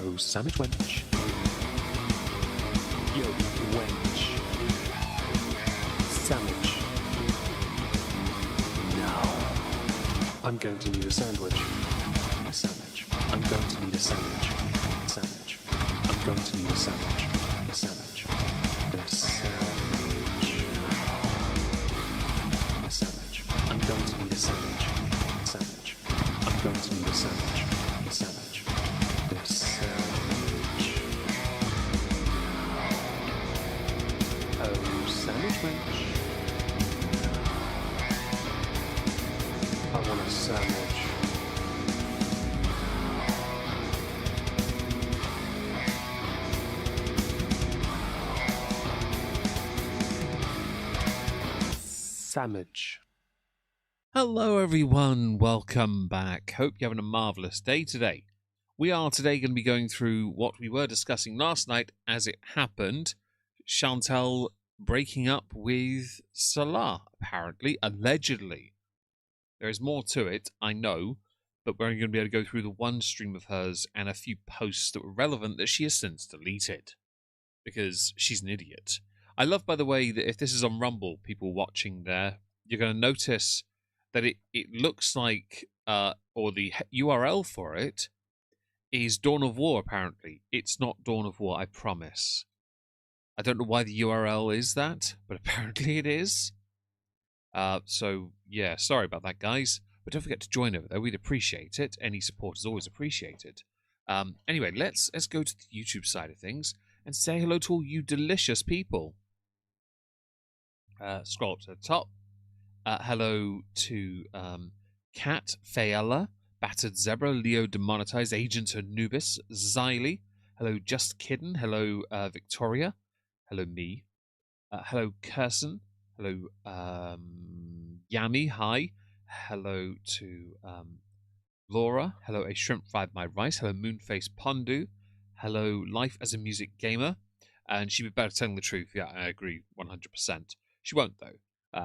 Oh, sandwich wench. Yo, wench. Sandwich. Now. I'm going to need a sandwich. A sandwich. I'm going to need a sandwich. Sandwich. I'm going to need a sandwich. A sandwich. A sandwich. A sandwich. I'm going to need a sandwich. Sandwich. I'm going to need a sandwich. A sandwich. A sandwich. Oh, sandwich wench. I want a sandwich. Sandwich. Hello everyone, welcome back. Hope you're having a marvellous day today. We are today going to be going through what we were discussing last night as it happened. Shantel breaking up with Salah, apparently, allegedly. There is more to it, I know, but we're only going to be able to go through the one stream of hers and a few posts that were relevant that she has since deleted. Because she's an idiot. I love, by the way, that if this is on Rumble, people watching there, you're going to notice that it looks like, or the URL for it is Dawn of War, apparently. It's not Dawn of War, I promise. I don't know why the URL is that, but apparently it is. So, yeah, sorry about that, guys. But don't forget to join over there. We'd appreciate it. Any support is always appreciated. Anyway, let's go to the YouTube side of things and say hello to all you delicious people. Scroll up to the top. Hello to Kat, Fayella, Battered Zebra, Leo Demonetized, Agent Anubis, Xylee. Hello, Just Kiddin. Hello, Victoria. Hello, me. Hello, Kirsten. Hello, Yami. Hi. Hello to Laura. Hello, A Shrimp Fried My Rice. Hello, Moonface Pondu. Hello, Life as a Music Gamer. And she'd be better telling the truth. Yeah, I agree 100%. She won't, though.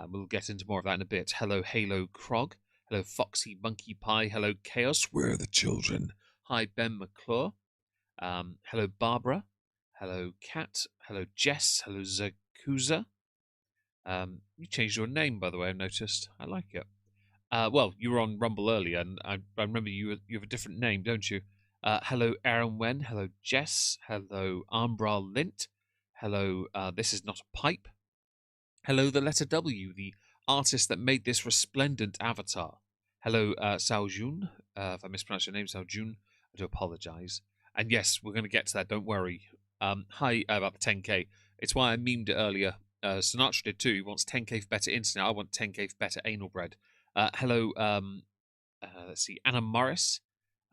We'll get into more of that in a bit. Hello, Halo Krog. Hello, Foxy Monkey Pie. Hello, Chaos. Where are the children? Hi, Ben McClure. Hello, Barbara. Hello, Kat. Hello, Jess. Hello, Zakuza. You changed your name, by the way, I noticed. I like it. Well, you were on Rumble earlier, and I remember you have a different name, don't you? Hello, Aaron Wen. Hello, Jess. Hello, Armbra Lint. Hello, This Is Not a Pipe. Hello, the letter W, the artist that made this resplendent avatar. Hello, Sao Jun. If I mispronounced your name, Sao Jun, I do apologize. And yes, we're going to get to that, don't worry. Hi, about the 10k. It's why I memed it earlier. Sinatra did too. He wants 10k for better internet. I want 10k for better anal bread. Hello, let's see, Anna Morris.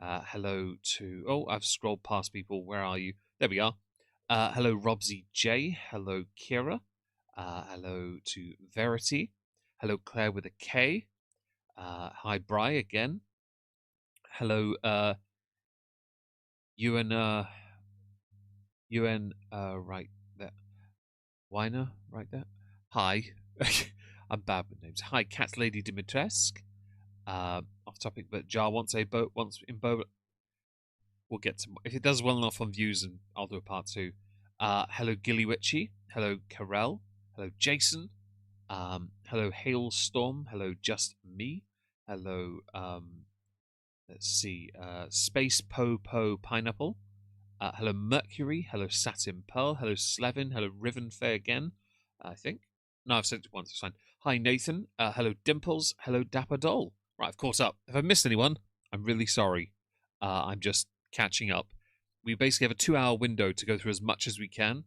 Hello to... Oh, I've scrolled past people. Where are you? There we are. Hello, Robsy J. Hello, Kira. Hello to Verity. Hello, Claire with a K. Hi, Bri again. Hello, right there. Weiner, right there. Hi. I'm bad with names. Hi, Cat Lady Dimitrescu. Off topic, but Jar wants a boat. Wants in boat. We'll get to if it does well enough on views, and I'll do a part 2. Hello, Gilly Witchy. Hello, Carell. Hello, Jason. Hello, Hailstorm. Hello, Just Me. Hello, let's see, Space Po Pineapple. Hello, Mercury. Hello, Satin Pearl. Hello, Slevin. Hello, Riven Fair again. I think. No, I've said it once. It's fine. Hi, Nathan. Hello, Dimples. Hello, Dapper Doll. Right, I've caught up. If I missed anyone, I'm really sorry. I'm just catching up. We basically have a 2-hour window to go through as much as we can.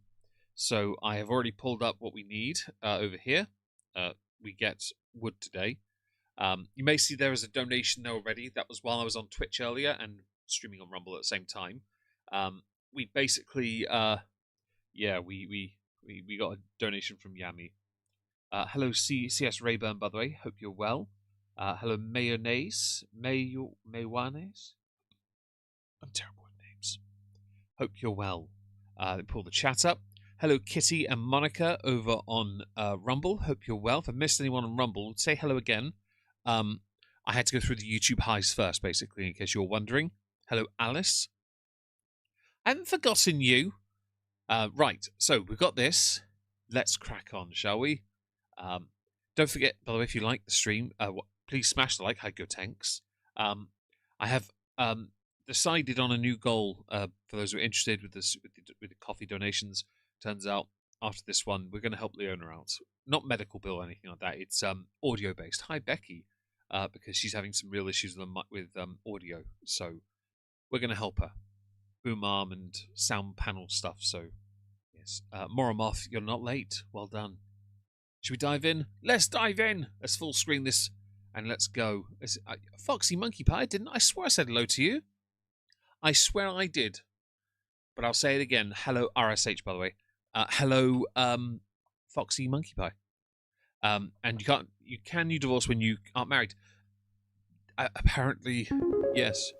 So I have already pulled up what we need over here. We get wood today. You may see there is a donation there already. That was while I was on Twitch earlier and streaming on Rumble at the same time. We basically, we got a donation from Yami. Hello, CS Rayburn, by the way. Hope you're well. Hello, Mayonnaise. Mayonnaise? I'm terrible with names. Hope you're well. Pull the chat up. Hello, Kitty and Monica over on Rumble. Hope you're well. If I missed anyone on Rumble, say hello again. I had to go through the YouTube highs first, basically, in case you're wondering. Hello, Alice. I haven't forgotten you. Right, so we've got this. Let's crack on, shall we? Don't forget, by the way, if you like the stream, please smash the like. Hi, good tanks. I have decided on a new goal for those who are interested with this with the coffee donations. Turns out after this one, we're going to help Leona out. Not medical bill or anything like that. It's audio based. Hi, Becky, because she's having some real issues with audio. So we're going to help her. Boom arm and sound panel stuff. So yes, Moromoth, you're not late. Well done. Should we dive in? Let's dive in. Let's full screen this and let's go. Foxy Monkey Pie, didn't I? Swear I said hello to you. I swear I did. But I'll say it again. Hello, RSH, by the way. Hello, Foxy Monkey Pie. And you can divorce when you aren't married. Apparently, yes.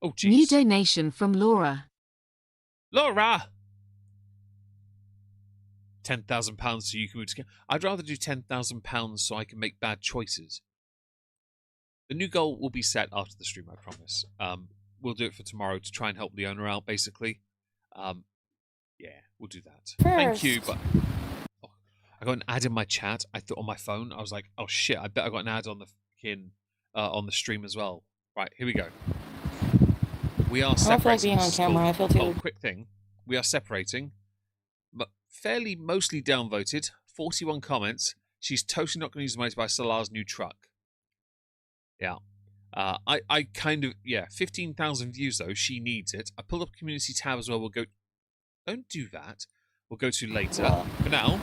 Oh, jeez. New donation from Laura. Laura! £10,000 so you can move to... I'd rather do £10,000 so I can make bad choices. The new goal will be set after the stream, I promise. We'll do it for tomorrow to try and help the owner out, basically. Yeah, we'll do that. Thank you, but... Oh, I got an ad in my chat. I thought on my phone, I was like, oh shit, I bet I got an ad on the stream as well. Right, here we go. We are separating. I don't feel like being on camera. I feel too... Oh, quick thing. We are separating. But fairly mostly downvoted. 41 comments. She's totally not going to use the money to buy Salah's new truck. Yeah. I kind of... Yeah, 15,000 views, though. She needs it. I pulled up a community tab as well. We'll go... Don't do that. We'll go to later. For now...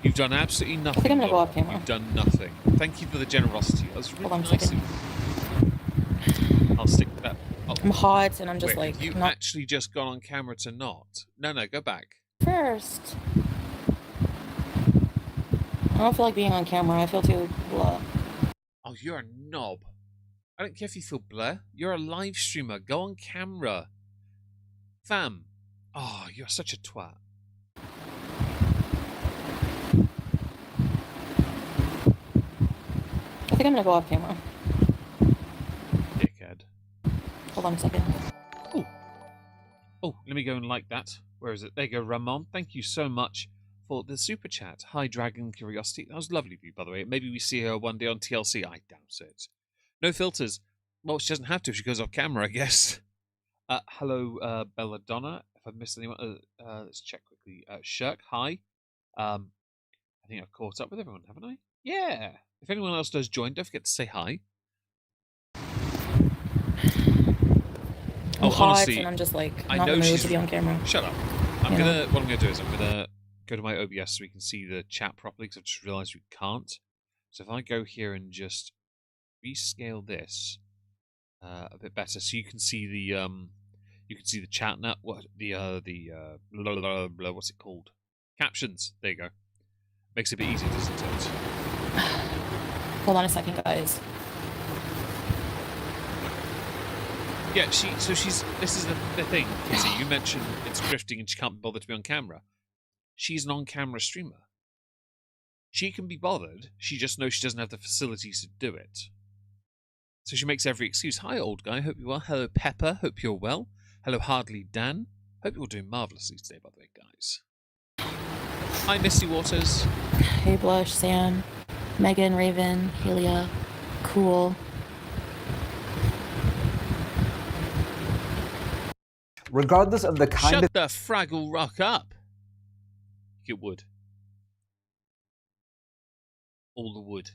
You've done absolutely nothing. I think I'm going to go off camera. You've done nothing. Thank you for the generosity. That was really nice. I'll stick to that. Oh. I'm hot and I'm just Wait, like... You not... actually just gone on camera to not. No, go back. First. I don't feel like being on camera. I feel too blah. Oh, you're a knob. I don't care if you feel blah. You're a live streamer. Go on camera. Fam. Oh, you're such a twat. I think I'm going to go off camera. Dickhead. Hold on a second. Oh, let me go and like that. Where is it? There you go, Ramon. Thank you so much for the super chat. Hi, Dragon Curiosity. That was lovely of you, by the way. Maybe we see her one day on TLC. I doubt it. No filters. Well, she doesn't have to if she goes off camera, I guess. Hello, Belladonna. If I've missed anyone, let's check quickly. Shirk, hi. I think I've caught up with everyone, haven't I? Yeah. If anyone else does join, don't forget to say hi. I'm hot and I'm just like not in the mood to be on camera. Shut up. What I'm gonna do is I'm gonna go to my OBS so we can see the chat properly because I've just realised we can't. So if I go here and just rescale this a bit better, so you can see the chat now. What blah, blah, blah, what's it called? Captions. There you go. Makes it a bit easier, doesn't it? Hold on a second, guys. Yeah, this is the thing. See, you mentioned it's grifting and she can't be bothered to be on camera. She's an on-camera streamer. She can be bothered. She just knows she doesn't have the facilities to do it. So she makes every excuse. Hi, old guy. Hope you're well. Hello, Pepper. Hope you're well. Hello, Hardly Dan. Hope you're doing marvellously today, by the way, guys. Hi, Misty Waters. Hey, Blush, Sam, Megan, Raven, Helia, Cool. Regardless of the kind Shut of... the Fraggle Rock up. It would. All the wood.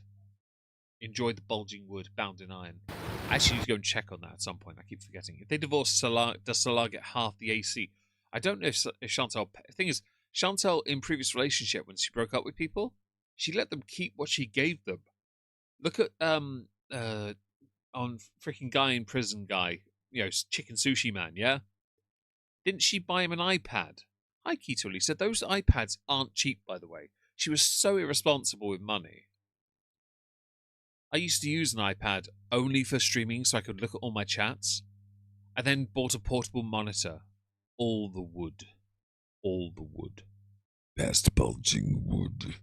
Enjoy the bulging wood bound in iron. I actually need to go and check on that at some point. I keep forgetting. If they divorce Salah, does Salah get half the AC? I don't know if Shantel... The thing is, Shantel, in previous relationship, when she broke up with people, she let them keep what she gave them. Look at, on freaking guy in prison guy, chicken sushi man, yeah? Didn't she buy him an iPad? Hi, Keto Lisa. Those iPads aren't cheap, by the way. She was so irresponsible with money. I used to use an iPad only for streaming so I could look at all my chats. I then bought a portable monitor. All the wood. All the wood. Best bulging wood.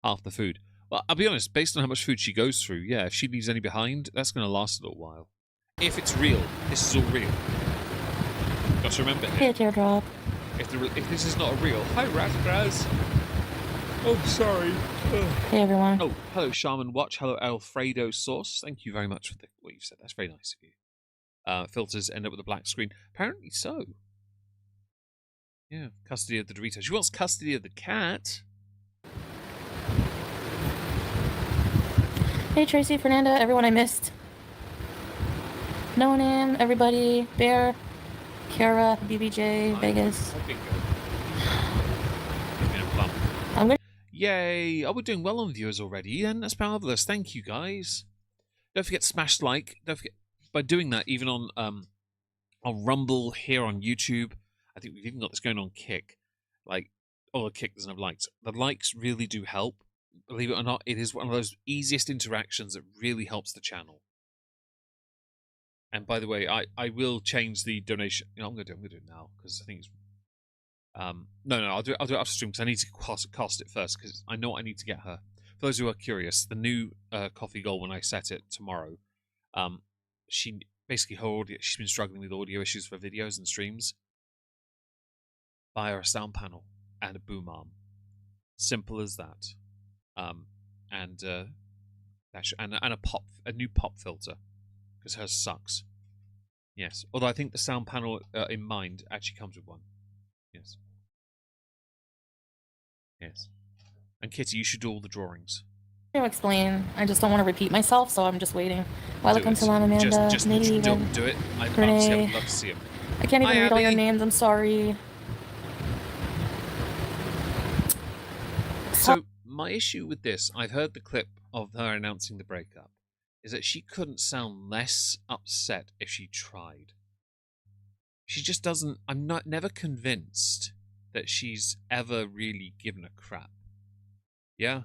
Half the food. Well, I'll be honest, based on how much food she goes through, yeah, if she leaves any behind, that's going to last a little while. if it's real, this is all real. Got to remember Hey, here. teardrop. If this is not a real, hi Razgraz. Oh, sorry. Ugh. Hey, everyone. Oh, hello Shaman Watch. Hello Alfredo Sauce. Thank you very much for what you've said. That's very nice of you. Filters end up with a black screen. Apparently so. Yeah, custody of the Doritos. She wants custody of the cat. Hey, Tracy, Fernanda, everyone I missed. No name, everybody, Bear, Kara, BBJ, Vegas. I'm gonna. Yay! Oh, we're doing well on viewers already, and that's marvelous. Thank you, guys. Don't forget smash like. Don't forget by doing that, even on Rumble here on YouTube. I think we've even got this going on Kick. Like, the Kick doesn't have likes. The likes really do help. Believe it or not, it is one of those easiest interactions that really helps the channel. And by the way, I will change the donation. You know, I'm gonna do it now because I think it's. No, I'll do it after stream because I need to cost it first because I know what I need to get her. For those who are curious, the new coffee goal when I set it tomorrow, she basically her audio. She's been struggling with audio issues for videos and streams. Buy her a sound panel and a boom arm. Simple as that. And a new pop filter because hers sucks. Yes, although I think the sound panel in mind actually comes with one. Yes. Yes. And Kitty, you should do all the drawings. To explain. I just don't want to repeat myself, so I'm just waiting. Welcome to Lana Amanda. Just do it. I honestly would love to see him. I can't even read all your names. I'm sorry. So my issue with this, I've heard the clip of her announcing the breakup, is that she couldn't sound less upset if she tried. She just doesn't. I'm never convinced that she's ever really given a crap. Yeah?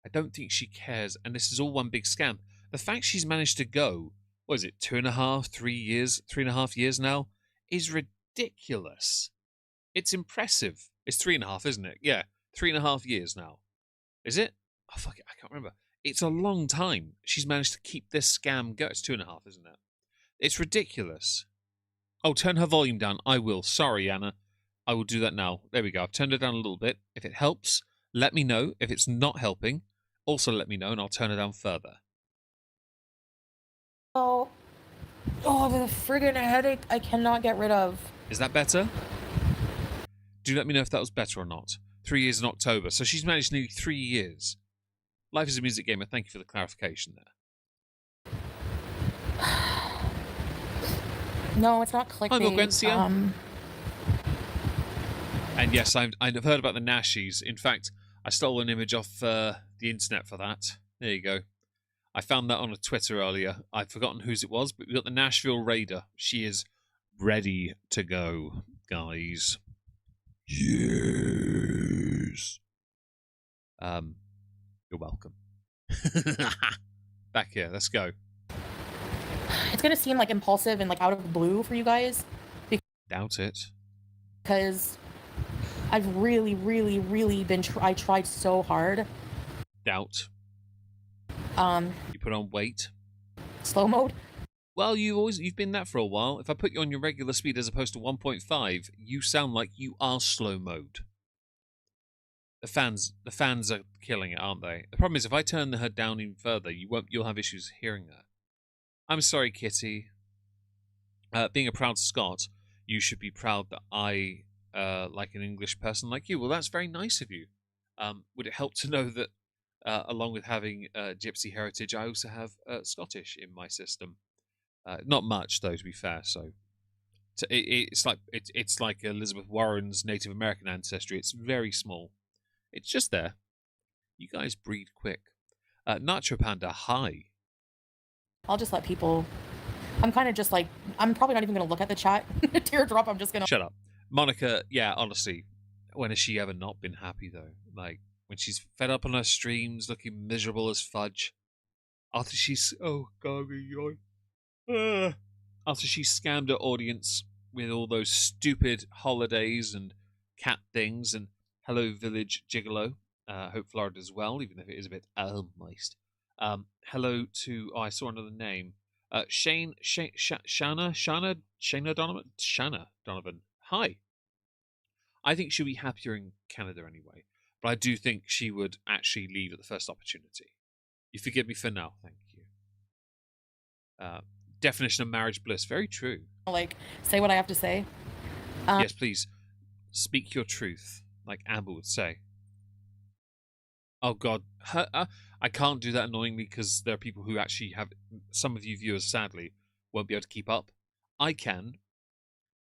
I don't think she cares, and this is all one big scam. The fact she's managed to go, what is it, 2.5, 3 years, 3.5 years now, is ridiculous. It's impressive. It's 3.5, isn't it? Yeah, 3.5 years now. Is it? Oh, fuck it, I can't remember. It's a long time. She's managed to keep this scam going. It's 2.5, isn't it? It's ridiculous. Oh, turn her volume down. I will. Sorry, Anna. I will do that now. There we go. I've turned it down a little bit. If it helps, let me know. If it's not helping, also let me know, and I'll turn it down further. Oh, the friggin' headache I cannot get rid of. Is that better? Do let me know if that was better or not. 3 years in October. So she's managed nearly 3 years. Life is a music gamer. Thank you for the clarification there. No, it's not clickbait. Hi, Gwencia. And yes, I've heard about the Nashies. In fact, I stole an image off the internet for that. There you go. I found that on a Twitter earlier. I've forgotten whose it was, but we got the Nashville Raider. She is ready to go, guys. Yes. You're welcome. Back here. Let's go. It's gonna seem like impulsive and like out of the blue for you guys. Doubt it. Because I've really been. I tried so hard. Doubt. You put on weight. Slow mode. Well, you've been that for a while. If I put you on your regular speed as opposed to 1.5, you sound like you are slow mode. The fans are killing it, aren't they? The problem is if I turn her down even further, you'll have issues hearing her. I'm sorry, Kitty. Being a proud Scot, you should be proud that I like an English person like you. Well, that's very nice of you. Would it help to know that along with having Gypsy heritage, I also have Scottish in my system? Not much, though, to be fair. So it's like Elizabeth Warren's Native American ancestry. It's very small. It's just there. You guys breed quick. Nacho Panda, hi. I'll just let people. I'm kind of just like, I'm probably not even going to look at the chat. Teardrop, I'm just going to. Shut up. Monica, yeah, honestly, when has she ever not been happy, though? Like, when she's fed up on her streams, looking miserable as fudge. After she's. Oh, God, after she scammed her audience with all those stupid holidays and cat things, and hello, Village Gigolo. Hope Florida as well, even if it is a bit moist. Hello to. Oh, I saw another name. Shana Donovan. Hi. I think she'll be happier in Canada anyway, but I do think she would actually leave at the first opportunity. You forgive me for now, thank you. Definition of marriage bliss, very true. Like, say what I have to say. Yes, please. Speak your truth, like Amber would say. Oh God, I can't do that annoyingly because there are people who actually have. Some of you viewers, sadly, won't be able to keep up. I can,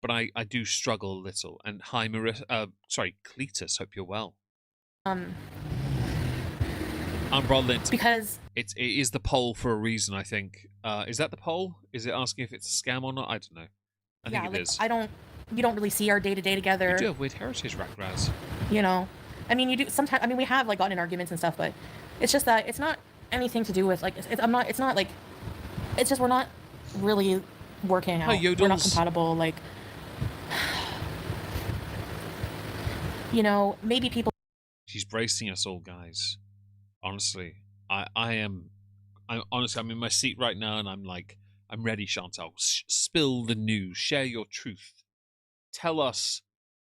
but I do struggle a little. And hi, Cletus. Hope you're well. Umbrella Lint. Because it is the poll for a reason. I think. Is that the poll? Is it asking if it's a scam or not? I don't know. I think it is. You don't really see our day-to-day together. You do have weird heritage, Rakraz. You know, I mean, you do sometimes. I mean, we have like gotten in arguments and stuff, but it's just that it's not anything to do with like. It's not like. It's just we're not really working out. We're not compatible. Like, you know, maybe people. She's bracing us all, guys. Honestly, I'm in my seat right now, and I'm like, I'm ready, Shantel. Spill the news. Share your truth. Tell us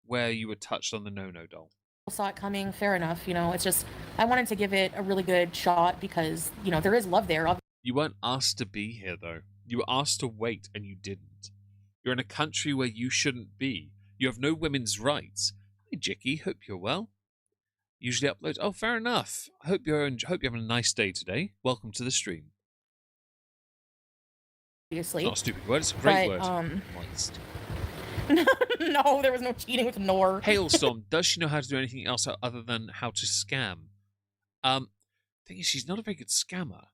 where you were touched on the no-no doll. Saw it coming. Fair enough. You know, it's just I wanted to give it a really good shot because you know there is love there. You weren't asked to be here though. You were asked to wait, and you didn't. You're in a country where you shouldn't be. You have no women's rights. Hi, Jicky. Hope you're well. Usually upload. Oh, fair enough. I hope you're having a nice day today. Welcome to the stream. Obviously, it's not a stupid word. It's a great word. Moist. No, there was no cheating with Nor. Hailstorm. Does she know how to do anything else other than how to scam? Thing is, she's not a very good scammer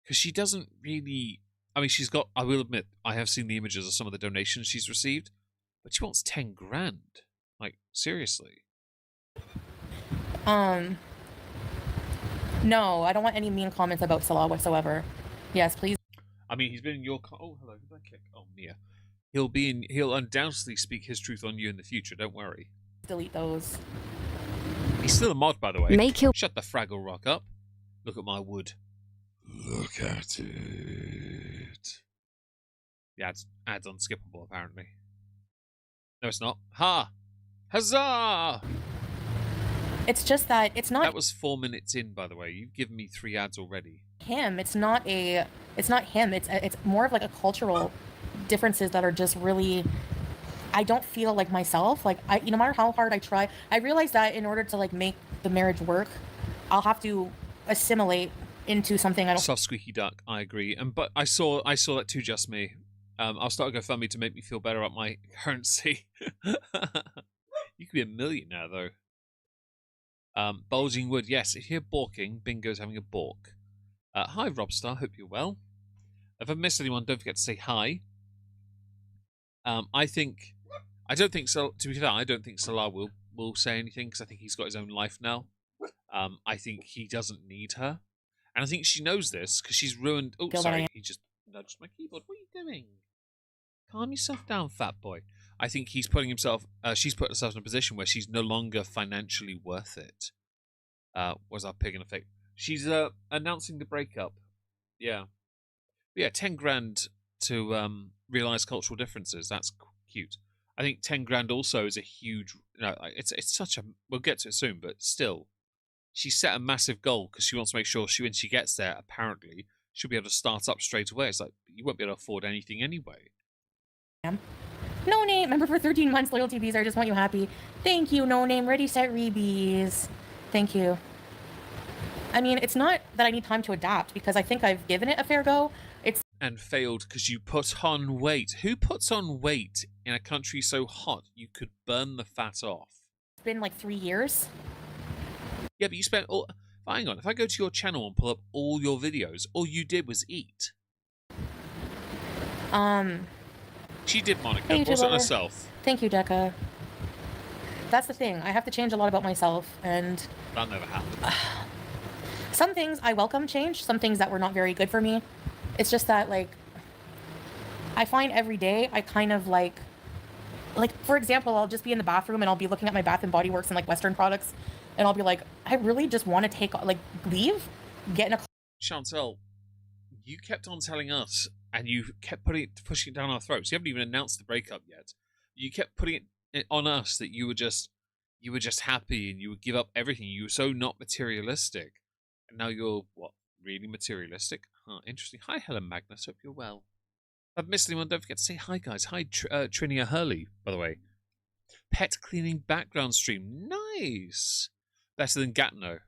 because she doesn't really. I mean, she's got. I will admit, I have seen the images of some of the donations she's received, but she wants 10 grand. Like seriously. No, I don't want any mean comments about Salah whatsoever. Yes, please. I mean, he's been in your. Oh, hello. Who did I kick? Oh, Mia. He'll undoubtedly speak his truth on you in the future. Don't worry. Delete those. He's still a mod, by the way. Shut the Fraggle Rock up. Look at my wood. Look at it. Yeah, ad's unskippable, apparently. No, it's not. Ha! Huzzah! It's just that it's not. That was 4 minutes in, by the way. You've given me 3 ads already. Him. It's not him. It's more of like a cultural differences that are just really. I don't feel like myself. Like no matter how hard I try, I realize that in order to like make the marriage work, I'll have to assimilate into something I don't. Soft squeaky duck. I agree. But I saw that too. Just me. I'll start a GoFundMe to make me feel better about my currency. You could be a millionaire though. Bulging wood. Yes, if you're balking, Bingo's having a balk. Hi, Robstar. Hope you're well. If I missed anyone, don't forget to say hi. To be fair, I don't think Salah will say anything because I think he's got his own life now. I think he doesn't need her. And I think she knows this because she's ruined. Oh, sorry. He just nudged my keyboard. What are you doing? Calm yourself down, fat boy. I think she's put herself in a position where she's no longer financially worth it. Was our pig in a fake? She's announcing the breakup. Yeah. But yeah, 10 grand to realize cultural differences. That's cute. I think 10 grand also is a huge. It's such a. We'll get to it soon, but still, she set a massive goal because she wants to make sure when she gets there, apparently, she'll be able to start up straight away. It's like you won't be able to afford anything anyway. No Name, member for 13 months, loyalty visa. I just want you happy. Thank you, No Name. Ready, set, rebees. Thank you. I mean, it's not that I need time to adapt because I think I've given it a fair go. And failed because you put on weight. Who puts on weight in a country so hot you could burn the fat off? It's been like 3 years. Yeah, but you spent all. Hang on, if I go to your channel and pull up all your videos, all you did was eat. She did, Monica. Hey, wasn't herself. Thank you, Decca. That's the thing. I have to change a lot about myself, and that never happened. Some things I welcome change. Some things that were not very good for me. It's just that, like, I find every day I kind of like, for example, I'll just be in the bathroom and I'll be looking at my Bath and Body Works and like Western products, and I'll be like, I really just want to leave, get in a. Shantel, you kept on telling us and you kept pushing it down our throats. You haven't even announced the breakup yet. You kept putting it on us that you were just happy and you would give up everything. You were so not materialistic, and now you're what, really materialistic? Huh, interesting. Hi, Helen Magnus. Hope you're well. I've missed anyone. Don't forget to say hi, guys. Hi, Trinia Hurley, by the way. Pet cleaning background stream. Nice. Better than Gatno.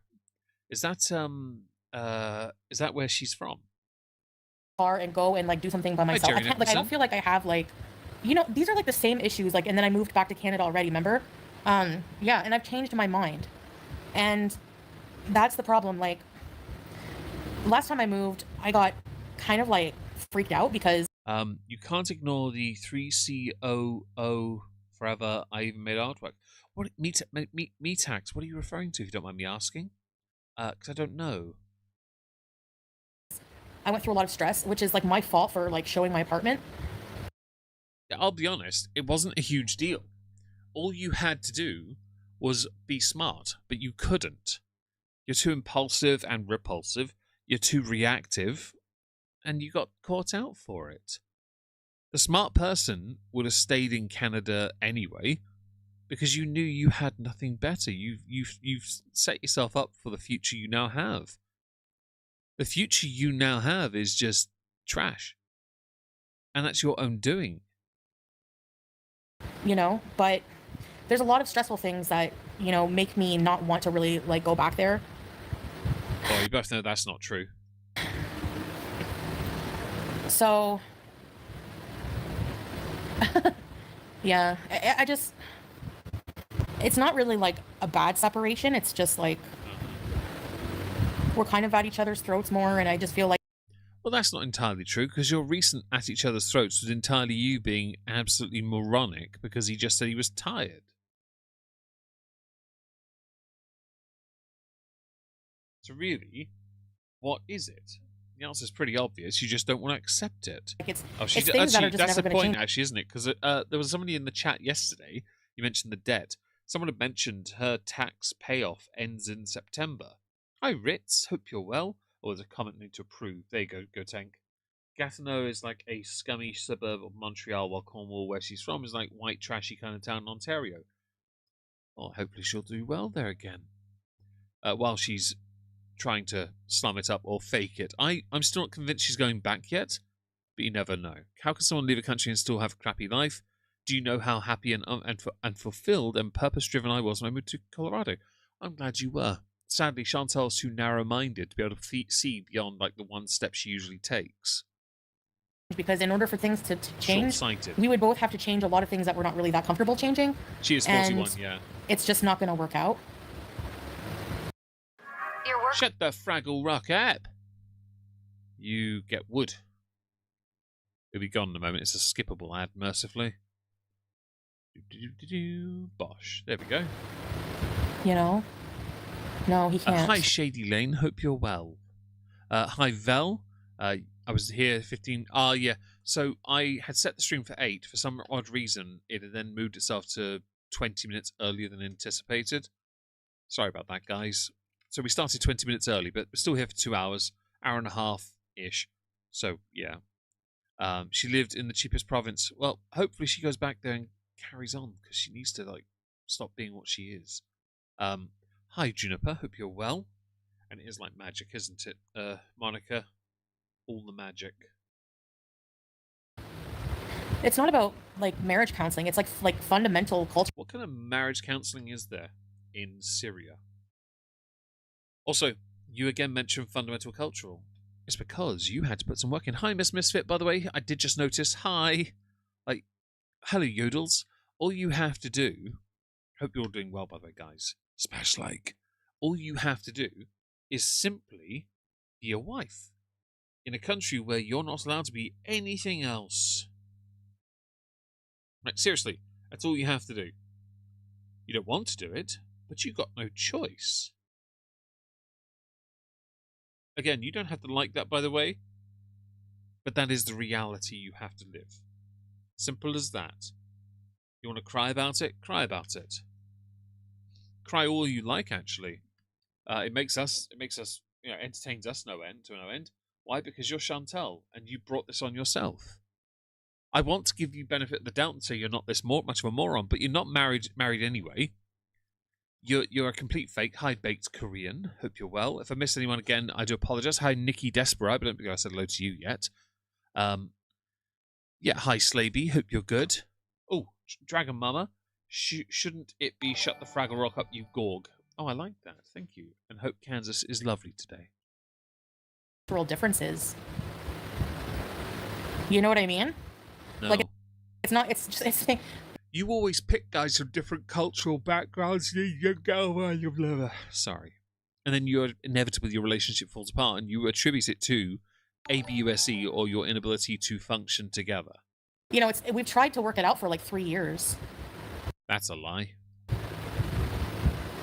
Is that where she's from? Car and go and like do something by myself. Jerry I can't, like, I don't feel like I have like, you know, these are like the same issues. Like, and then I moved back to Canada already. Remember? Yeah, and I've changed my mind, and that's the problem. Like, last time I moved, I got kind of like freaked out because you can't ignore the 3COO forever. I even made artwork. What Metax? What are you referring to? If you don't mind me asking, because I don't know. I went through a lot of stress, which is like my fault for like showing my apartment. Yeah, I'll be honest. It wasn't a huge deal. All you had to do was be smart, but you couldn't. You're too impulsive and repulsive. You're too reactive, and you got caught out for it. The smart person would have stayed in Canada anyway, because you knew you had nothing better. You've set yourself up for the future you now have. The future you now have is just trash, and that's your own doing. You know, but there's a lot of stressful things that, you know, make me not want to really like go back there. Well, you both know that's not true. So, yeah, I just, it's not really like a bad separation. It's just like we're kind of at each other's throats more, and I just feel like. Well, that's not entirely true, because your recent at each other's throats was entirely you being absolutely moronic because he just said he was tired. So really, what is it? The answer is pretty obvious. You just don't want to accept it. Like it's She, things that actually, are just that's never the going to point, change. actually, isn't it? Because there was somebody in the chat yesterday. You mentioned the debt. Someone had mentioned her tax payoff ends in September. Hi, Ritz. Hope you're well. Or there's a comment need to approve. There you go, Tank. Gatineau is like a scummy suburb of Montreal, while Cornwall, where she's from, is like white, trashy kind of town in Ontario. Well, hopefully she'll do well there again. While she's trying to slum it up or fake it. I'm still not convinced she's going back yet, but you never know. How can someone leave a country and still have a crappy life? Do you know how happy and fulfilled and purpose-driven I was when I moved to Colorado? I'm glad you were. Sadly, Chantel's too narrow-minded to be able to see beyond like the one step she usually takes. Because in order for things to change, Short-sighted. we would both have to change a lot of things that we're not really that comfortable changing. She is 41, and yeah. It's just not going to work out. Shut the Fraggle Rock up. You get wood. It'll be gone in a moment. It's a skippable ad, mercifully. Bosh. There we go. You know? No, he can't. Hi, Shady Lane. Hope you're well. Hi, Vel. I was here 15... yeah. So I had set the stream for 8. For some odd reason, it had then moved itself to 20 minutes earlier than anticipated. Sorry about that, guys. So we started 20 minutes early, but we're still here for 2 hours, hour and a half-ish. So, yeah. She lived in the cheapest province. Well, hopefully she goes back there and carries on, because she needs to, like, stop being what she is. Hi, Juniper. Hope you're well. And it is like magic, isn't it, Monica? All the magic. It's not about, like, marriage counseling. It's, like fundamental culture. What kind of marriage counseling is there in Syria? Also, you again mentioned fundamental cultural. It's because you had to put some work in. Hi, Miss Misfit, by the way. I did just notice. Hi. Like, hello, Yodels. All you have to do... Hope you're all doing well, by the way, guys. Smash like. All you have to do is simply be a wife. In a country where you're not allowed to be anything else. Like, seriously. That's all you have to do. You don't want to do it, but you've got no choice. Again, you don't have to like that, by the way, but that is the reality you have to live. Simple as that. You want to cry about it? Cry about it. Cry all you like, actually. It makes us, entertains us to no end. Why? Because you're Shantel, and you brought this on yourself. I want to give you benefit of the doubt and say you're not this much of a moron, but you're not married anyway. You're a complete fake. Hi, baked Korean. Hope you're well. If I missed anyone again, I do apologize. Hi, Nikki Desperate. I don't think I said hello to you yet. Yeah, hi, Slaby. Hope you're good. Oh, Dragon Mama. Shouldn't it be shut the Fraggle Rock up, you gorg? Oh, I like that. Thank you. And hope Kansas is lovely today. Cultural differences. You know what I mean? No. Like, it's not. It's just. It's. You always pick guys from different cultural backgrounds. You go, you blah. Sorry. And then inevitably your relationship falls apart, and you attribute it to ABUSE or your inability to function together. You know, we've tried to work it out for like 3 years. That's a lie.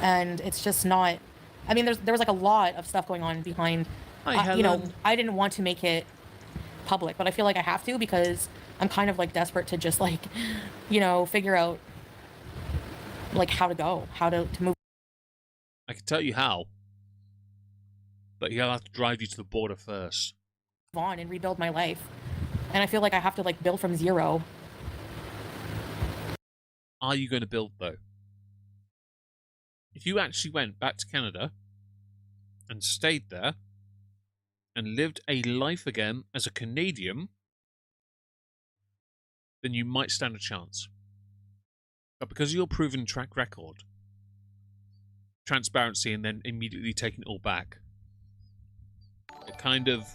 And it's just not. I mean, there was like a lot of stuff going on behind. Hi, you know, I didn't want to make it public, but I feel like I have to because I'm kind of like desperate to just like, you know, figure out like how to move I can tell you how, but he'll have to drive you to the border first. on and rebuild my life. And I feel like I have to like build from zero. Are you going to build though? If you actually went back to Canada and stayed there and lived a life again as a Canadian, then you might stand a chance. But because of your proven track record, transparency, and then immediately taking it all back, it kind of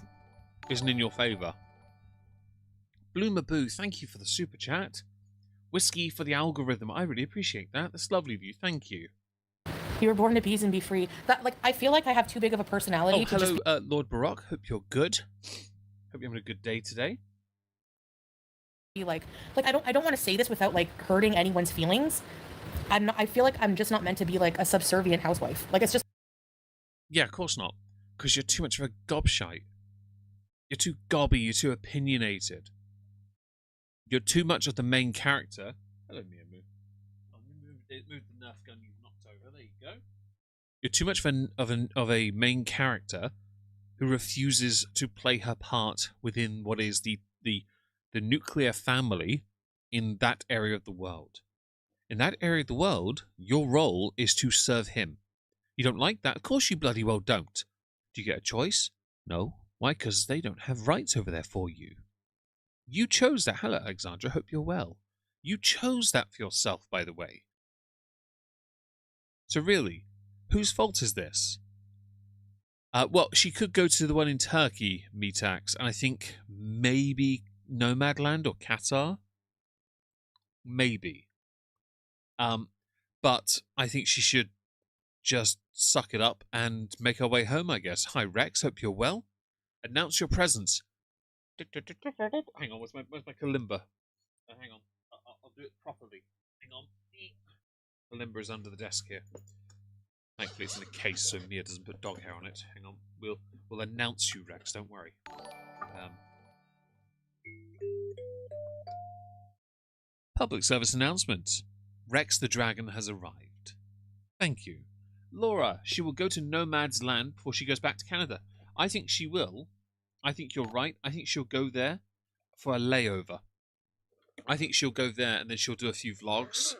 isn't in your favour. Bloomaboo, thank you for the super chat. Whiskey for the algorithm. I really appreciate that. That's lovely of you. Thank you. You were born to be and be free. That like I feel like I have too big of a personality. Oh, hello, Lord Baroque. Hope you're good. Hope you're having a good day today. Be like I don't want to say this without like hurting anyone's feelings. I feel like I'm just not meant to be like a subservient housewife. Like it's just. Yeah, of course not. Because you're too much of a gobshite. You're too gobby. You're too opinionated. You're too much of the main character. Hello, Mia Moo. Oh, move the Nerf gun you've knocked over. There you go. You're too much of a main character who refuses to play her part within what is the nuclear family in that area of the world. In that area of the world, your role is to serve him. You don't like that? Of course you bloody well don't. Do you get a choice? No. Why? Because they don't have rights over there for you. You chose that. Hello, Alexandra. Hope you're well. You chose that for yourself, by the way. So really, whose fault is this? Well, she could go to the one in Turkey, Metax, and I think maybe Nomadland or Qatar. Maybe. But I think she should just suck it up and make her way home, I guess. Hi, Rex. Hope you're well. Announce your presence. Hang on, where's my kalimba? Hang on, I'll do it properly. Hang on. Kalimba is under the desk here. Thankfully, it's in a case, so Mia doesn't put dog hair on it. Hang on, we'll announce you, Rex. Don't worry. Public service announcement. Rex the Dragon has arrived. Thank you. Laura, she will go to Nomad's Land before she goes back to Canada. I think she will. I think you're right. I think she'll go there for a layover. I think she'll go there and then she'll do a few vlogs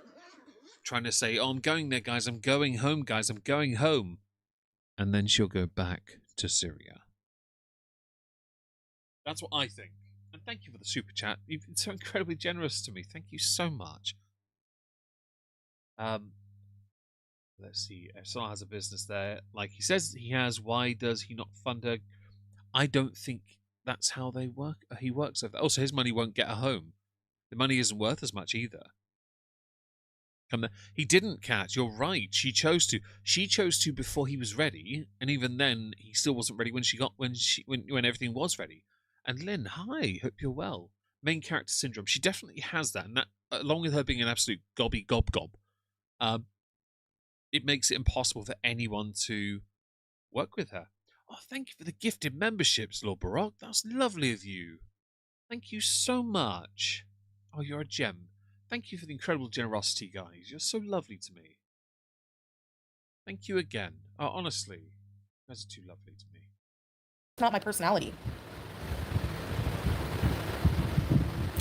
trying to say, oh, I'm going there, guys. I'm going home, guys. I'm going home. And then she'll go back to Syria. That's what I think. And thank you for the super chat. You've been so incredibly generous to me. Thank you so much. Let's see. Salah has a business there. Like he says he has. Why does he not fund her? I don't think that's how they work. He works over there. Also, his money won't get her home. The money isn't worth as much either. He didn't, Kat. You're right. She chose to. She chose to before he was ready, and even then, he still wasn't ready when everything was ready. And Lynn, hi. Hope you're well. Main character syndrome. She definitely has that, and that, along with her being an absolute gobby gob, it makes it impossible for anyone to work with her. Oh, thank you for the gifted memberships, Lord Baroque. That's lovely of you. Thank you so much. Oh, you're a gem. Thank you for the incredible generosity, guys. You're so lovely to me. Thank you again. Oh, honestly, you guys are too lovely to me. It's not my personality.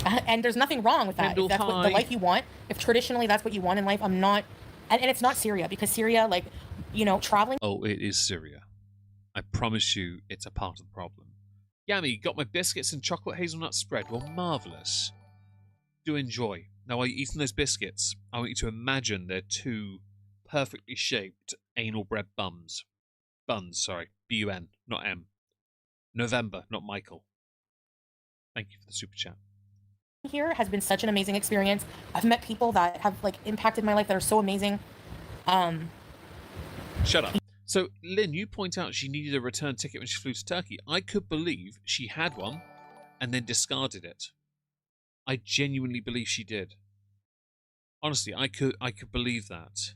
And there's nothing wrong with that. Kendall, If that's what the hi. life you want, if traditionally that's what you want in life, I'm not. And it's not Syria, because Syria, like, you know, traveling. Oh, it is Syria. I promise you, it's a part of the problem. Yummy, got my biscuits and chocolate hazelnut spread. Well, marvellous. Do enjoy. Now, while you're eating those biscuits, I want you to imagine they're two perfectly shaped anal bread buns. Buns, sorry. B-U-N, not M. November, not Michael. Thank you for the super chat. Here has been such an amazing experience. I've met people that have like impacted my life that are so amazing. Shut up. So, Lynn, you point out she needed a return ticket when she flew to Turkey. I could believe she had one and then discarded it. I genuinely believe she did. Honestly, I could believe that.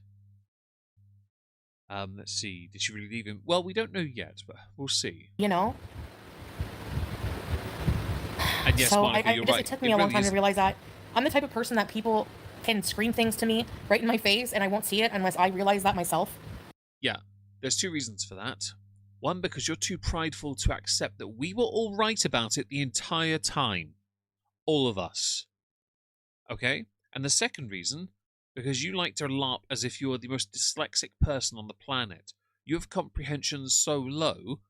Let's see. Did she really leave him? Well, we don't know yet, but we'll see. You know. And yes, So Monica, you're right. It took me a long time to realize that I'm the type of person that people can scream things to me right in my face, and I won't see it unless I realize that myself. Yeah, there's two reasons for that. One, because you're too prideful to accept that we were all right about it the entire time. All of us. Okay? And the second reason, because you like to LARP as if you're the most dyslexic person on the planet. You have comprehension so low,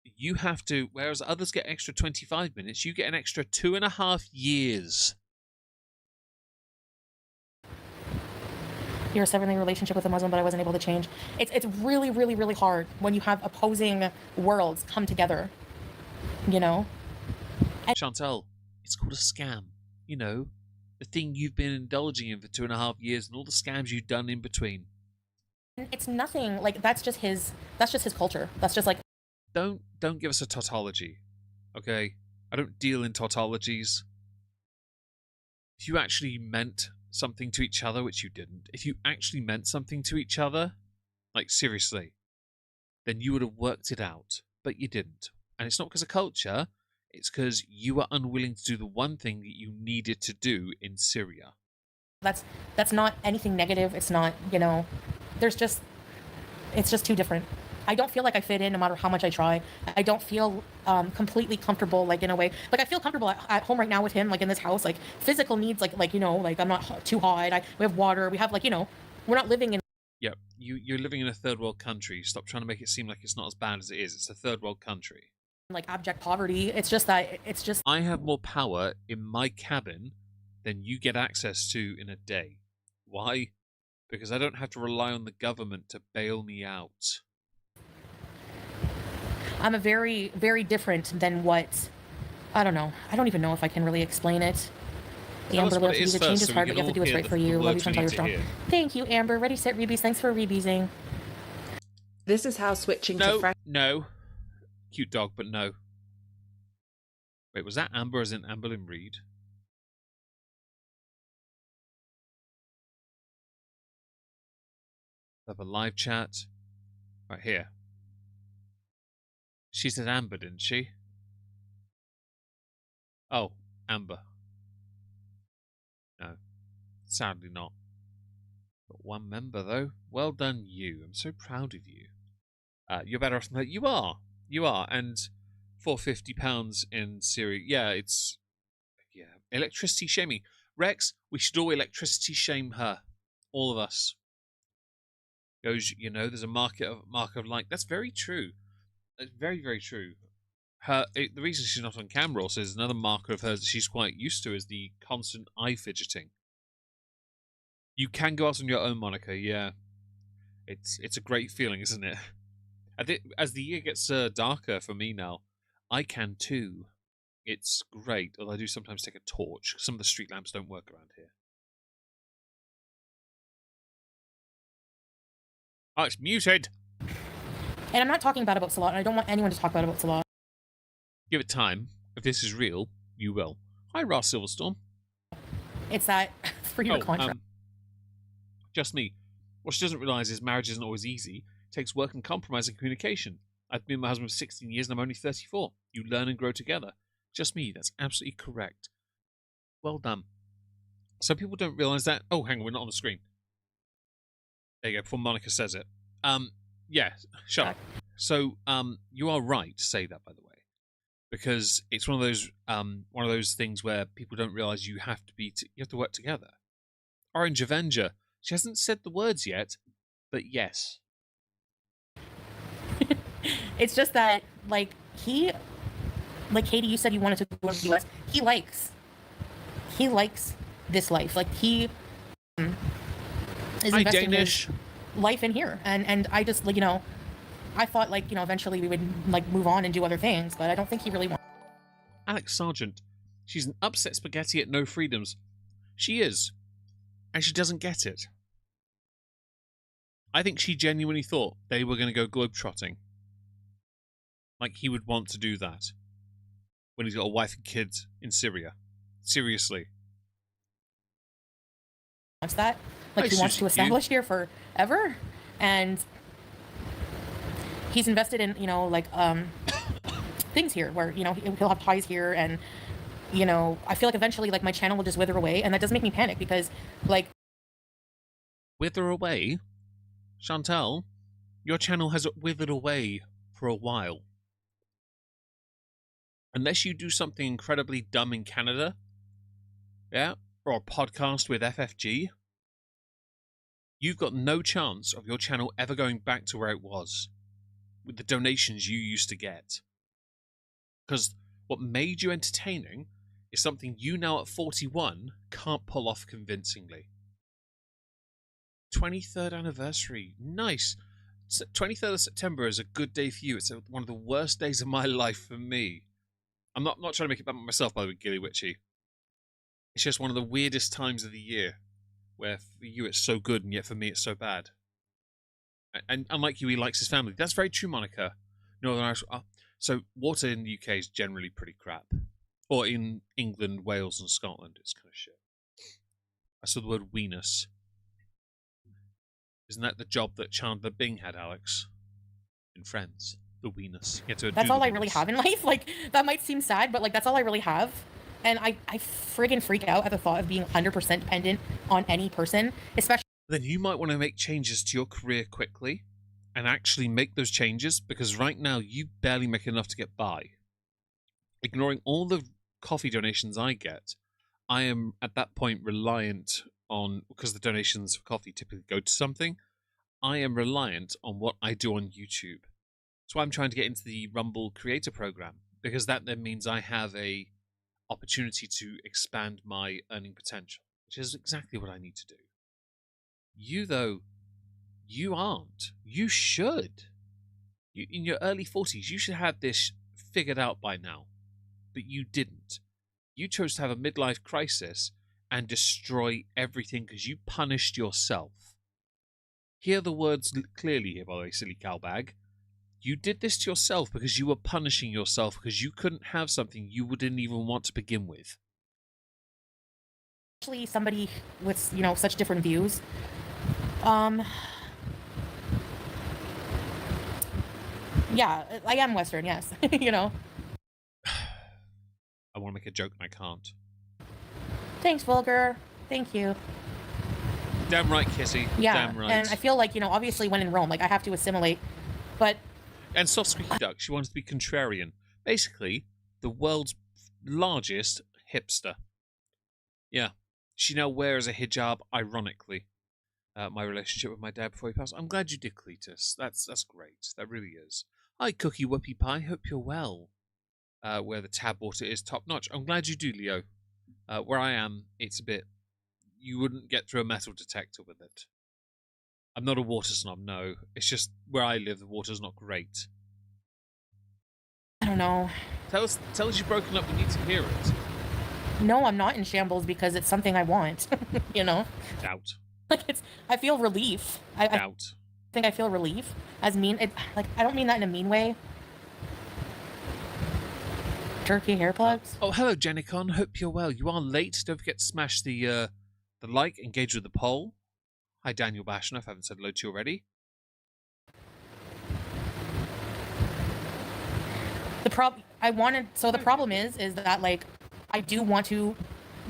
you have to, whereas others get extra 25 minutes, you get an extra 2.5 years. You're severing a relationship with a Muslim, but I wasn't able to change. It's really, really, really hard when you have opposing worlds come together. You know? Shantel, it's called a scam. You know, the thing you've been indulging in for 2.5 years and all the scams you've done in between. It's nothing, like, that's just his culture. That's just like... Don't give us a tautology, okay? I don't deal in tautologies. If you actually meant something to each other, which you didn't, if you actually meant something to each other, like seriously, then you would have worked it out, but you didn't. And it's not because of culture, it's because you were unwilling to do the one thing that you needed to do in Syria. That's not anything negative. It's not, you know, it's just too different. I don't feel like I fit in no matter how much I try. I don't feel completely comfortable, like, in a way. Like, I feel comfortable at home right now with him, like, in this house. Like, physical needs, like, you know, like, I'm not too hot. We have water. We have, like, you know, we're not living in... Yeah, you're living in a third world country. Stop trying to make it seem like it's not as bad as it is. It's a third world country. like, abject poverty. It's just that, it's just... I have more power in my cabin than you get access to in a day. Why? Because I don't have to rely on the government to bail me out. I'm a very, very different than what... I don't know. I don't even know if I can really explain it. Tell us Amber, what it is the change first, is so we hard, can but you have to all do what's hear right the for you. Love you, words we Shantel, you're need to strong. hear. Thank you, Amber. Ready, set, rebees. Thanks for rebeesing. This is how switching to No, fresh. no. Cute dog, but no. Wait, was that Amber as in Amberlyn Reed? Have a live chat. Right here. She said Amber, didn't she? Oh, Amber. No. Sadly not. Got one member, though. Well done, you. I'm so proud of you. You're better off than that. You are. You are. And for £50 in Syria, yeah, it's... Yeah. Electricity shaming. Rex, we should all electricity shame her. All of us. Goes, you know, there's a mark of like. That's very true. That's very, very true. The reason she's not on camera also is another marker of hers that she's quite used to is the constant eye fidgeting. You can go out on your own, Monica. Yeah, it's a great feeling, isn't it? As the year gets darker for me now, I can too. It's great. Although I do sometimes take a torch. Some of the street lamps don't work around here. Oh, it's muted. And I'm not talking bad about Salah, and I don't want anyone to talk bad about Salah. Give it time. If this is real, you will. Hi, Ross Silverstorm. It's that for your contract. Just me. What she doesn't realise is marriage isn't always easy. It takes work and compromise and communication. I've been with my husband for 16 years and I'm only 34. You learn and grow together. Just me. That's absolutely correct. Well done. Some people don't realise that. Oh, hang on. We're not on the screen. There you go. Before Monica says it. Yeah. Shut up. So, you are right to say that, by the way. because it's one of those things where people don't realize you have to work together. Orange Avenger. She hasn't said the words yet, but yes. It's just that, like, Katie, you said you wanted to go to the US. He likes this life. Like, he is investing Danish. his life in here. And I just, like, I thought, like, eventually we would, like, move on and do other things, but I don't think he really wants. Alex Sargent. She's an upset spaghetti at no freedoms. She is. And she doesn't get it. I think she genuinely thought they were going to go globetrotting. Like he would want to do that when he's got a wife and kids in Syria. Seriously. Wants that. Like, he wants to establish here forever. And he's invested in, things here where, he'll have ties here. And, I feel like eventually, like, my channel will just wither away. And that does make me panic because, like... Wither away? Shantel, your channel has withered away for a while. Unless you do something incredibly dumb in Canada, yeah, or a podcast with FFG, you've got no chance of your channel ever going back to where it was with the donations you used to get. Because what made you entertaining is something you now at 41 can't pull off convincingly. 23rd anniversary. Nice. 23rd of September is a good day for you. It's one of the worst days of my life for me. I'm not trying to make it about myself, by the way, Gilly Witchy. It's just one of the weirdest times of the year where for you it's so good and yet for me it's so bad. And unlike you, he likes his family. That's very true, Monica. Northern Irish. So water in the UK is generally pretty crap. Or in England, Wales and Scotland, it's kind of shit. I saw the word weenus. Isn't that the job that Chandler Bing had, Alex? In Friends. The weenus. That's all I really have in life. Like, that might seem sad, but, like, that's all I really have. And I friggin' freak out at the thought of being 100% dependent on any person, especially... Then you might want to make changes to your career quickly and actually make those changes, because right now you barely make enough to get by. Ignoring all the coffee donations I get, I am at that point reliant on, because the donations for coffee typically go to something, I am reliant on what I do on YouTube. That's why I'm trying to get into the Rumble Creator Program, because that then means I have a opportunity to expand my earning potential, which is exactly what I need to do. You, though, you aren't. You should. In your early 40s, you should have this figured out by now. But you didn't. You chose to have a midlife crisis and destroy everything because you punished yourself. Hear the words clearly here, by the way, silly cowbag. You did this to yourself because you were punishing yourself because you couldn't have something you didn't even want to begin with. Especially somebody with, such different views. Yeah, I am Western, yes. I want to make a joke and I can't. Thanks, Vulgar. Thank you. Damn right, Kissy. Yeah, Damn right. And I feel like, obviously when in Rome, like, I have to assimilate, but... And Soft Squeaky Duck, she wanted to be contrarian. Basically, the world's largest hipster. Yeah. She now wears a hijab, ironically. My relationship with my dad before he passed. I'm glad you did, Cletus. That's great. That really is. Hi, Cookie Whoopie Pie. Hope you're well. Where the tab water is top notch. I'm glad you do, Leo. Where I am, it's a bit... You wouldn't get through a metal detector with it. I'm not a water snob, no. It's just where I live, the water's not great. I don't know. Tell us you've broken up. We need to hear it. No, I'm not in shambles because it's something I want. Doubt. Like, I feel relief. Doubt. I think I feel relief. As mean, I don't mean that in a mean way. Turkey hair plugs. Oh, hello, Jenicon. Hope you're well. You are late. Don't forget to smash the like, engage with the poll. Hi, Daniel Bashner, if I haven't said hello to you already. The problem is that, like, I do want to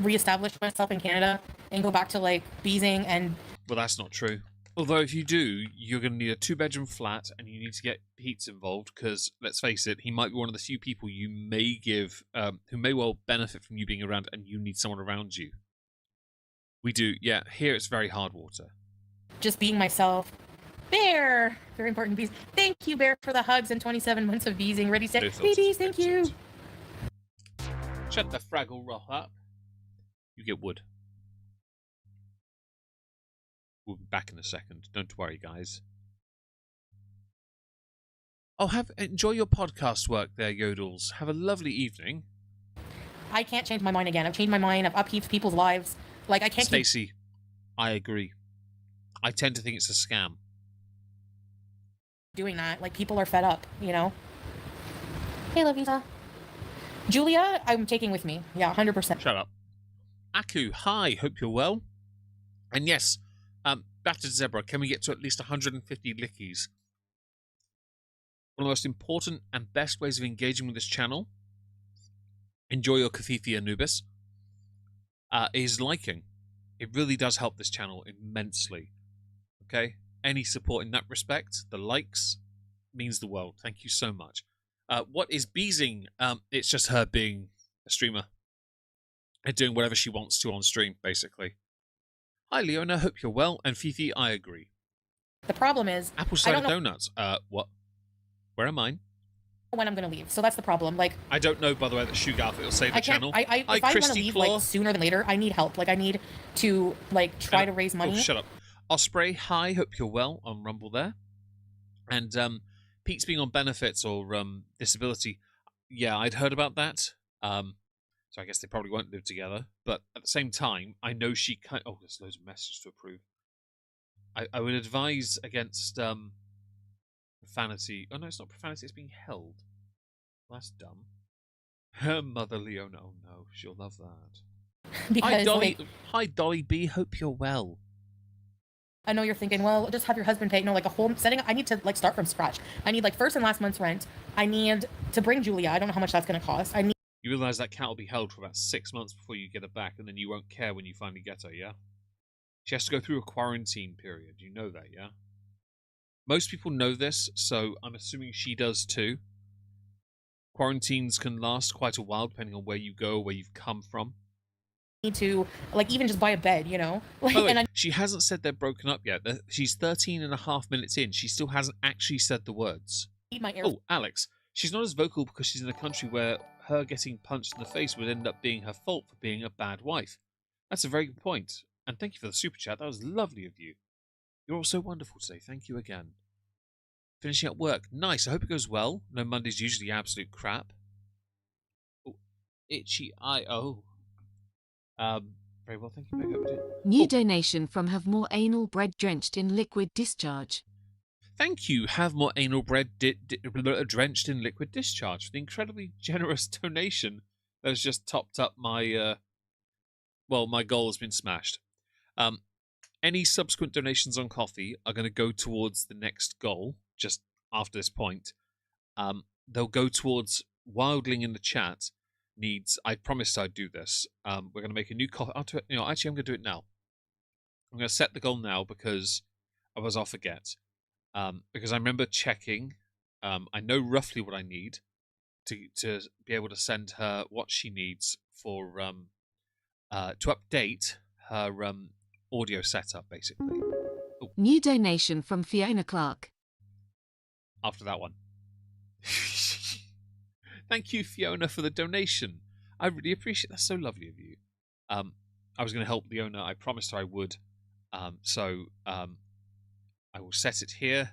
reestablish myself in Canada and go back to, like, beezing and... Well, that's not true. Although if you do, you're going to need a 2-bedroom flat, and you need to get Pete involved because, let's face it, he might be one of the few people you may give, who may well benefit from you being around, and you need someone around you. We do, yeah. Here it's very hard water. Just being myself. Bear! Very important, bees. Thank you, Bear, for the hugs and 27 months of beesing. Ready, set, No thoughts babies, as thank you. episode. Shut the Fraggle Rock up. You get wood. We'll be back in a second. Don't worry, guys. Oh, enjoy your podcast work there, Yodels. Have a lovely evening. I can't change my mind again. I've changed my mind. I've upheaved people's lives. Like, I can't keep Stacey, I agree. I tend to think it's a scam. doing that. Like, people are fed up, you know? Hey, Lavisa. Julia, I'm taking with me. Yeah, 100%. Shut up. Aku, hi. Hope you're well. And yes, Battered Zebra, can we get to at least 150 lickies? One of the most important and best ways of engaging with this channel, enjoy your Kafifi Anubis, is liking. It really does help this channel immensely. Okay? Any support in that respect, the likes, means the world. Thank you so much. What is beezing? It's just her being a streamer and doing whatever she wants to on stream, basically. Hi, Leona. Hope you're well. And Fifi, I agree. The problem is, Apple I cider don't know donuts. What? Where are mine? when I'm going to leave. So that's the problem. Like, I don't know, by the way, that Sugar will save the I can't, channel. if I want to Christy leave, Claw. like, sooner than later, I need help. Like, I need to, like, try to raise money. Oh, shut up. Osprey, hi. Hope you're well on Rumble there. And Pete's being on benefits or disability. Yeah, I'd heard about that. So I guess they probably won't live together. But at the same time, I know she can. Oh, there's loads of messages to approve. I would advise against profanity. Oh no, it's not profanity. It's being held. Well, that's dumb. Her mother, Leona. Oh no, she'll love that. Because, Hi, Dolly. like, Hi, Dolly B. Hope you're well. I know you're thinking, well, just have your husband pay. No, like, a whole setting. I need to, like, start from scratch. I need, like, first and last month's rent. I need to bring Julia. I don't know how much that's going to cost. I need. You realise that cat will be held for about 6 months before you get her back, and then you won't care when you finally get her, yeah? She has to go through a quarantine period. You know that, yeah? Most people know this, so I'm assuming she does too. Quarantines can last quite a while, depending on where you go, where you've come from. Need to, like, even just buy a bed, you know? Like, By the way, and I she hasn't said they're broken up yet. She's 13 and a half minutes in. She still hasn't actually said the words. need my air. Oh, Alex. She's not as vocal because she's in a country where her getting punched in the face would end up being her fault for being a bad wife. That's a very good point. And thank you for the super chat. That was lovely of you. You're all so wonderful today. Thank you again. Finishing up work. Nice. I hope it goes well. No, Monday's usually absolute crap. Oh, itchy eye. Oh. Very well. Thank you, Meg. Hope you did. New donation from Have More Anal Bread Drenched in Liquid Discharge. Thank you, Have More Anal Bread Drenched in Liquid Discharge, for the incredibly generous donation that has just topped up my, my goal has been smashed. Any subsequent donations on coffee are going to go towards the next goal, just after this point. They'll go towards Wildling in the chat needs, I promised I'd do this. We're going to make a new coffee. Actually, I'm going to do it now. I'm going to set the goal now because otherwise I'll forget. Because I remember checking. I know roughly what I need to be able to send her what she needs for to update her audio setup, basically. Oh, New donation from Fiona Clark. after that one. Thank you, Fiona, for the donation. I really appreciate that. So lovely of you. I was going to help Leona. I promised her I would. So I will set it here.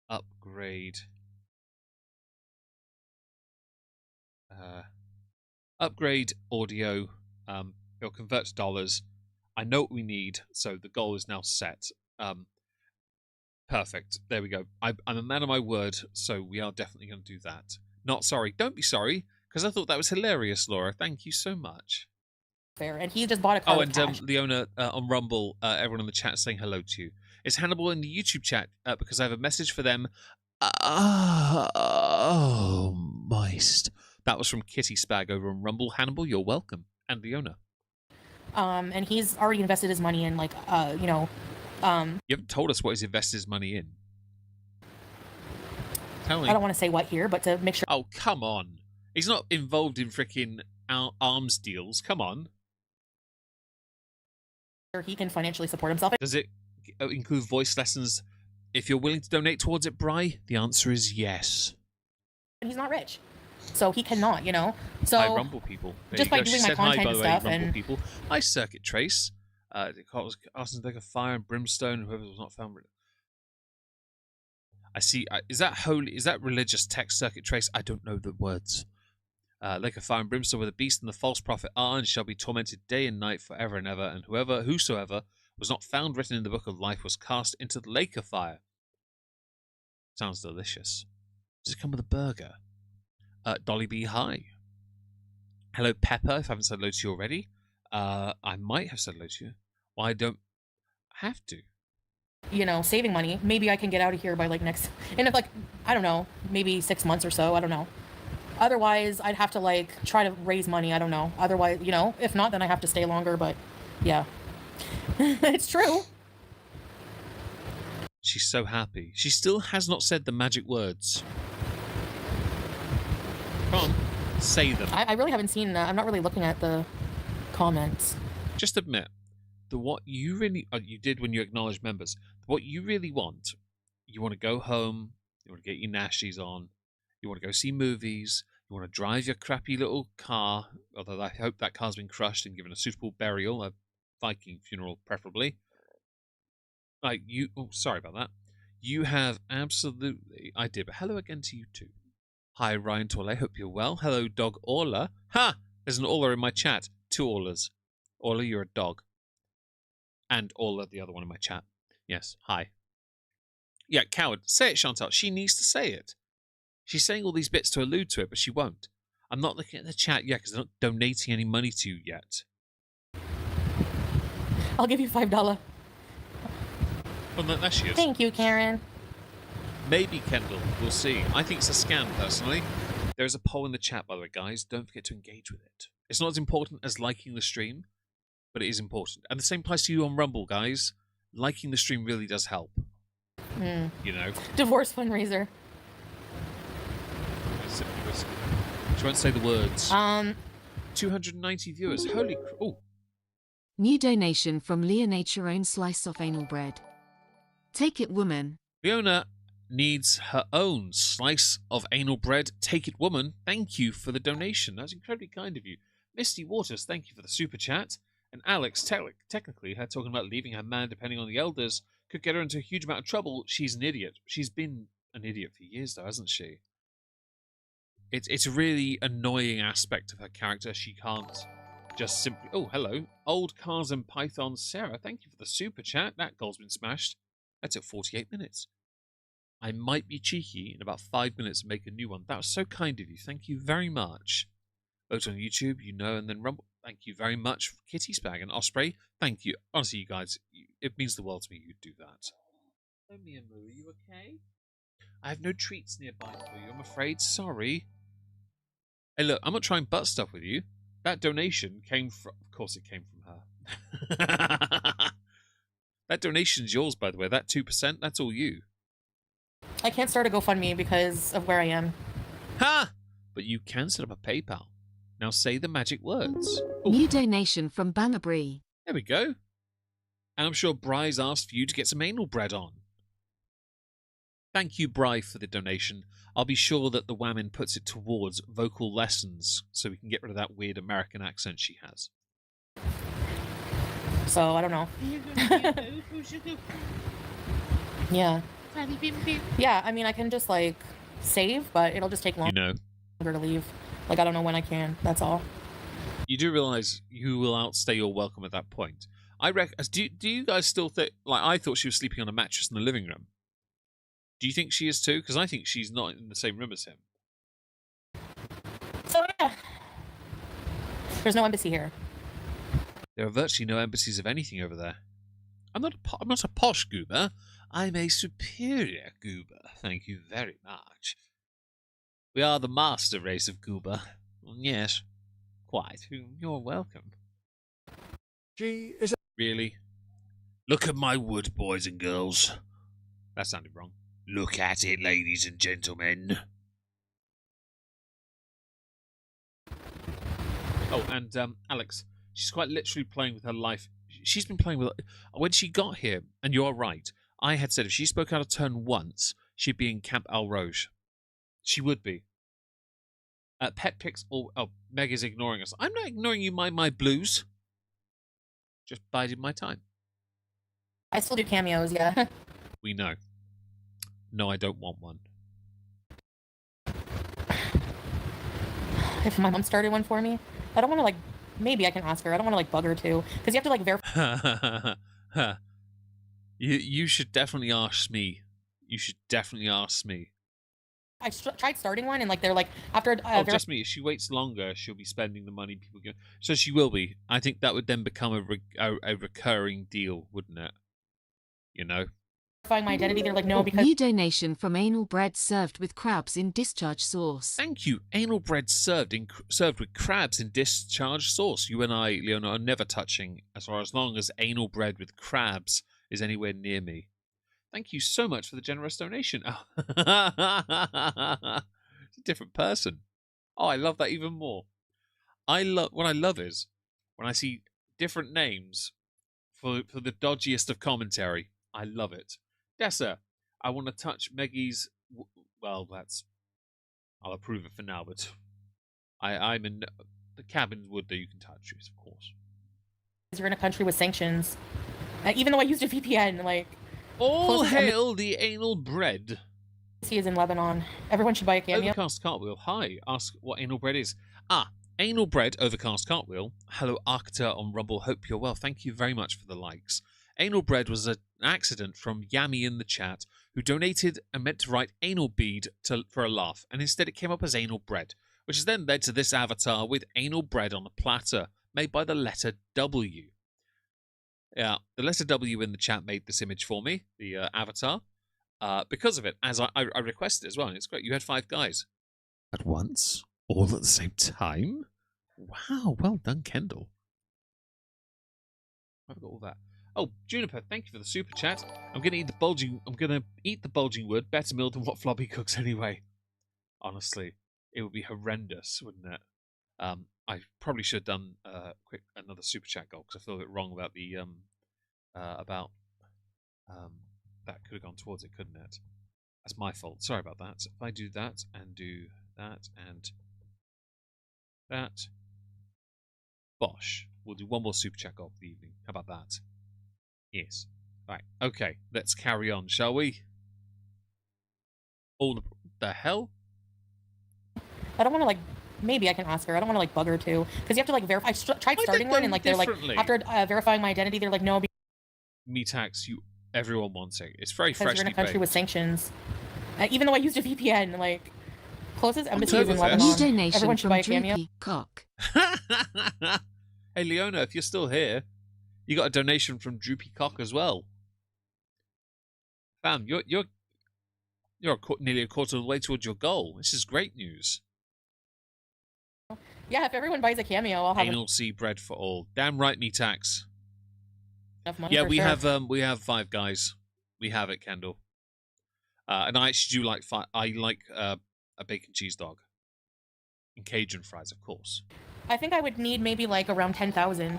Upgrade. Upgrade audio. It'll convert to dollars. I know what we need, so the goal is now set. Perfect. There we go. I'm a man of my word, so we are definitely going to do that. Not sorry. Don't be sorry, because I thought that was hilarious, Laura. Thank you so much. Fair. And he just bought a car. Oh, with and cash. Leona on Rumble, everyone in the chat saying hello to you. It's Hannibal in the YouTube chat because I have a message for them. Oh, moist. That was from Kitty Spag over on Rumble. Hannibal, you're welcome. And Leona. And he's already invested his money in, like, You haven't told us what he's invested his money in. Tell me. I don't want to say what here, but to make sure Oh, come on. He's not involved in freaking arms deals. Come on. he can financially support himself. Does it include voice lessons? If you're willing to donate towards it, Bri, the answer is yes. And he's not rich, so he cannot, you know. So Hi, Rumble people. There just you by go. She doing my said hi, content by and the way, stuff, Rumble and people. Hi, Circuit Trace. It was Arsenal like a fire and brimstone. Whoever was not found. I see. Is that holy? Is that religious text? Circuit Trace. I don't know the words. Like a fire and brimstone, where the beast and the false prophet are and shall be tormented day and night forever and ever. And whosoever was not found written in the book of life was cast into the lake of fire. Sounds delicious. Does it come with a burger? Dolly B, hi. Hello, Pepper. If I haven't said hello to you already, I might have said hello to you. Well, I don't have to. you know, saving money. Maybe I can get out of here by like next, and if like, I don't know, maybe 6 months or so. I don't know. Otherwise, I'd have to like try to raise money. I don't know. Otherwise, you know, if not, then I have to stay longer. But yeah, it's true. She's so happy. She still has not said the magic words. Come on, say them. I really haven't seen. I'm not really looking at the comments. Just admit that what you really you did when you acknowledged members. What you really want, you want to go home. You want to get your nashies on. You want to go see movies. You want to drive your crappy little car. Although I hope that car's been crushed and given a suitable burial, a Viking funeral preferably. Like you, oh, sorry about that. You have absolutely, I did, but hello again to you too. Hi, Ryan Tolle, hope you're well. Hello, Dog Orla. Ha! There's an Orla in my chat. 2 Orlas. Orla, you're a dog. And Orla, the other one in my chat. Yes, hi. Yeah, coward. Say it, Shantel. She needs to say it. She's saying all these bits to allude to it, but she won't. I'm not looking at the chat yet because they're not donating any money to you yet. I'll give you $5. Well, no, there she is. Thank you, Karen. Maybe Kendall. We'll see. I think it's a scam, personally. There is a poll in the chat, by the way, guys. Don't forget to engage with it. It's not as important as liking the stream, but it is important. And the same applies to you on Rumble, guys. Liking the stream really does help. You know? Divorce fundraiser. She won't say the words. 290 viewers. Holy oh. New donation from Leonate your own slice of anal bread. Take it, woman. Leona needs her own slice of anal bread. Take it, woman. Thank you for the donation. That's incredibly kind of you. Misty Waters, thank you for the super chat. And Alex, technically, her talking about leaving her man depending on the elders could get her into a huge amount of trouble. She's an idiot. She's been an idiot for years, though, hasn't she? It's a really annoying aspect of her character. She can't just simply... Oh, hello. Old Cars and Python Sarah, thank you for the super chat. That goal's been smashed. That took 48 minutes. I might be cheeky in about 5 minutes and make a new one. That was so kind of you. Thank you very much. Vote on YouTube, you know, and then Rumble. Thank you very much. Kitty Spag and Osprey, thank you. Honestly, you guys, it means the world to me you do that. Oh, Mia Moo, are you okay? I have no treats nearby for you, I'm afraid. Sorry. Hey, look, I'm not trying butt stuff with you. That donation came from... Of course it came from her. That donation's yours, by the way. That 2%, that's all you. I can't start a GoFundMe because of where I am. Ha! But you can set up a PayPal. Now say the magic words. Ooh, New donation from Bannerbree. there we go. And I'm sure Bry's asked for you to get some anal bread on. Thank you, Bry, for the donation. I'll be sure that the Whammon puts it towards vocal lessons so we can get rid of that weird American accent she has. So I don't know. Yeah. Yeah, I mean, I can just like save, but it'll just take You longer know, to leave. Like, I don't know when I can. That's all. you do realize you will outstay your welcome at that point. I reckon. Do you guys still think? Like, I thought she was sleeping on a mattress in the living room. Do you think she is too? Because I think she's not in the same room as him. So yeah. There's no embassy here. There are virtually no embassies of anything over there. I'm not a posh goober. I'm a superior goober. Thank you very much. We are the master race of goober. Yes, quite. You're welcome. She is. Really? Look at my wood, boys and girls. That sounded wrong. Look at it, ladies and gentlemen. Oh, and Alex, she's quite literally playing with her life. She's been playing with... When she got here, and you're right, I had said if she spoke out of turn once, she'd be in Camp Al Rouge. She would be. Pet picks... Oh, Meg is ignoring us. I'm not ignoring you, my blues. Just biding my time. I still do cameos, yeah. We know. No, I don't want one. If my mom started one for me, I don't want to, like, maybe I can ask her. I don't want to, like, bug her, too. Because you have to, like, verify. You should definitely ask me. You should definitely ask me. I tried starting one, and, like, they're, like, after... just me. If she waits longer, she'll be spending the money people go. So she will be. I think that would then become a recurring deal, wouldn't it? You know? Verifying my identity, they're like, no, because... New donation from anal bread served with crabs in discharge sauce. Thank you. Anal bread served with crabs in discharge sauce. You and I, Leona, are never touching as long as anal bread with crabs is anywhere near me. Thank you so much for the generous donation. It's a different person. Oh, I love that even more. What I love is when I see different names for the dodgiest of commentary. I love it. Dessa, I want to touch Maggie's... Well, I'll approve it for now, but I'm in the cabin wood that you can touch, of course. You're in a country with sanctions. Even though I used a VPN, like... All hail the anal bread. He is in Lebanon. Everyone should buy a cameo. Overcast Cartwheel, hi. Ask what anal bread is. Anal bread, Overcast Cartwheel. Hello, Arcta on Rumble. Hope you're well. Thank you very much for the likes. Anal bread was an accident from Yami in the chat, who donated and meant to write anal bead for a laugh, and instead it came up as anal bread, which has then led to this avatar with anal bread on a platter, made by the letter W. Yeah, the letter W in the chat made this image for me, the avatar, because of it, as I requested as well, and it's great. You had 5 guys. At once? All at the same time? Wow, well done, Kendall. I've got all that. Oh, Juniper, thank you for the super chat. I'm gonna eat the bulging wood. Better meal than what Floppy cooks anyway. Honestly, it would be horrendous, wouldn't it? I probably should have done another super chat goal because I feel a bit wrong about the that could have gone towards it, couldn't it? That's my fault. Sorry about that. If I do that and do that and that, bosh. We'll do one more super chat goal for the evening. How about that? Yes. Right. Okay. Let's carry on, shall we? All the hell? I don't want to, like... Maybe I can ask her. I don't want to, like, bug her, too. Because you have to, like, verify... I tried starting one, and, like, they're like... After verifying my identity, they're like, no... Metax, everyone wants it. It's very freshly baked. Because you're in a country with sanctions. Even though I used a VPN, like... Closest embassy is in Lebanon. New donation Everyone should from buy a cameo. Droopy Cock. Hey, Leona, if you're still here, you got a donation from Droopy Cock as well. Fam, you're nearly a quarter of the way towards your goal. This is great news. Yeah, if everyone buys a cameo, I'll have Anal sea bread for all. Damn right, Metax. enough money. Yeah, for we have 5 guys. We have it, Kendall. And I actually do like I like a bacon cheese dog. And Cajun fries, of course. I think I would need maybe like around 10,000.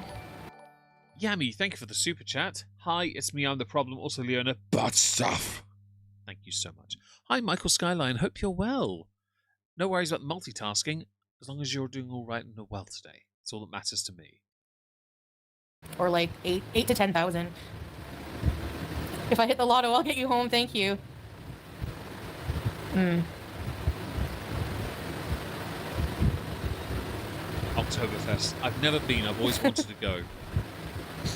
Yami, thank you for the super chat. Hi, it's me, I'm the problem. Also, Leona. Bad stuff. Thank you so much. Hi, Michael Skyline. Hope you're well. No worries about multitasking, as long as you're doing all right and well today. That's all that matters to me. Or like 8 to 10,000. If I hit the lotto, I'll get you home. Thank you. Oktoberfest. I've never been. I've always wanted to go.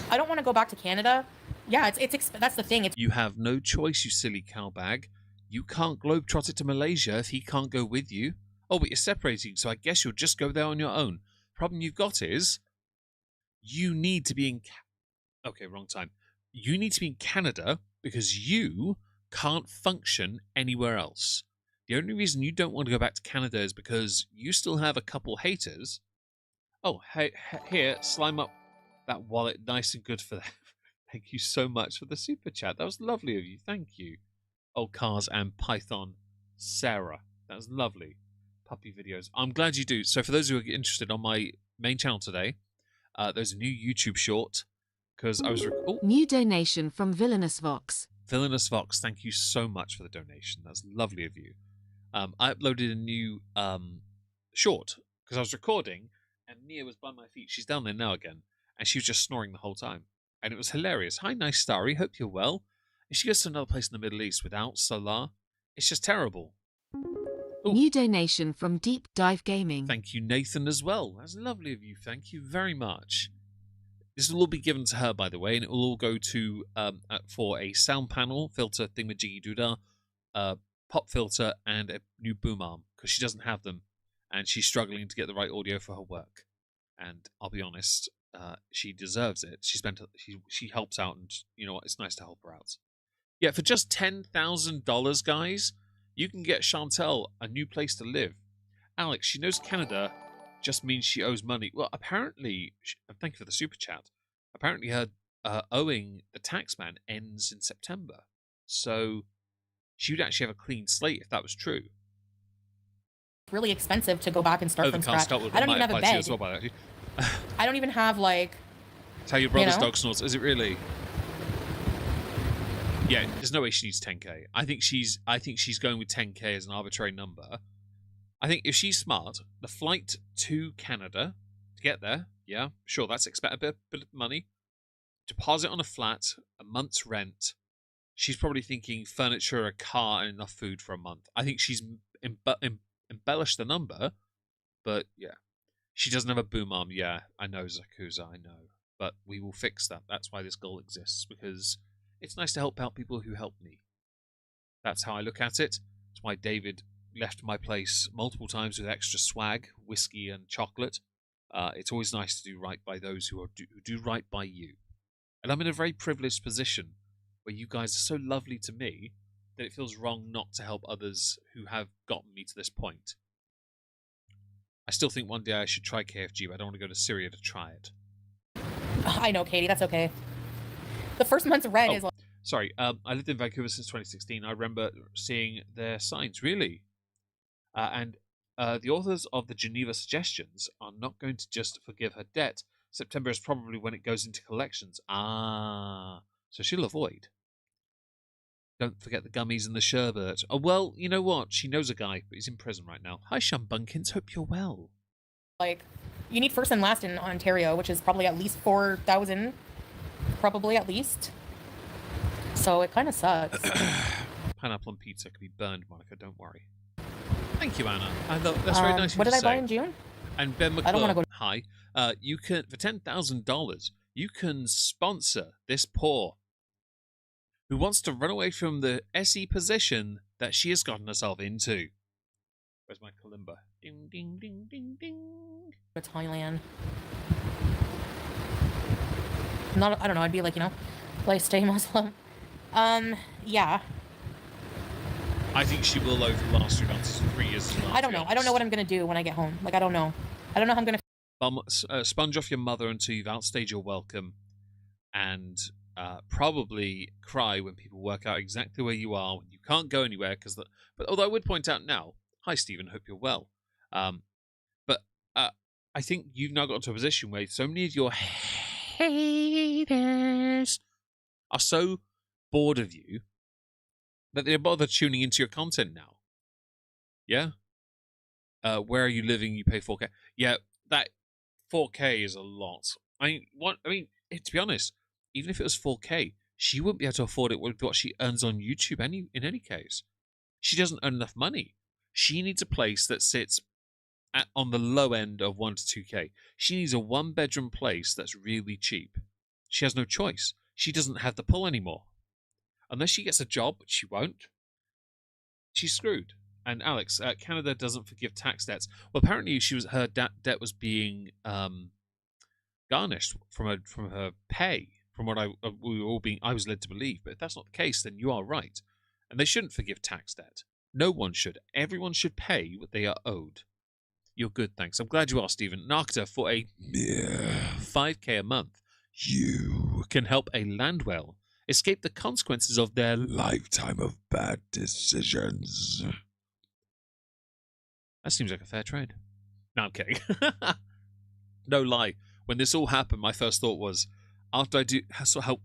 I don't want to go back to Canada. Yeah, that's the thing. You have no choice, you silly cowbag. You can't globetrot it to Malaysia if he can't go with you. Oh, but you're separating, so I guess you'll just go there on your own. Problem you've got is you need to be in... Okay, wrong time. You need to be in Canada because you can't function anywhere else. The only reason you don't want to go back to Canada is because you still have a couple haters. Oh, hey, here, slime up that wallet nice and good for that. Thank you so much for the super chat. That was lovely of you. Thank you. Old Cars and Python Sarah. That was lovely. Puppy videos. I'm glad you do. So for those who are interested, on my main channel today, there's a new YouTube short because I was... New donation from Villainous Vox. Villainous Vox, thank you so much for the donation. That's lovely of you. I uploaded a new short because I was recording and Nia was by my feet. She's down there now again. And she was just snoring the whole time. And it was hilarious. Hi, nice starry. Hope you're well. And she goes to another place in the Middle East without Salah. It's just terrible. Ooh. New donation from Deep Dive Gaming. Thank you, Nathan, as well. That's lovely of you. Thank you very much. This will all be given to her, by the way, and it will all go to for a sound panel, filter, thingamajiggy doodah, pop filter, and a new boom arm, because she doesn't have them, and she's struggling to get the right audio for her work. And I'll be honest, she deserves it. She helps out, and you know what? It's nice to help her out. Yeah, for just $10,000, guys, you can get Shantel a new place to live. Alex, she knows Canada just means she owes money. Well, apparently, thank you for the super chat. Apparently, her owing the taxman ends in September. So she would actually have a clean slate if that was true. Really expensive to go back and start from scratch. I don't even have a bed. As well, by the way. I don't even have like. It's how your brother's dog snorts. Is it really? Yeah, there's no way she needs 10k. I think she's going with 10k as an arbitrary number. I think if she's smart, the flight to Canada to get there, yeah, sure, that's a bit of money. Deposit on a flat, a month's rent. She's probably thinking furniture, a car, and enough food for a month. I think she's embellished the number, but yeah. She doesn't have a boom arm. Yeah, I know, Zakuza, I know. But we will fix that. That's why this goal exists, because it's nice to help out people who help me. That's how I look at it. That's why David left my place multiple times with extra swag, whiskey and chocolate. It's always nice to do right by those who do right by you. And I'm in a very privileged position where you guys are so lovely to me that it feels wrong not to help others who have gotten me to this point. I still think one day I should try KFG, but I don't want to go to Syria to try it. I know, Katie. That's okay. The first month's rent is. Sorry, I lived in Vancouver since 2016. I remember seeing their signs, really. And the authors of the Geneva Suggestions are not going to just forgive her debt. September is probably when it goes into collections. Ah, so she'll avoid. Don't forget the gummies and the sherbet. Oh, well, you know what? She knows a guy, but he's in prison right now. Hi, Sean Bunkins. Hope you're well. Like, you need first and last in Ontario, which is probably at least 4,000. Probably at least. So it kind of sucks. Pineapple on pizza can be burned, Monica. Don't worry. Thank you, Anna. That's very nice of you what to did I say. buy in June? And Ben McClure, I don't want to go. Hi. You can, for $10,000, you can sponsor this poor who wants to run away from the SE position that she has gotten herself into. Where's my kalimba? Ding, ding, ding, ding, ding. To Thailand. I don't know. I'd be like, like stay Muslim. Yeah. I think she will over the last 3 months, 3 years. I don't know. I don't know what I'm gonna do when I get home. Like, I don't know. I don't know how I'm gonna. Sponge off your mother until you've outstayed your welcome, and probably cry when people work out exactly where you are when you can't go anywhere. But although I would point out now, hi Stephen, hope you're well. But I think you've now got to a position where so many of your haters are so bored of you that they bother tuning into your content now. Yeah? Where are you living? You pay 4K. Yeah, that 4K is a lot. To be honest, even if it was 4K, she wouldn't be able to afford it with what she earns on YouTube in any case. She doesn't earn enough money. She needs a place that sits on the low end of 1 to 2K. She needs a 1-bedroom place that's really cheap. She has no choice. She doesn't have the pull anymore. Unless she gets a job, which she won't, she's screwed. And Alex, Canada doesn't forgive tax debts. Well, apparently her debt was being garnished from her pay, from what I was led to believe. But if that's not the case, then you are right. And they shouldn't forgive tax debt. No one should. Everyone should pay what they are owed. You're good, thanks. I'm glad you are, Stephen. Narkta, for a 5K a month, you can help a land whale escape the consequences of their lifetime of bad decisions. That seems like a fair trade. No, I'm kidding. No lie. When this all happened, my first thought was, after I do help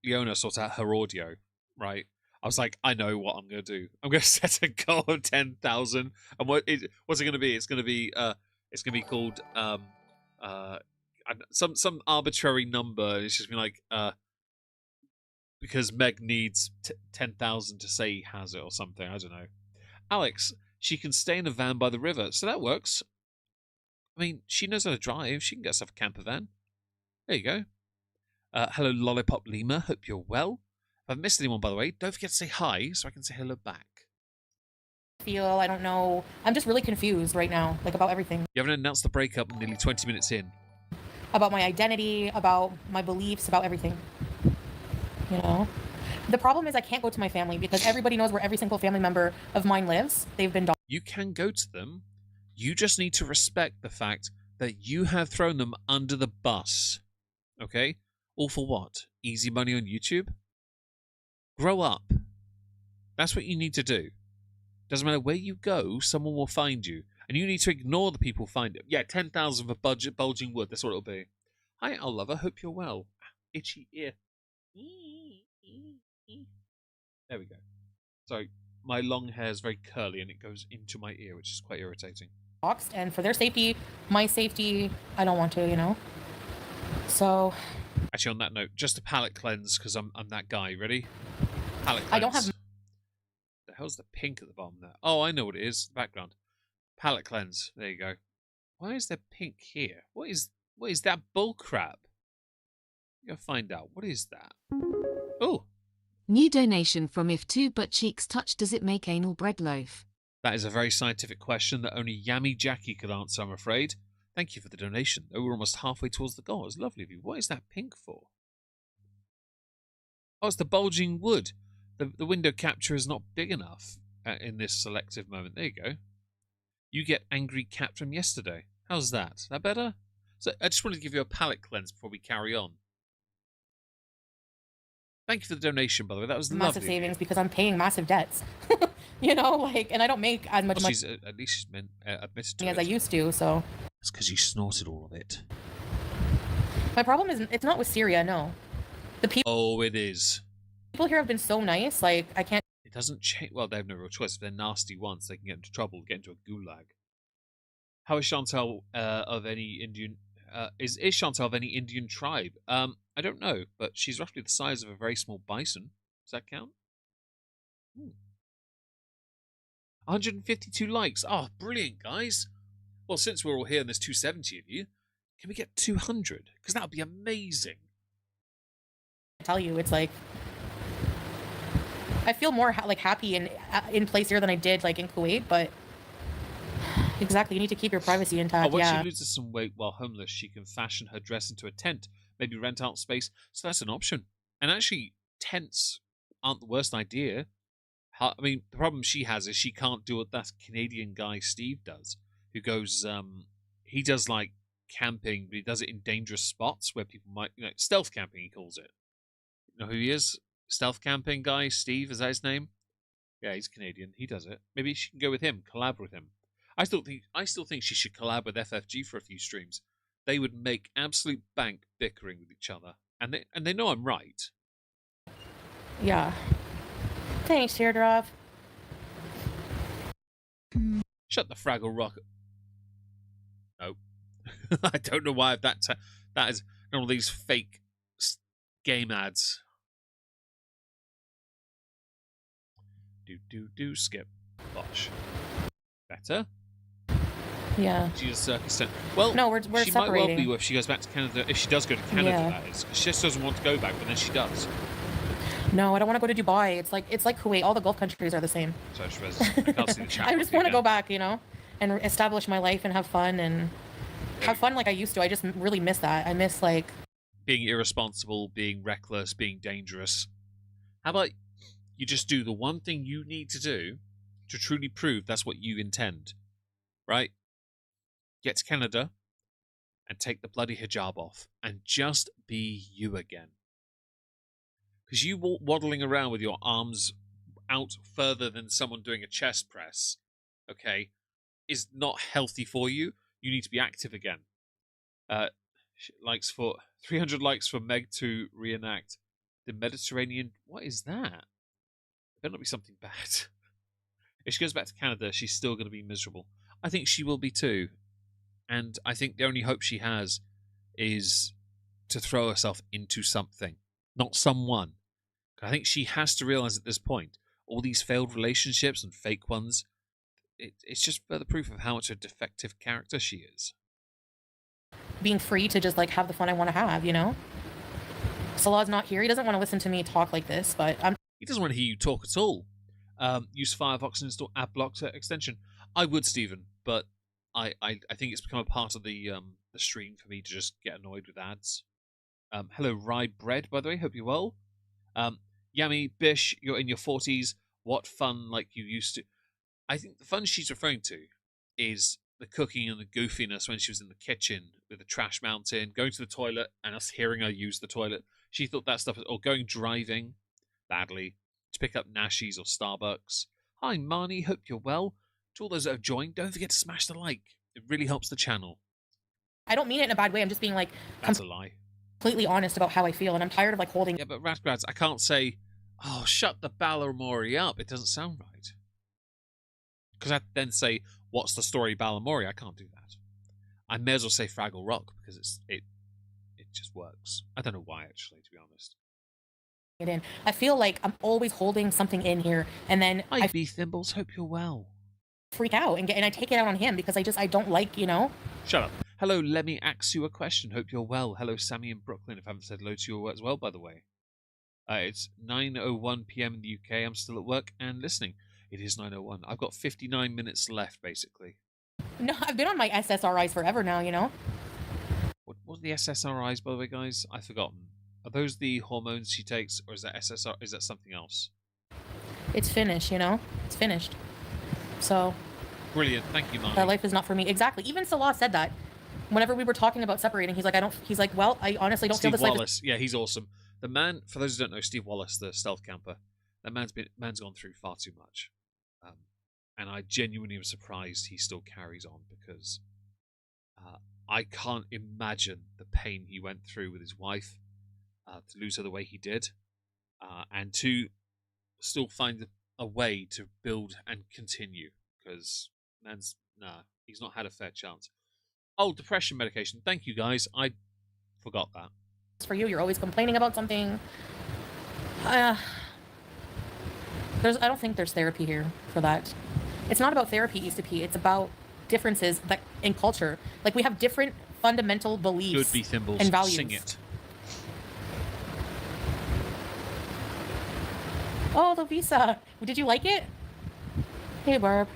Leona sort out her audio, right? I was like, I know what I'm going to do. I'm going to set a goal of 10,000. And what's it going to be? It's going to be called some arbitrary number. It's just going to be like because Meg needs 10,000 to say he has it or something. I don't know. Alex, she can stay in a van by the river, so that works. I mean, she knows how to drive. She can get herself a camper van. There you go. Hello, Lollipop Lima. Hope you're well. If I've missed anyone, by the way, don't forget to say hi so I can say hello back. I don't know. I'm just really confused right now, like about everything. You haven't announced the breakup nearly 20 minutes in. About my identity, about my beliefs, about everything. You know? The problem is I can't go to my family because everybody knows where every single family member of mine lives. They've been You can go to them. You just need to respect the fact that you have thrown them under the bus. Okay? All for what? Easy money on YouTube? Grow up. That's what you need to do. Doesn't matter where you go, someone will find you. And you need to ignore the people who find it. Yeah, 10,000 for bulging wood. That's what it'll be. Hi, Al Lover. Hope you're well. Itchy ear. There we go. Sorry, my long hair is very curly and it goes into my ear, which is quite irritating. boxed, and for their safety, my safety, I don't want to, you know? So... Actually, on that note, just a palette cleanse, because I'm that guy. Ready? Palette cleanse. I don't have... The hell's the pink at the bottom there? Oh, I know what it is. The background. Palette cleanse. There you go. Why is there pink here? What is that bull crap? You gotta find out. What is that? Oh! New donation from If Two Butt Cheeks Touch Does It Make Anal Bread Loaf? That is a very scientific question that only Yummy Jackie could answer, I'm afraid. Thank you for the donation. Oh, we're almost halfway towards the goal. It's lovely of you. What is that pink for? Oh, it's the bulging wood. The window capture is not big enough in this selective moment. There you go. You get angry cat from yesterday. How's that? Is that better? So I just wanted to give you a palette cleanse before we carry on. Thank you for the donation, by the way. That was massive lovely. savings because I'm paying massive debts. You know, like, and I don't make as much money At least she's admitted to as it. I used to, so... It's because you snorted all of it. My problem is, it's not with Syria, no. The Oh, it is. people here have been so nice, like, I can't... It doesn't change. Well, they have no real choice. If they're nasty once, they can get into trouble, get into a gulag. How is Shantel of any Indian... is Shantel of any Indian tribe? I don't know, but she's roughly the size of a very small bison. Does that count? 152 likes. Oh, brilliant, guys. Well, since we're all here and there's 270 of you, can we get 200? Because that would be amazing. tell you, it's like... I feel more, like, happy in place here than I did, like, in Kuwait, but... Exactly, you need to keep your privacy intact, Once yeah. she loses some weight while homeless, she can fashion her dress into a tent, maybe rent out space. So that's an option. And actually, tents aren't the worst idea. I mean, the problem she has is she can't do what that Canadian guy Steve does, who goes, he does like camping, but he does it in dangerous spots where people might, stealth camping, he calls it. You know who he is? Stealth camping guy, Steve, is that his name? Yeah, he's Canadian. He does it. Maybe she can go with him, collab with him. I still think she should collab with FFG for a few streams. They would make absolute bank bickering with each other, and they know I'm right. Yeah. Thanks, Teardrop. Shut the Fraggle Rock. No, I don't know why that is all these fake game ads. Do skip. Bosh. Better. Yeah. She's a circus tent. Well, No, we're she might well separating. be if she goes back to Canada. If she does go to Canada, Yeah. that is. She just doesn't want to go back, but then she does. No, I don't want to go to Dubai. It's like Kuwait. All the Gulf countries are the same. So I can't see the chat. I just want to go back, you know, and establish my life and have fun like I used to. I just really miss that. I miss, like... Being irresponsible, being reckless, being dangerous. How about you just do the one thing you need to do to truly prove that's what you intend, right? Get to Canada and take the bloody hijab off and just be you again. because you waddling around with your arms out further than someone doing a chest press, okay, is not healthy for you. You need to be active again. Likes for 300 likes for Meg to reenact the Mediterranean. What is that? It better not be something bad. If she goes back to Canada, she's still going to be miserable. I think she will be too. And I think the only hope she has is to throw herself into something, not someone. I think she has to realize at this point, all these failed relationships and fake ones, it's just further proof of how much a defective character she is. Being free to just like have the fun I want to have, you know? Salah's not here. He doesn't want to listen to me talk like this, but He doesn't want to hear you talk at all. Use Firefox and install AdBlock extension. I would, Stephen, but I think it's become a part of the stream for me to just get annoyed with ads. Hello, Rye Bread, by the way. Hope you're well. Yami, Bish, you're in your 40s. What fun like you used to. I think the fun she's referring to is the cooking and the goofiness when she was in the kitchen with the trash mountain, going to the toilet and us hearing her use the toilet. She thought that stuff, or going driving badly to pick up Nashies or Starbucks. Hi, Marnie, hope you're well. To all those that have joined, don't forget to smash the like. It really helps the channel. I don't mean it in a bad way. I'm just being like That's a lie. completely honest about how I feel, and I'm tired of like holding. Yeah, but Ratgrads, I can't say, oh, shut the Balamori up. It doesn't sound right. Because I'd then say, what's the story Balamori? I can't do that. I may as well say Fraggle Rock because it just works. I don't know why, actually, to be honest. It in. I feel like I'm always holding something in here, and then Hi, I B Thimbles. Hope you're well. freak out and I take it out on him because I don't like, you know. Shut up. Hello, let me ask you a question. Hope you're well. Hello, Sammy in Brooklyn. If I haven't said hello to you as well, by the way. It's 9:01 p.m. in the UK. I'm still at work and listening. It is 9:01. I've got 59 minutes left, basically. No, I've been on my SSRIs forever now, you know. What are the SSRIs, by the way, guys? I've forgotten. Are those the hormones she takes, or is that SSR? Is that something else? It's finished, you know. It's finished. So. Brilliant. Thank you, Marty. That life is not for me. Exactly. Even Salah said that. Whenever we were talking about separating, he's like, He's like, well, I honestly don't feel Steve this Wallace. Yeah, he's awesome. The man, for those who don't know, Steve Wallace, the stealth camper. That man's gone through far too much, and I genuinely am surprised he still carries on because I can't imagine the pain he went through with his wife to lose her the way he did, and to still find a way to build and continue because he's not had a fair chance. Oh, depression medication. Thank you, guys. I forgot that. for you. You're always complaining about something. I don't think there's therapy here for that. It's not about therapy, ECP. It's about differences that in culture. Like, we have different fundamental beliefs Good, B Thimbles. and values. Sing it. Oh, the visa. Did you like it? Hey, Barb.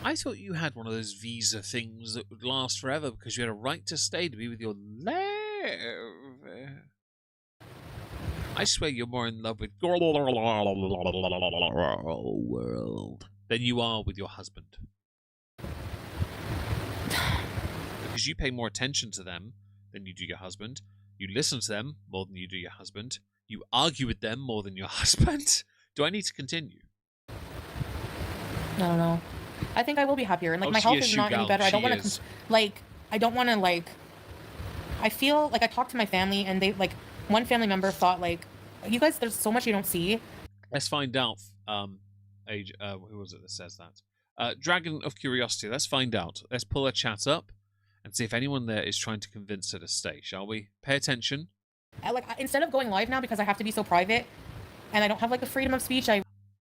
I thought you had one of those visa things that would last forever because you had a right to stay to be with your love. I swear you're more in love with world than you are with your husband. Because you pay more attention to them than you do your husband. You listen to them more than you do your husband. You argue with them more than your husband. Do I need to continue? I don't know. I think I will be happier. And, like, my health is not any better. I don't want to, I feel like I talked to my family and they, like, one family member thought, like, you guys, there's so much you don't see. Let's find out. Who was it that says that? Dragon of Curiosity. Let's find out. Let's pull her chat up and see if anyone there is trying to convince her to stay, shall we? Pay attention. Instead of going live now because I have to be so private and I don't have, like, the freedom of speech,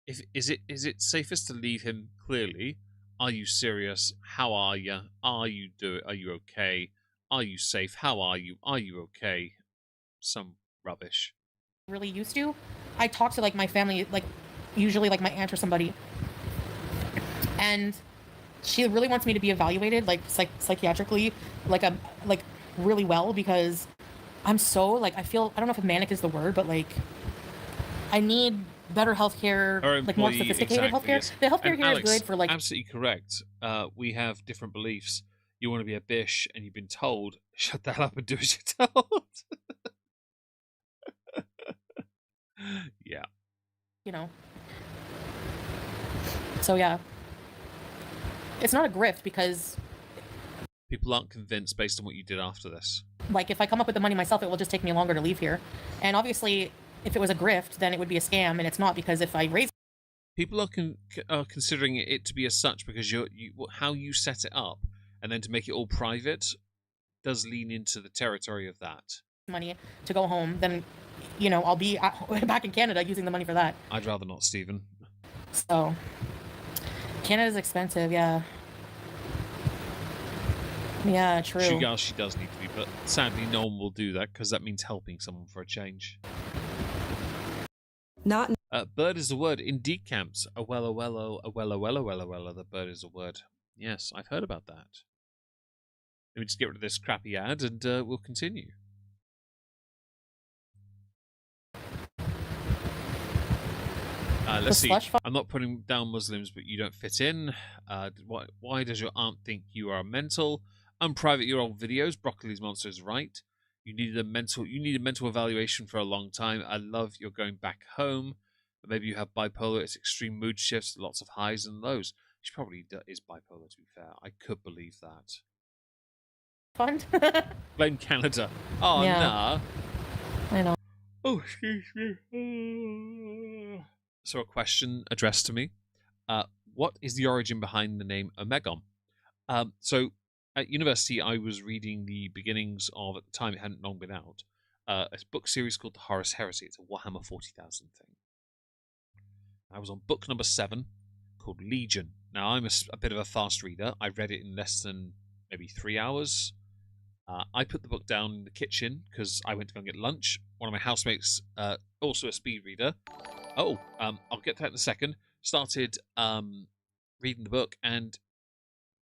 Is it safest to leave him clearly? Are you serious? How are you? Are you okay? Are you safe? How are you? Are you okay? Some rubbish. really used to. I talk to, like, my family, like, usually, like, my aunt or somebody, and she really wants me to be evaluated, like, psychiatrically, like, really well, because I'm so, like, I don't know if manic is the word, but, like, I need better healthcare, like, more sophisticated healthcare. Yes. The healthcare And here Alex, is good for, like, absolutely correct. We have different beliefs. You want to be a bish, and you've been told, shut that up and do as you're told. you know. So yeah, it's not a grift because, People aren't convinced based on what you did after this. like, if I come up with the money myself, it will just take me longer to leave here. And obviously, if it was a grift, then it would be a scam, and it's not, because if I raise People are considering it to be as such because how you set it up, and then to make it all private does lean into the territory of that. money to go home, then, you know, I'll be back in Canada using the money for that. I'd rather not, Stephen. So, Canada's expensive, yeah. Yeah, true. She does need to be, but sadly no one will do that because that means helping someone for a change. Not Bird is a word. Indeed camps. The bird is a word. Yes, I've heard about that. Let me just get rid of this crappy ad and we'll continue. Let's see. I'm not putting down Muslims, but you don't fit in. Why does your aunt think you are mental? Unprivate your old videos. Broccoli's monster is right. You needed a mental evaluation for a long time. I love you're going back home. But maybe you have bipolar. It's extreme mood shifts, lots of highs and lows. She probably is bipolar, to be fair. I could believe that. Fun. Blame Canada. Oh, Yeah. nah. I know. Oh, excuse me. So a question addressed to me. What is the origin behind the name Omegon? So at university, I was reading the beginnings of, at the time it hadn't long been out, a book series called The Horus Heresy. It's a Warhammer 40,000 thing. I was on book number 7, called Legion. Now, I'm a bit of a fast reader. I read it in less than maybe 3 hours. I put the book down in the kitchen because I went to go and get lunch. One of my housemates, also a speed reader. I'll get to that in a second. Started reading the book, and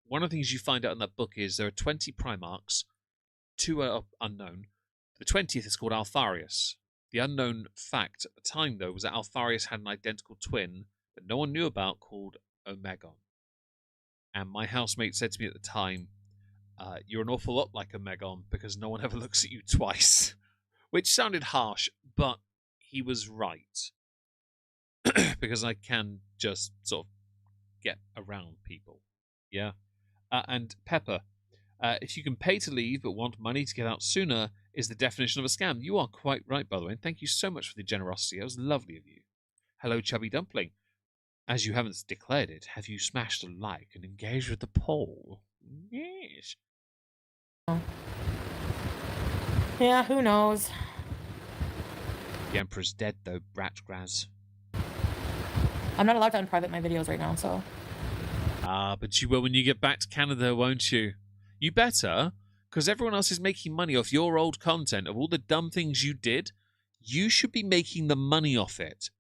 one of the things you find out in that book is there are 20 Primarchs. 2 are unknown. The 20th is called Alfarius. The unknown fact at the time, though, was that Alfarius had an identical twin that no one knew about called Omegon. And my housemate said to me at the time, you're an awful lot like Omegon because no one ever looks at you twice. Which sounded harsh, but he was right. Because I can just sort of get around people. Yeah. And Pepper, if you can pay to leave but want money to get out sooner is the definition of a scam. You are quite right, by the way. And thank you so much for the generosity. That was lovely of you. Hello, Chubby Dumpling. As you haven't declared it, have you smashed a like and engaged with the poll? Yes. Yeah, who knows? The Emperor's dead, though, Bratgraz. I'm not allowed to unprivate my videos right now, so. But you will when you get back to Canada, won't you? You better, because everyone else is making money off your old content of all the dumb things you did. You should be making the money off it.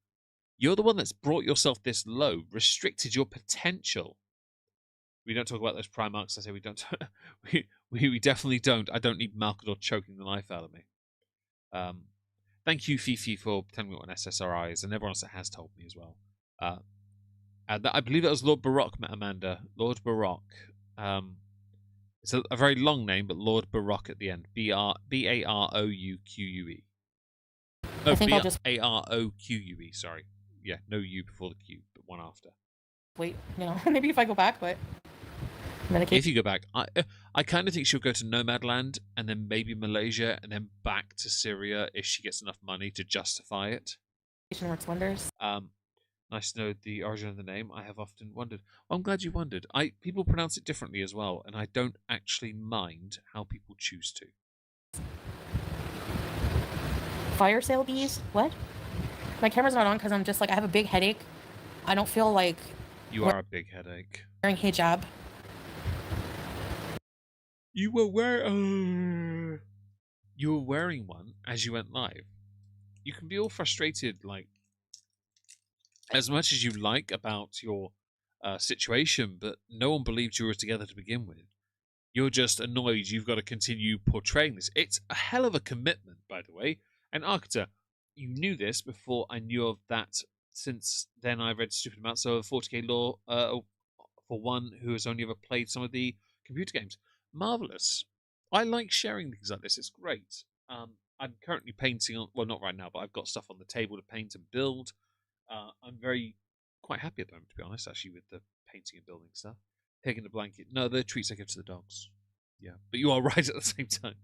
You're the one that's brought yourself this low, restricted your potential. We don't talk about those Primarchs. I say we don't. we definitely don't. I don't need Malkador choking the life out of me. Thank you, Fifi, for telling me what an SSRI is, and everyone else that has told me as well. And I believe that was Lord Baroque, Amanda. Lord Baroque. It's a very long name, but Lord Baroque at the end. Barouque. No, I think I'll just Arouque. Sorry. Yeah, no U before the Q, but one after. wait, you know, maybe if I go back, but If you go back, I kind of think she'll go to Nomadland and then maybe Malaysia and then back to Syria if she gets enough money to justify it. works wonders. Nice to know the origin of the name. I have often wondered. Well, I'm glad you wondered. People pronounce it differently as well, and I don't actually mind how people choose to. Fire sale bees? What? My camera's not on because I'm just like, I have a big headache. I don't feel like You are a big headache. wearing hijab. You were wearing one as you went live. You can be all frustrated, like, as much as you like about your situation, but no one believed you were together to begin with. You're just annoyed you've got to continue portraying this. It's a hell of a commitment, by the way. And Arcta, you knew this before I knew of that. Since then, I've read stupid amounts of 40k lore for one who has only ever played some of the computer games. Marvelous. I like sharing things like this. It's great. I'm currently painting on, well, not right now, but I've got stuff on the table to paint and build. I'm quite happy at the moment, to be honest, actually, with the painting and building stuff. Taking the blanket. No, the treats I give to the dogs. Yeah, but you are right at the same time.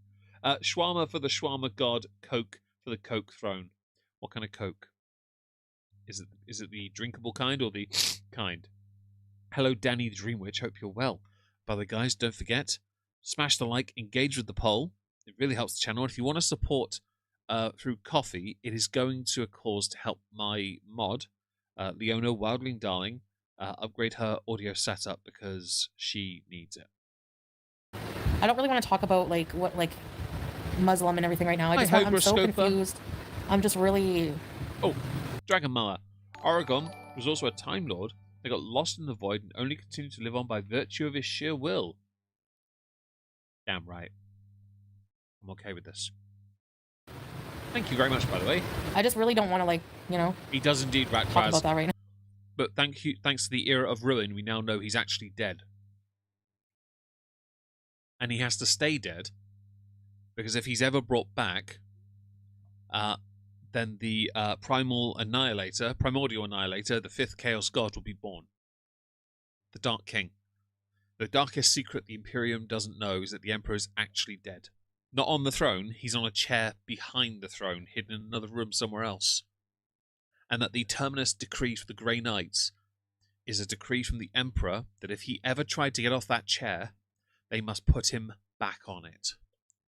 Shawarma for the shawarma god, Coke for the Coke throne. What kind of Coke? Is it the drinkable kind or the kind? Hello, Danny the Dream Witch. Hope you're well. By the guys, don't forget, smash the like, engage with the poll. It really helps the channel. If you want to support through coffee, it is going to a cause to help my mod, Leona Wildling Darling, upgrade her audio setup because she needs it. I don't really want to talk about what Muslim and everything right now. I'm so confused. I'm just really. Oh, Dragon Mala. Oregon was also a Time Lord that got lost in the void and only continued to live on by virtue of his sheer will. Damn right. I'm okay with this. Thank you very much, by the way. I just really don't want to, He does indeed, Rat talk about that right now. But thanks to the era of ruin, we now know he's actually dead. And he has to stay dead, because if he's ever brought back, then the primordial annihilator, the fifth chaos god, will be born. The Dark King. The darkest secret the Imperium doesn't know is that the Emperor is actually dead. Not on the throne, he's on a chair behind the throne, hidden in another room somewhere else. And that the terminus decree for the Grey Knights is a decree from the Emperor that if he ever tried to get off that chair, they must put him back on it,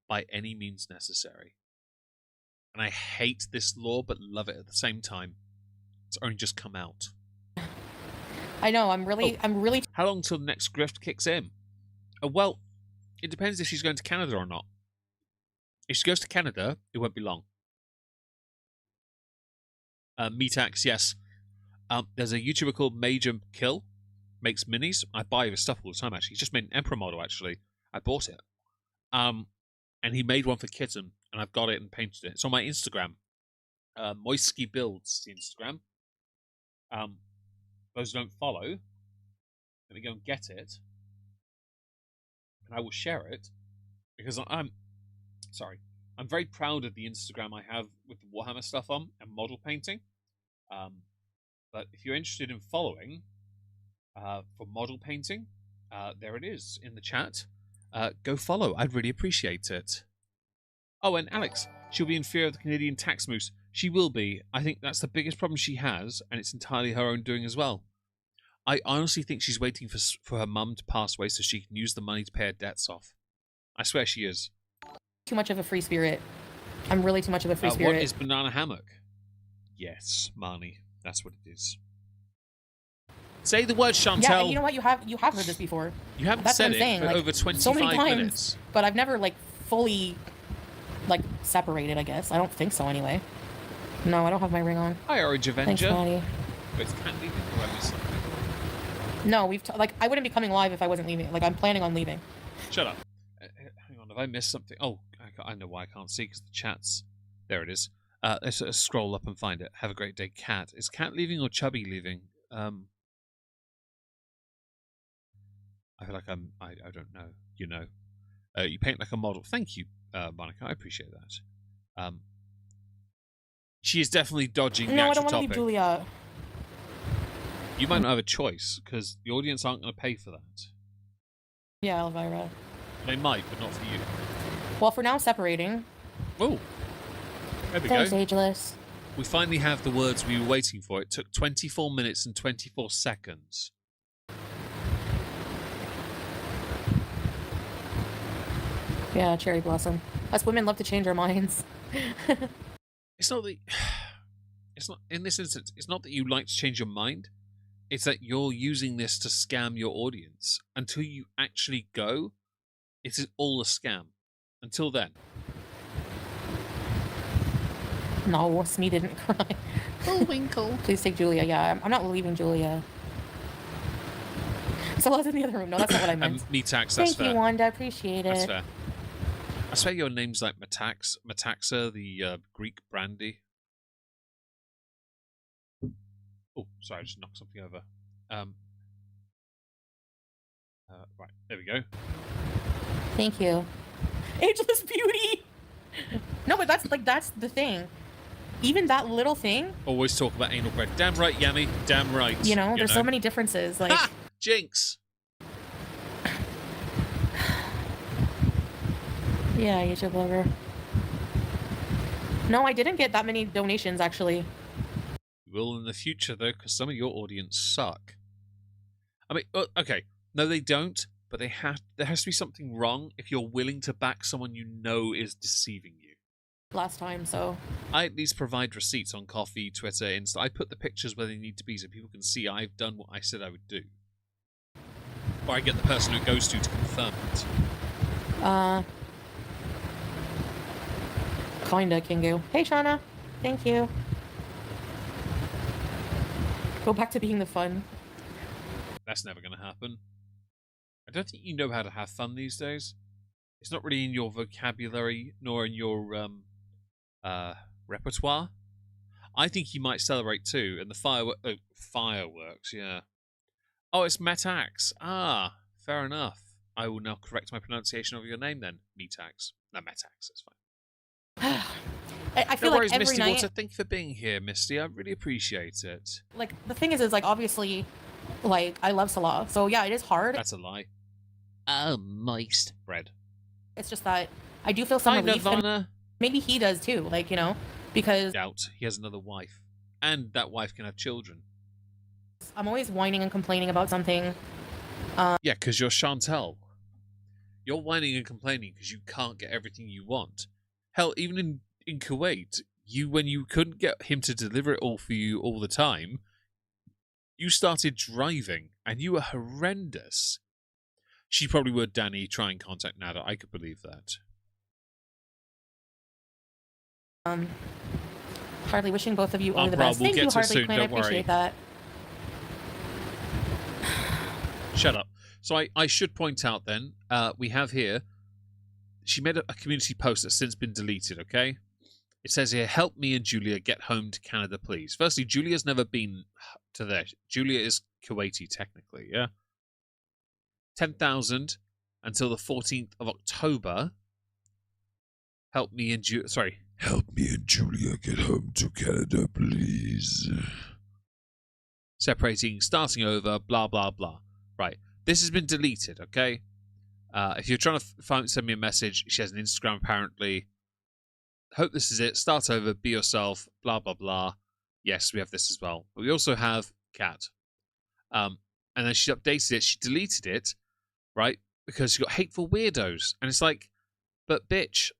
by any means necessary. And I hate this law, but love it at the same time. It's only just come out. I know, I'm really. How long till the next grift kicks in? Well, it depends if she's going to Canada or not. If she goes to Canada, it won't be long. Metax, yes. There's a YouTuber called Major Kill, makes minis. I buy his stuff all the time, actually. He's just made an Emperor model, actually. I bought it. And he made one for Kitten, and I've got it and painted it. It's on my Instagram. Moisky Builds, the Instagram. Those who don't follow, let me go and get it. And I will share it, because I'm very proud of the Instagram I have with the Warhammer stuff on and model painting. But if you're interested in following for model painting, there it is in the chat. Go follow. I'd really appreciate it. Oh, and Alex, she'll be in fear of the Canadian tax moose. She will be. I think that's the biggest problem she has, and it's entirely her own doing as well. I honestly think she's waiting for her mum to pass away so she can use the money to pay her debts off. I swear she is. Too much of a free spirit. I'm really too much of a free spirit. What is banana hammock? Yes, Marnie. That's what it is. Say the word, Shantel. Yeah, you know what? You have heard this before. You haven't That's said what I'm saying. it for over 25 so many times, minutes. But I've never fully separated, I guess. I don't think so anyway. No, I don't have my ring on. Hi, Orange Avenger. Thanks, Maddie. Wait, can't leave it. Or I missed something. No, I wouldn't be coming live if I wasn't leaving. I'm planning on leaving. Shut up. Hang on, have I missed something? Oh, I know why I can't see, because the chat's... There it is. Let's scroll up and find it. Have a great day, Cat. Is Cat leaving or Chubby leaving? I feel like I don't know. You know. You paint like a model. Thank you, Monica. I appreciate that. She is definitely dodging the actual topic. No, I don't want to leave Julia. You might not have a choice, because the audience aren't going to pay for that. Yeah, Elvira. They might, but not for you. Well, for now, separating. Oh. There we Thanks, go. Ageless. We finally have the words we were waiting for. It took 24 minutes and 24 seconds. Yeah, Cherry Blossom. Us women love to change our minds. It's not that... It's not... In this instance, it's not that you like to change your mind. It's that you're using this to scam your audience. Until you actually go, it is all a scam. Until then. No, Smee didn't cry. Oh, Winkle. Please take Julia. Yeah, I'm not leaving Julia. Salah's in the other room. No, that's not what I meant. Metax, that's Thank fair. you, Wanda. Appreciate it. That's fair. I swear your name's like Metaxa, the Greek brandy. Oh, sorry, I just knocked something over. Right, there we go. Thank you. Ageless beauty! No, but that's the thing. even that little thing, Always talk about anal bread. Damn right, Yummy. Damn right. you know, there's so many differences. Like, Ha! Jinx. yeah, YouTube blogger. No, I didn't get that many donations actually. You will in the future though, because some of your audience suck. I mean, okay, no, they don't. But there has to be something wrong if you're willing to back someone you know is deceiving you. Last time, so I at least provide receipts on Coffee, Twitter, Insta. I put the pictures where they need to be so people can see I've done what I said I would do. Or I get the person who it goes to confirm it. Kinda Kingu. Hey Shauna. Thank you. Go back to being the fun. That's never going to happen. I don't think you know how to have fun these days. It's not really in your vocabulary nor in your repertoire. I think you might celebrate too. And the fireworks, yeah. Oh, it's Metax. Ah, fair enough. I will now correct my pronunciation of your name then. Metax. No, Metax. That's fine. I feel No like worries, every Misty night, Water. Thank you for being here, Misty. I really appreciate it. like the thing is like obviously, like I love Salah, so yeah, it is hard. That's a lie. Oh, moist bread. It's just that I do feel some Hi, relief, and Nirvana. maybe he does too. Like, you know, because Doubt he has another wife, and that wife can have children. I'm always whining and complaining about something. Yeah, because you're Shantel. You're whining and complaining because you can't get everything you want. Hell, even in Kuwait, when you couldn't get him to deliver it all for you all the time, you started driving, and you were horrendous. She probably would, Danny, try and contact Nada. I could believe that. Hardly wishing both of you only the bro, best. we'll Thank get you, to it Hardly soon, Quinn. I don't worry. appreciate that. Shut up. So I should point out then, we have here, she made a community post that's since been deleted, okay? It says here, help me and Julia get home to Canada, please. Firstly, Julia's never been to there. Julia is Kuwaiti, technically, yeah? 10,000 until the 14th of October. Help me and Julia get home to Canada, please. Separating, starting over, blah, blah, blah. Right. This has been deleted, okay? If you're trying to send me a message, she has an Instagram, apparently. Hope this is it. Start over, be yourself, blah, blah, blah. Yes, we have this as well. But we also have Cat. And then she updated it. She deleted it, right? Because she got hateful weirdos. And it's like, but bitch,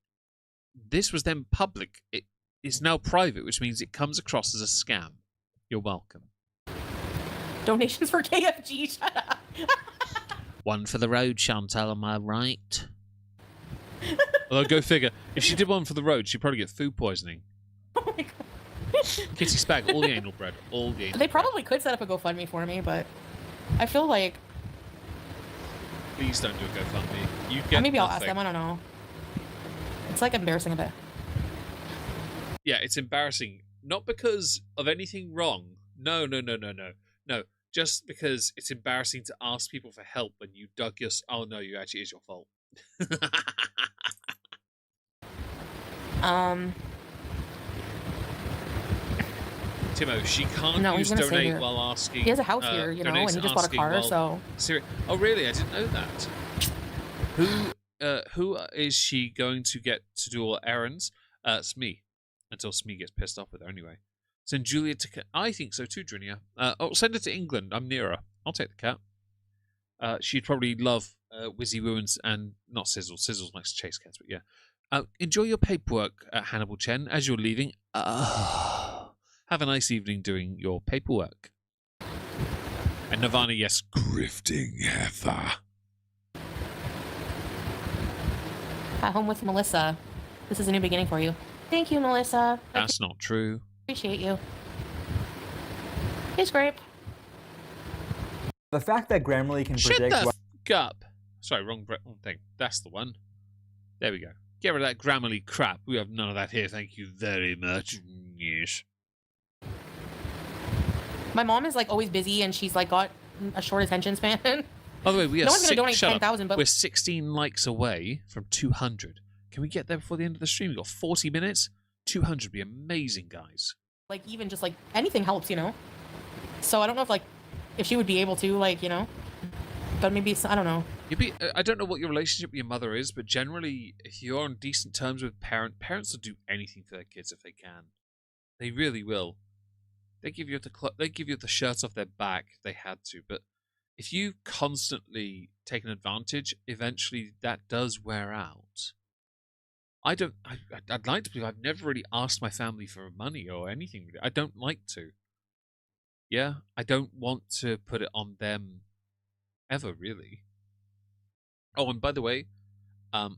this was then public. It is now private, which means it comes across as a scam. You're welcome. Donations for KFG. Shut up. One for the road, Shantel, am I right? Although, go figure. If she did one for the road, she'd probably get food poisoning. Oh my god. Kitty Spag, all the anal bread. All the anal They bread. probably could set up a GoFundMe for me, but I feel like Please don't do a GoFundMe. You get maybe I'll nothing. ask them. I don't know. It's like embarrassing a bit. Yeah, it's embarrassing. Not because of anything wrong. No. No, just because it's embarrassing to ask people for help when you dug your... Oh, no, you actually is your fault. Timo, she can't No, use he's gonna stay donate here. while asking... He has a house here, you know, and he just bought a car, so... Oh, really? I didn't know that. Who is she going to get to do all errands? Smee. Until Smee gets pissed off with her anyway. Send Julia to... I think so too, Drinia. Send her to England. I'm near her. I'll take the cat. She'd probably love Wizzy Woons and... Not Sizzle. Sizzle likes to chase cats, but yeah. Enjoy your paperwork, Hannibal Chen, as you're leaving. Have a nice evening doing your paperwork. And Nirvana, yes, grifting heifer. At home with Melissa. This is a new beginning for you. Thank you, Melissa. I That's not true. appreciate you. He's great. The fact that Grammarly can Shut predict the what f*** up. Sorry, wrong thing. That's the one. There we go. Get rid of that Grammarly crap. We have none of that here. Thank you very much. Yes. My mom is like always busy and she's like got a short attention span. By the way, we are No one's gonna donate shut up. 10,000, but- We're 16 likes away from 200. Can we get there before the end of the stream? We've got 40 minutes. 200 would be amazing, guys. like even just like anything helps, you know. So I don't know if she would be able to, like, you know, but maybe I don't know. I don't know what your relationship with your mother is, but generally, if you're on decent terms with parents will do anything for their kids if they can. They really will. They give you the shirt off their back if they had to, but if you constantly take an advantage, eventually that does wear out. I'd like to believe I've never really asked my family for money or anything. I don't like to. Yeah, I don't want to put it on them ever, really. Oh, and by the way, one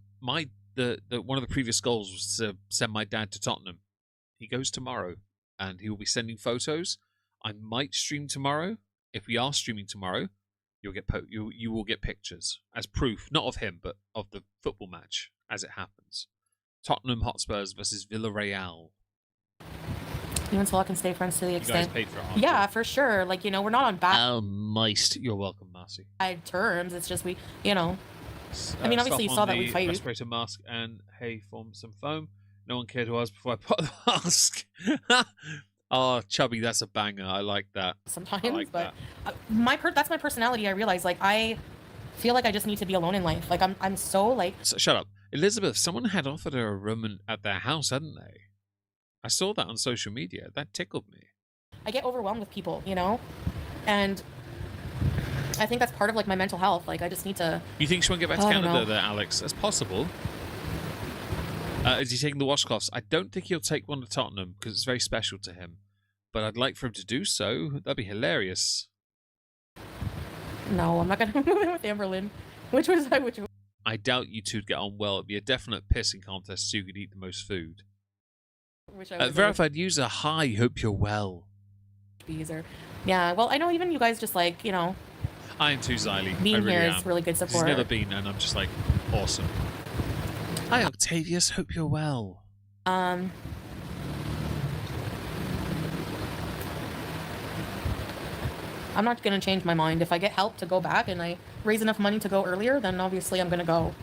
of the previous goals was to send my dad to Tottenham. He goes tomorrow, and he will be sending photos. I might stream tomorrow. If we are streaming tomorrow, you will get pictures as proof, not of him, but of the football match as it happens. Tottenham Hotspurs versus Villarreal. You and Salah can stay friends to the You guys extent. paid for it, aren't Yeah, you? for sure. Like, you know, we're not on bad Oh, moist. You're welcome, Marcy. terms. It's just you know. I mean, obviously you saw that we fight. Respirator mask and hey, form some foam. No one cared who I was before I put the mask. Oh, chubby, that's a banger. I like that. Sometimes, I like but that. that's my personality. I realize, like, I feel like I just need to be alone in life. Like, I'm so like. So, shut up, Elizabeth. Someone had offered her a room at their house, hadn't they? I saw that on social media. That tickled me. I get overwhelmed with people, you know, and I think that's part of like my mental health. Like, I just need to. You think she won't get back to I don't Canada know. there, Alex? That's possible. Is he taking the washcloths? I don't think he'll take one to Tottenham because it's very special to him. But I'd like for him to do so. That'd be hilarious. No, I'm not gonna move in with Amberlynn. Which was. I doubt you two'd get on well. It'd be a definite pissing contest so you could eat the most food. Verified user, hi, hope you're well. User. Yeah, well, I know even you guys just like, you know. I am too, Xylee. I Being really here am. is really good support. He's never been, and I'm just like, awesome. Hi, Octavius, hope you're well. I'm not gonna change my mind. If I get help to go back and I raise enough money to go earlier, then obviously I'm gonna go.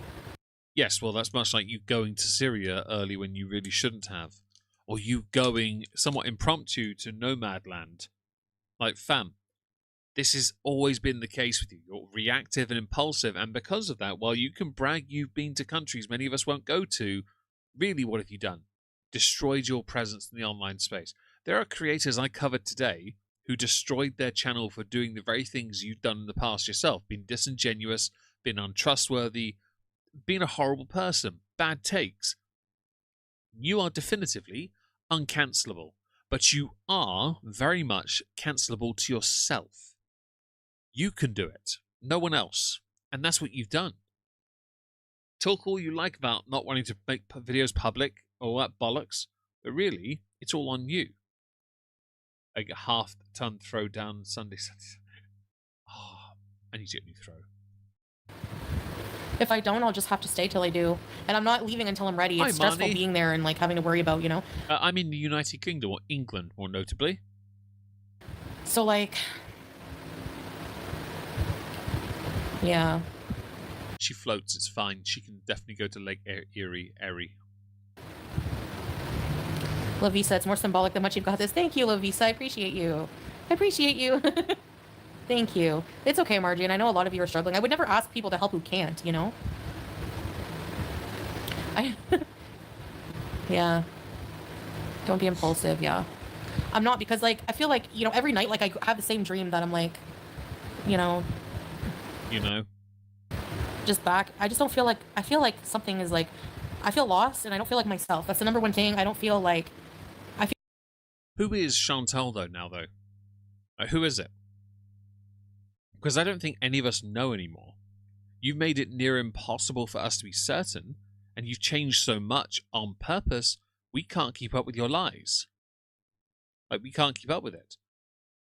Yes, well, that's much like you going to Syria early when you really shouldn't have. Or you going somewhat impromptu to Nomadland. Like, fam, this has always been the case with you. You're reactive and impulsive, and because of that, while you can brag you've been to countries many of us won't go to, really what have you done? Destroyed your presence in the online space. There are creators I covered today who destroyed their channel for doing the very things you've done in the past yourself. Been disingenuous, been untrustworthy, been a horrible person, bad takes. You are definitively uncancelable, but you are very much cancelable to yourself. You can do it, no one else, and that's what you've done. Talk all you like about not wanting to make videos public or that bollocks, but really, it's all on you. A half-ton throw down Sunday. Oh, I need to get a new throw. If I don't, I'll just have to stay till I do. And I'm not leaving until I'm ready. It's Hi, stressful Marnie. being there and like having to worry about, you know. I'm in the United Kingdom, or England, more notably. So like, yeah. She floats, it's fine. She can definitely go to Lake Erie. Lavisa, it's more symbolic than much you've got this. Thank you, Lavisa. I appreciate you. I appreciate you. Thank you. It's okay, Margie, and I know a lot of you are struggling. I would never ask people to help who can't, you know? Yeah. Don't be impulsive, yeah. I'm not, because, like, I feel like, you know, every night, like, I have the same dream that I'm, like, you know... You know? Just back. I just don't feel like... I feel like something is, like... I feel lost, and I don't feel like myself. That's the number one thing. I don't feel like... Who is Shantel, though? Who is it? Because I don't think any of us know anymore. You've made it near impossible for us to be certain, and you've changed so much on purpose, we can't keep up with your lies. Like, we can't keep up with it.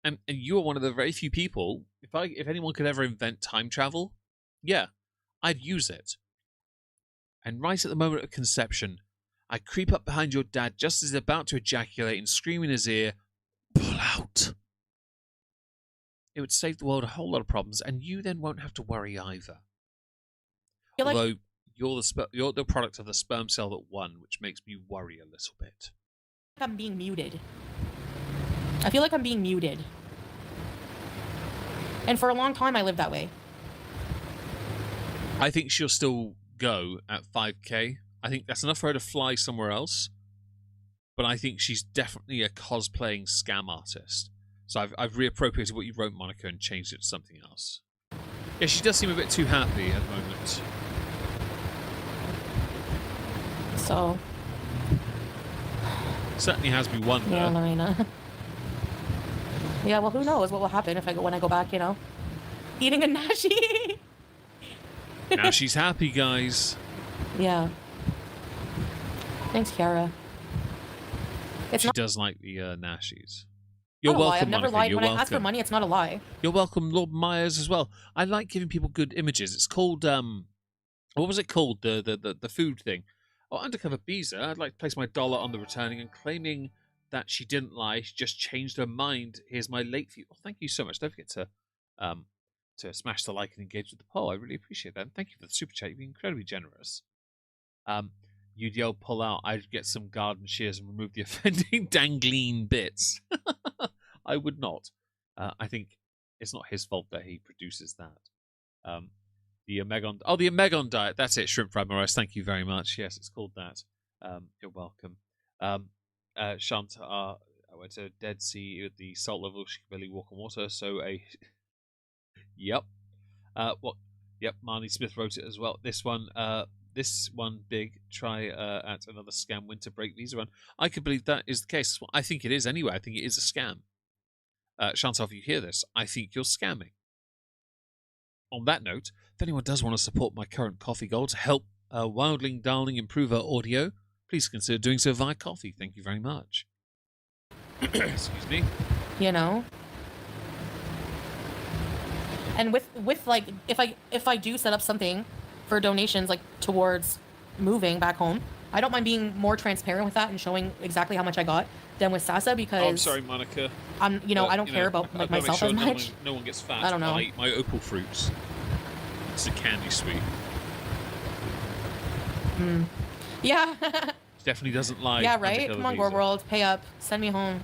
And you are one of the very few people, if anyone could ever invent time travel, yeah, I'd use it. And right at the moment of conception, I'd creep up behind your dad just as he's about to ejaculate and scream in his ear, "Pull out!" It would save the world a whole lot of problems, and you then won't have to worry either. feel like Although you're the product of the sperm cell that won, which makes me worry a little bit. I'm being muted. I feel like I'm being muted. And for a long time, I lived that way. I think she'll still go at 5k. I think that's enough for her to fly somewhere else. But I think she's definitely a cosplaying scam artist. So I've reappropriated what you wrote, Monica, and changed it to something else. Yeah, she does seem a bit too happy at the moment. So. Certainly has me wonder. Yeah, Lorena. Yeah, well, who knows what will happen if when I go back, you know? Eating a nashi! Now she's happy, guys. Yeah. Thanks, Kiara. She does like the Nashies. You're You're welcome, I've never Monica. lied. You're When welcome. I ask for money, it's not a lie. You're welcome, Lord Myers, as well. I like giving people good images. It's called what was it called? The food thing. Oh, Undercover Beezer. I'd like to place my dollar on the returning and claiming that she didn't lie. She just changed her mind. Here's my late fee. Oh, thank you so much. Don't forget to smash the like and engage with the poll. I really appreciate that. And thank you for the super chat. You've been incredibly generous. You'd yell pull out. I'd get some garden shears and remove the offending dangling bits. I would not. I think it's not his fault that he produces that. The Omegon diet. That's it. Shrimp fried rice. Thank you very much. Yes, it's called that. You're welcome. Shantel, I went to Dead Sea with the salt level. She can barely walk on water. So yep. What? Yep. Marnie Smith wrote it as well. This one big try at another scam winter break visa run. I could believe that is the case. Well, I think it is anyway. I think it is a scam. Chantal, if you hear this, I think you're scamming. On that note, if anyone does want to support my current coffee goal to help Wildling Darling improve her audio, please consider doing so via coffee. Thank you very much. Excuse me. You know? And with like, if I do set up something for donations, like towards moving back home, I don't mind being more transparent with that and showing exactly how much I got than with Sasa, because I'm sorry, Monica. I don't care about like myself as much. No one gets fat. I don't know. I eat my opal fruits. It's a candy sweet. Yeah. Definitely doesn't lie. Yeah, right? Come on, Gore World, pay up, send me home.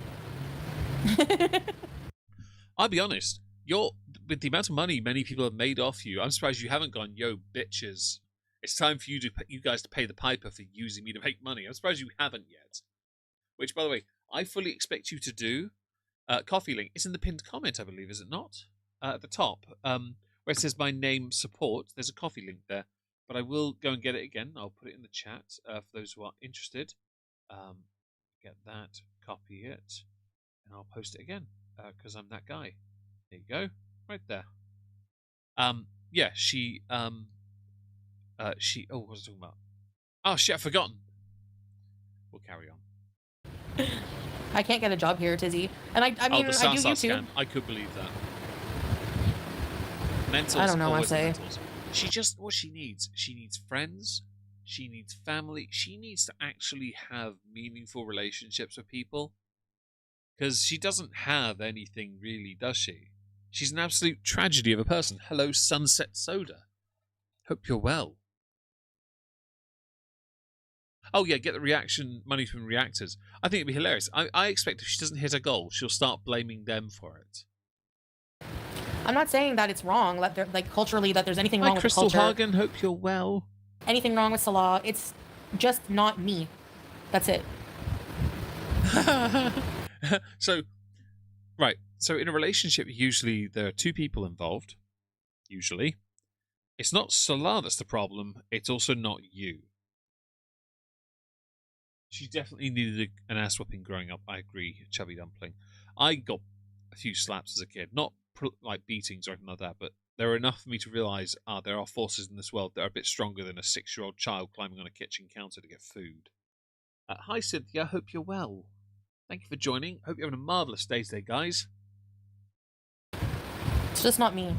I'll be honest. With the amount of money many people have made off you, I'm surprised you haven't gone, yo, bitches. It's time for you guys to pay the piper for using me to make money. I'm surprised you haven't yet. Which, by the way, I fully expect you to do. Coffee link is in the pinned comment, I believe, is it not? At the top, where it says my name support, there's a coffee link there. But I will go and get it again. I'll put it in the chat for those who are interested. Get that, copy it, and I'll post it again because I'm that guy. There you go, right there. Yeah, she. Oh, what was I talking about? Oh shit, I've forgotten. We'll carry on. I can't get a job here, Tizzy. And I mean, the I do YouTube. Scam. I could believe that. Mentals. I don't know, I always say. Mentals. What she needs. She needs friends. She needs family. She needs to actually have meaningful relationships with people. Because she doesn't have anything really, does she? She's an absolute tragedy of a person. Hello, Sunset Soda. Hope you're well. Oh yeah, get the reaction money from reactors. I think it'd be hilarious. I expect if she doesn't hit her goal, she'll start blaming them for it. I'm not saying that it's wrong, like culturally, that there's anything wrong with Crystal culture. Hagen, hope you're well. Anything wrong with Salah. It's just not me. That's it. So in a relationship, usually there are two people involved. Usually. It's not Salah that's the problem. It's also not you. She definitely needed an ass whipping growing up. I agree, Chubby Dumpling. I got a few slaps as a kid. Not like beatings or anything like that, but there are enough for me to realise there are forces in this world that are a bit stronger than a 6-year-old child climbing on a kitchen counter to get food. Hi, Cynthia. Hope you're well. Thank you for joining. Hope you're having a marvellous day today, guys. It's just not me.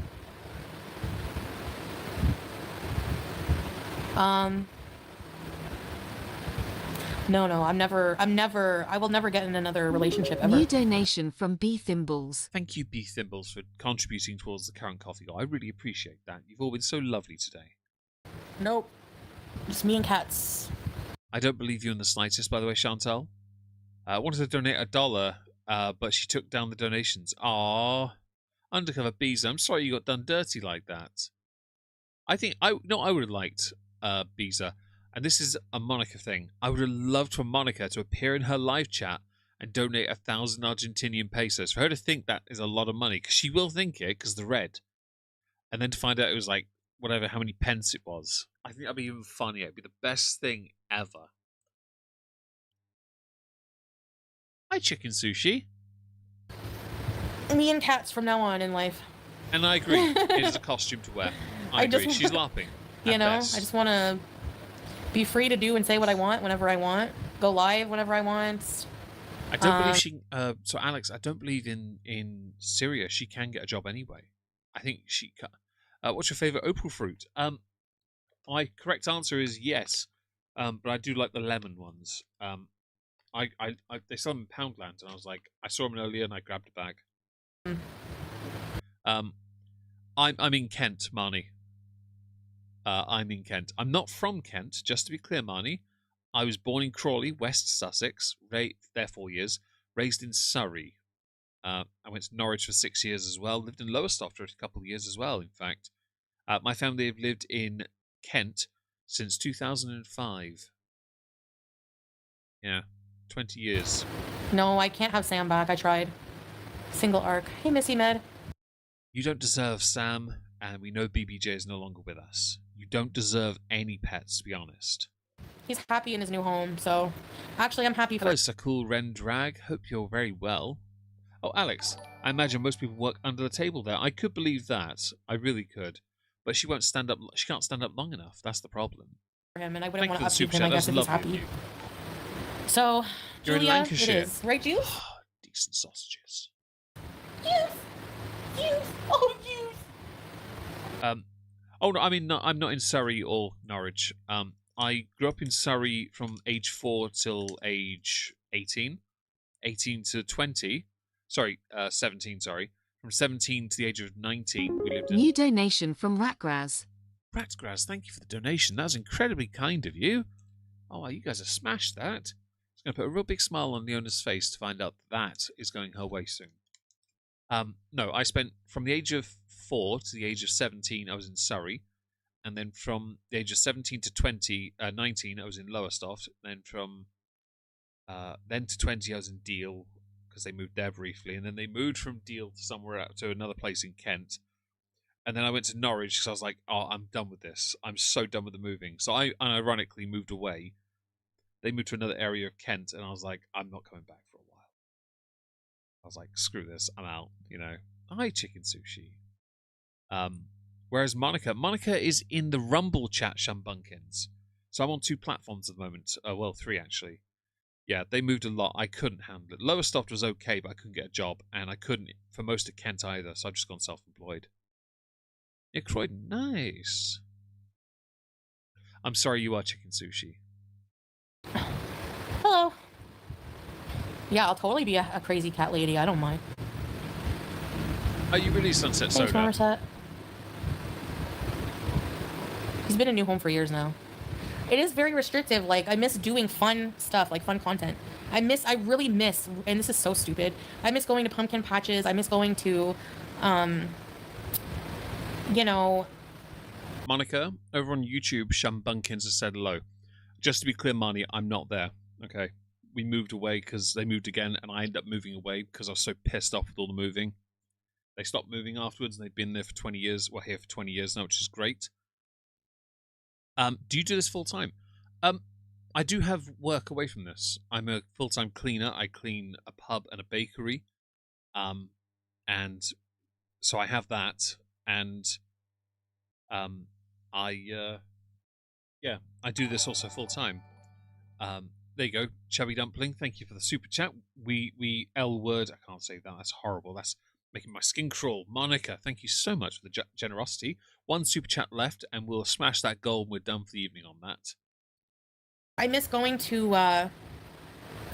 No, I will never get in another relationship ever. New donation from B Thimbles. Thank you, B Thimbles, for contributing towards the current coffee goal. I really appreciate that. You've all been so lovely today. Nope. Just me and cats. I don't believe you in the slightest, by the way, Chantal. Wanted to donate $1, but she took down the donations. Ah, undercover Beezer. I'm sorry you got done dirty like that. I think I would have liked Beezer, and this is a Monica thing. I would have loved for Monica to appear in her live chat and donate 1,000 Argentinian pesos. For her to think that is a lot of money, because she will think it, because the red. And then to find out it was like, whatever, how many pence it was. I think that'd be even funnier. It'd be the best thing ever. Hi, Chicken Sushi. Me and cats from now on in life. And I agree. It is a costume to wear. I agree. She's LARPing. You know, I just want to be free to do and say what I want whenever I want. Go live whenever I want. I don't believe she. So Alex, I don't believe in Syria she can get a job anyway. I think she can. What's your favorite opal fruit? My correct answer is yes, but I do like the lemon ones. They sell them in Poundland, and I was like, I saw them earlier, and I grabbed a bag. I'm in Kent, Marnie. I'm in Kent. I'm not from Kent, just to be clear, Marnie. I was born in Crawley, West Sussex, there 4 years, raised in Surrey. I went to Norwich for 6 years as well, lived in Lowestoft for a couple of years as well, in fact. My family have lived in Kent since 2005. Yeah, 20 years. No, I can't have Sam back. I tried. Single arc. Hey, Missy Med. You don't deserve Sam, and we know BBJ is no longer with us. You don't deserve any pets, to be honest. He's happy in his new home, so actually I'm happy for Hello, Sakul Rendrag. Hope you're very well. Oh, Alex, I imagine most people work under the table there. I could believe that. I really could. But she won't stand up. She can't stand up long enough. That's the problem. him, and I wouldn't Thank want you to for the upkeep him, I super guess, chat. if he's That's lovely happy. of you. So, You're in Julia, it Lancashire. is. Right, Juice? Decent sausages. Juice! Juice! Oh, Juice! Oh no, I mean, no, I'm not in Surrey or Norwich. I grew up in Surrey from age 4 till age 18. 18 to 20. Sorry, 17, sorry. From 17 to the age of 19, we lived in... New donation from Ratgraz. Ratgraz, thank you for the donation. That was incredibly kind of you. Oh, you guys have smashed that. It's going to put a real big smile on Leona's face to find out that is going her way soon. No, I spent from the age of 4 to the age of 17, I was in Surrey. And then from the age of 17 to 19, I was in Lowestoft. Then from then to 20, I was in Deal, because they moved there briefly. And then they moved from Deal to somewhere out to another place in Kent. And then I went to Norwich because I was like, oh, I'm done with this. I'm so done with the moving. So I unironically moved away. They moved to another area of Kent, and I was like, I'm not coming back for a while. I was like, screw this, I'm out, you know. Hi, Chicken Sushi. Whereas Monica is in the Rumble chat, Shambunkins. So I'm on 2 platforms at the moment. Well, 3 actually. Yeah, they moved a lot. I couldn't handle it. Lowestoft was okay, but I couldn't get a job, and I couldn't for most of Kent either, so I've just gone self-employed. Yeah, Croydon, nice. I'm sorry you are Chicken Sushi. Hello. Yeah, I'll totally be a crazy cat lady. I don't mind. Oh, you released Sunset Thanks, Soda. Somerset. He's been in New Home for years now. It is very restrictive. Like, I miss doing fun stuff, like fun content. I really miss, and this is so stupid, I miss going to pumpkin patches. I miss going to, you know... Monica, over on YouTube, Shambunkins has said hello. Just to be clear, Marnie, I'm not there, okay? We moved away because they moved again, and I ended up moving away because I was so pissed off with all the moving. They stopped moving afterwards, and they'd been there for 20 years. Well, here for 20 years now, which is great. Do you do this full time? I do have work away from this. I'm a full-time cleaner. I clean a pub and a bakery. And so I have that. And I do this also full-time. There you go, Chubby Dumpling. Thank you for the super chat. We L word. I can't say that. That's horrible. That's making my skin crawl. Monica, thank you so much for the generosity. 1 super chat left, and we'll smash that goal, and we're done for the evening on that. I miss going to,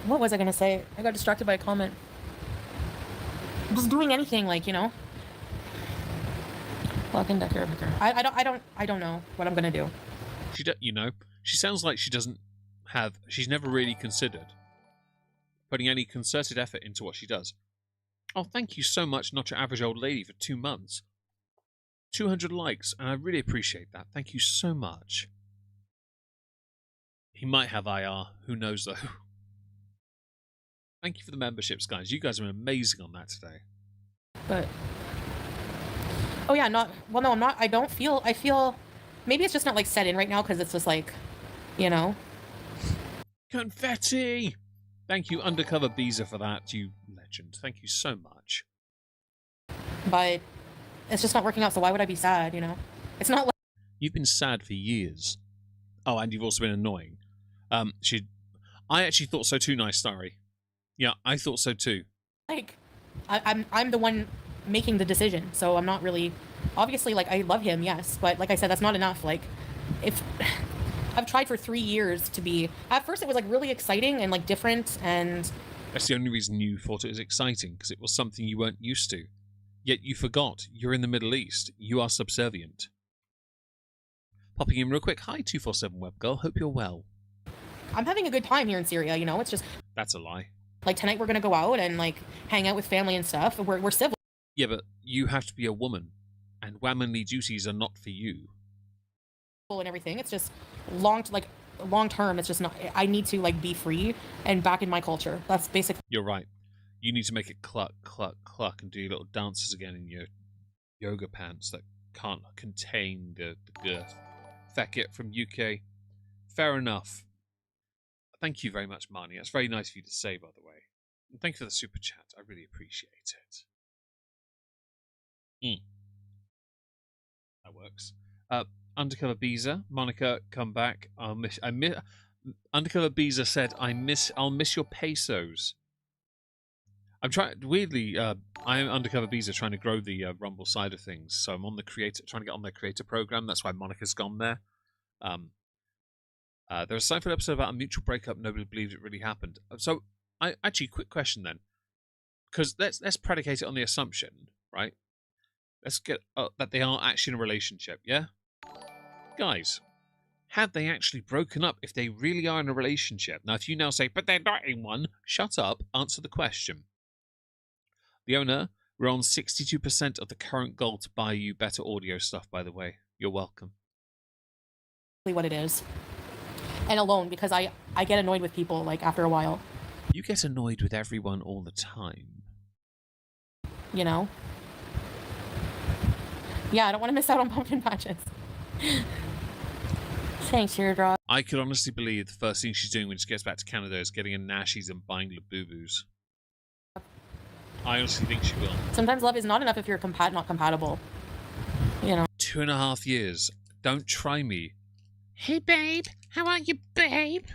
what was I gonna say? I got distracted by a comment. Just doing anything, like, you know? Welcome back here. I don't know what I'm gonna do. She sounds like she's never really considered putting any concerted effort into what she does. Oh, thank you so much, Not Your Average Old Lady, for 2 months. 200 likes, and I really appreciate that. Thank you so much. He might have IR. Who knows, though? Thank you for the memberships, guys. You guys are amazing on that today. But oh yeah, no, I'm not. I feel maybe it's just not like set in right now because it's just like, you know. Confetti! Thank you, Undercover Beezer, for that, you legend. Thank you so much. But it's just not working out, so why would I be sad, you know? It's not like You've been sad for years. Oh, and you've also been annoying. I actually thought so too, Nice Starry. Yeah, I thought so too. like I'm the one making the decision, so I'm not really obviously like I love him, yes, but like I said, that's not enough. Like if I've tried for 3 years to be at first it was like really exciting and like different and That's the only reason you thought it was exciting, because it was something you weren't used to. Yet you forgot, you're in the Middle East. You are subservient. Popping in real quick. Hi, 247 Web Girl. Hope you're well. I'm having a good time here in Syria, you know? It's just That's a lie. like tonight we're gonna go out and like hang out with family and stuff. We're civil Yeah, but you have to be a woman, and womanly duties are not for you. and everything. It's just long term. It's just not. I need to like be free and back in my culture. That's basically. You're right. You need to make it cluck, cluck, cluck, and do your little dances again in your yoga pants that can't contain the girth. Feck it from UK. Fair enough. Thank you very much, Marnie. That's very nice of you to say, by the way. And thank you for the super chat. I really appreciate it. That works. Undercover Beezer, Monica, come back. Undercover Beezer said, I'll miss your pesos. I'm trying, weirdly, I'm Undercover Beezer trying to grow the Rumble side of things. So I'm on the trying to get on their creator program. That's why Monica's gone there. There's a Seinfeld episode about a mutual breakup. Nobody believed it really happened. So, actually, quick question then. Because let's predicate it on the assumption, right? Let's get that they are actually in a relationship, yeah? Guys, have they actually broken up if they really are in a relationship? Now, if you now say, but they're not in one, shut up, answer the question. Leona, we're on 62% of the current goal to buy you better audio stuff, by the way. You're welcome. What it is, and alone because I get annoyed with people like after a while. You get annoyed with everyone all the time. You know. Yeah, I don't want to miss out on pumpkin patches. Thanks, Teardrop. I could honestly believe the first thing she's doing when she gets back to Canada is getting a Nashies and buying Labubus. I honestly think she will. Sometimes love is not enough if you're not compatible. You know. 2.5 years. Don't try me. Hey, babe. How are you, babe?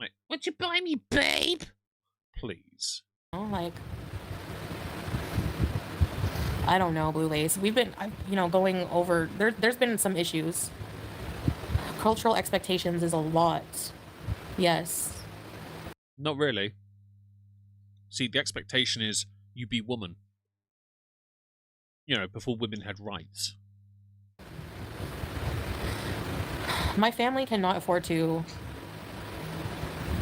Wait, would you buy me, babe? Please. Like, I don't know, Blue Lace. We've been, going over. There's been some issues. Cultural expectations is a lot. Yes. Not really. See, the expectation is you be woman. You know, before women had rights. My family cannot afford to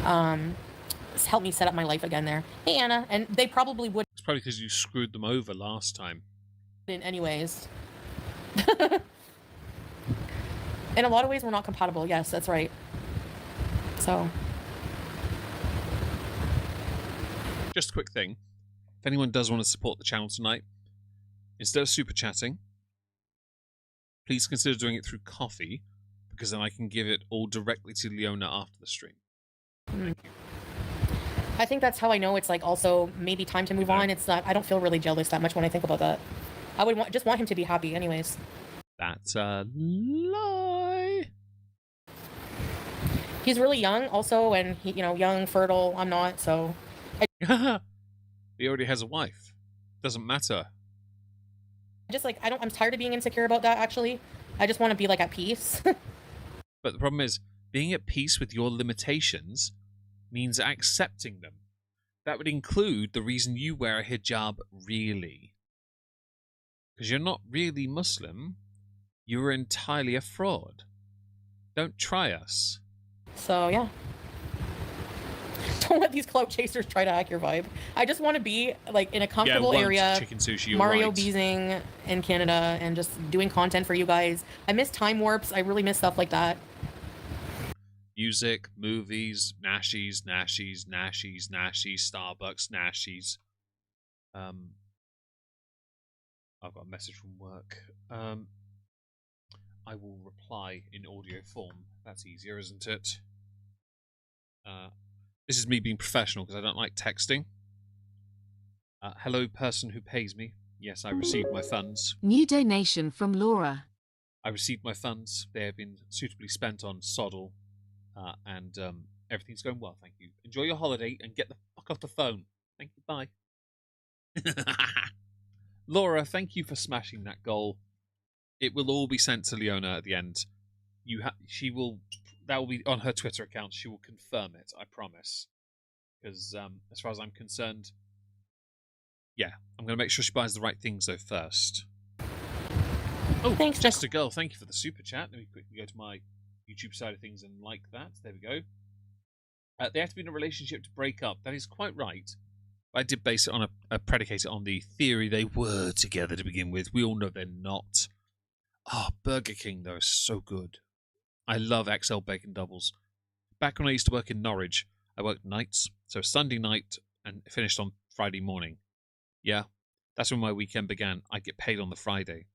help me set up my life again there. Hey, Anna. And they probably would. It's probably because you screwed them over last time. In anyways. In a lot of ways, we're not compatible. Yes, that's right. So. Just a quick thing. If anyone does want to support the channel tonight, instead of super chatting, please consider doing it through Coffee, because then I can give it all directly to Leona after the stream. Thank you. I think that's how I know it's like also maybe time to move on. It's not. I don't feel really jealous that much when I think about that. I would just want him to be happy, anyways. That's a lie. He's really young, also, and he, young, fertile. I'm not, so. He already has a wife. Doesn't matter. I'm tired of being insecure about that. Actually, I just want to be like at peace. But the problem is, being at peace with your limitations means accepting them. That would include the reason you wear a hijab, really. Because you're not really Muslim. You were entirely a fraud. Don't try us. So, yeah. don't let these clout chasers try to hack your vibe. I just want to be like in a comfortable yeah, area, chicken sushi, you're Mario right. beezing in Canada, and just doing content for you guys. I miss time warps. I really miss stuff like that. Music, movies, nashies, Starbucks, nashies. I've got a message from work. I will reply in audio form. That's easier, isn't it? This is me being professional because I don't like texting. Hello, person who pays me. Yes, I received my funds. New donation from Laura. I received my funds. They have been suitably spent on Soddle, and everything's going well, thank you. Enjoy your holiday and get the fuck off the phone. Thank you, bye. Laura, thank you for smashing that goal. It will all be sent to Leona at the end. She will. That will be on her Twitter account. She will confirm it. I promise. Because as far as I'm concerned, yeah, I'm going to make sure she buys the right things though first. Oh, Thanks, just a girl. Thank you for the super chat. Let me quickly go to my YouTube side of things and like that. There we go. They have to be in a relationship to break up. That is quite right. I did base it on a predicate on the theory they were together to begin with. We all know they're not. Oh, Burger King, though, is so good. I love XL bacon doubles. Back when I used to work in Norwich, I worked nights, so Sunday night and finished on Friday morning. Yeah, that's when my weekend began. I'd get paid on the Friday.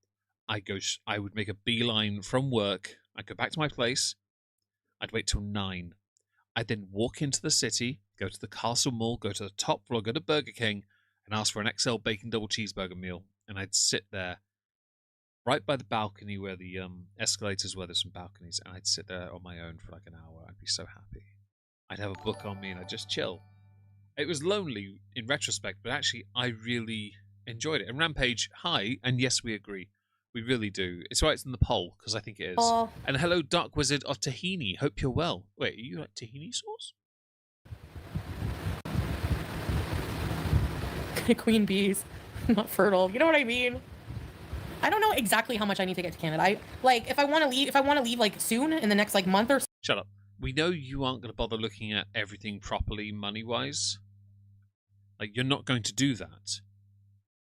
I would make a beeline from work. I'd go back to my place. I'd wait till 9. I'd then walk into the city, go to the Castle Mall, go to the top floor, go to Burger King, and ask for an XL bacon double cheeseburger meal. And I'd sit there right by the balcony where the escalators were. There's some balconies, and I'd sit there on my own for like an hour. I'd be so happy. I'd have a book on me, and I'd just chill. It was lonely in retrospect, but actually I really enjoyed it. And Rampage, hi, and yes, we agree. We really do. It's right, it's in the poll, because I think it is. Oh. And hello, Dark Wizard of Tahini. Hope you're well. Wait, are you like tahini sauce? Queen bees, not fertile. You know what I mean? I don't know exactly how much I need to get to Canada. If I want to leave like soon in the next like month or so. Shut up. We know you aren't going to bother looking at everything properly money-wise. Like, you're not going to do that.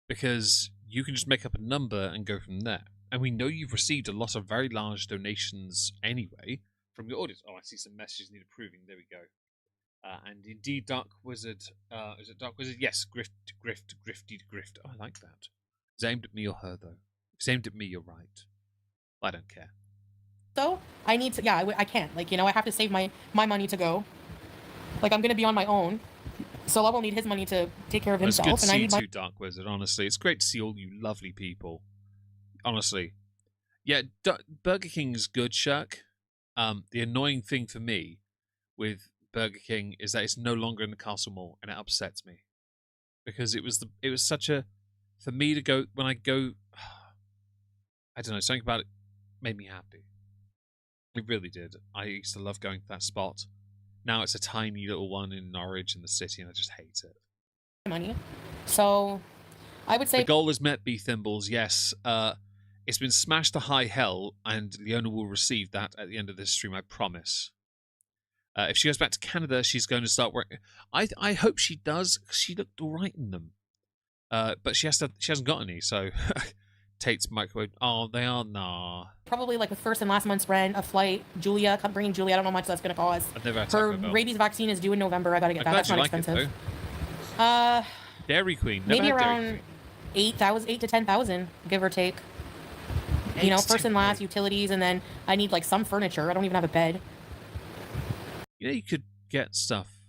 Because you can just make up a number and go from there. And we know you've received a lot of very large donations anyway from your audience. Oh, I see some messages need approving. There we go. And indeed, Dark Wizard. Is it Dark Wizard? Yes, grifty. Oh, I like that. It's aimed at me or her, though. If it's aimed at me, you're right. I don't care. So I need to. Yeah, I can't. I have to save my money to go. I'm going to be on my own. Salah will need his money to take care of himself. It's good to and I see need you too, Dark Wizard, honestly. It's great to see all you lovely people. Honestly. Yeah, Burger King is good, Shirk. The annoying thing for me with Burger King is that it's no longer in the Castle Mall, and it upsets me. Because it was such a... For me to go... When I go... I don't know, something about it made me happy. It really did. I used to love going to that spot. Now it's a tiny little one in Norwich in the city, and I just hate it. Money. So, I would say... The goal is met, B-Thimbles, yes. It's been smashed to high hell, and Leona will receive that at the end of this stream, I promise. If she goes back to Canada, she's going to start working. I hope she does, because she looked all right in them. But she hasn't got any, so... Tate's microwave. Oh, they are? Nah. Probably with first and last month's rent, a flight, bringing Julia. I don't know how much that's going to cost. I've never had Her Taco Bell. rabies vaccine is due in November. I got to get that. That's not expensive. Dairy Queen. Maybe around 8,000 to 10,000, give or take. First and last, utilities, and then I need some furniture. I don't even have a bed. You could get stuff.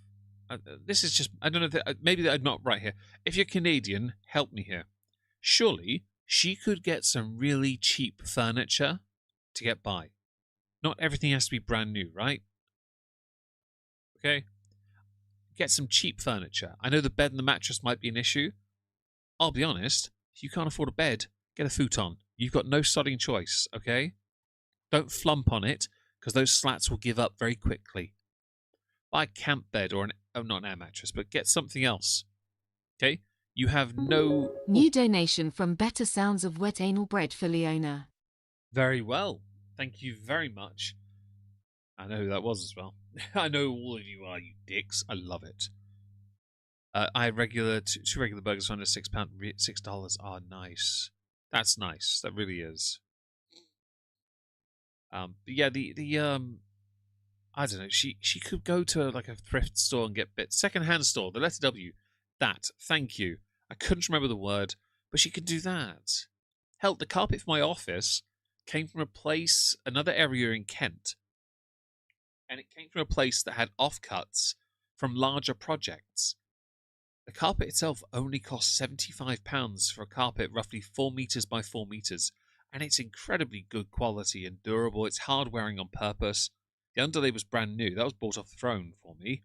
This is just, I don't know, maybe I'm not right here. If you're Canadian, help me here. Surely she could get some really cheap furniture to get by. Not everything has to be brand new, right? Okay? Get some cheap furniture. I know the bed and the mattress might be an issue. I'll be honest, if you can't afford a bed, get a futon. You've got no sodding choice, okay? Don't flump on it, because those slats will give up very quickly. Buy a camp bed or not an air mattress, but get something else. Okay? You have no... New donation from Better Sounds of Wet Anal Bread for Leona. Very well. Thank you very much. I know who that was as well. I know all of you are, you dicks. I love it. I had two regular burgers for under £6. $6 are nice. That's nice. That really is. But yeah, I don't know. She could go to like a thrift store and get bits. Secondhand store, the letter W. That. Thank you. I couldn't remember the word, but she could do that. Hell, the carpet for my office came from a place, another area in Kent, and it came from a place that had offcuts from larger projects. The carpet itself only cost £75 for a carpet roughly 4 meters by 4 meters, and it's incredibly good quality and durable. It's hard wearing on purpose. The underlay was brand new. That was bought off the throne for me.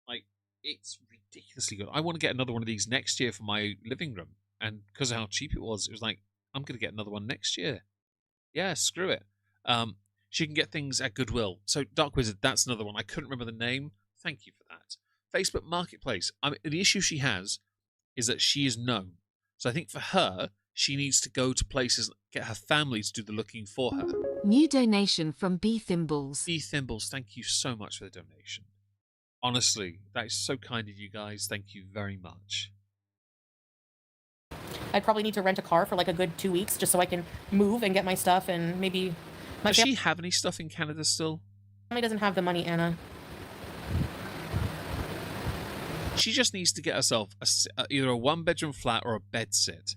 Like, it's ridiculously good. I want to get another one of these next year for my living room, and because of how cheap it was like, I'm going to get another one next year. Yeah, screw it. She can get things at Goodwill. So, Dark Wizard, that's another one. I couldn't remember the name. Thank you for that. Facebook Marketplace. The issue she has is that she is known. So I think for her, she needs to go to places, get her family to do the looking for her. New donation from B Thimbles. B Thimbles, thank you so much for the donation. Honestly, that is so kind of you guys. Thank you very much. I'd probably need to rent a car for like a good 2 weeks just so I can move and get my stuff, and maybe my Does she have any stuff in Canada still? family doesn't have the money, Anna. She just needs to get herself either a one-bedroom flat or a bed sit.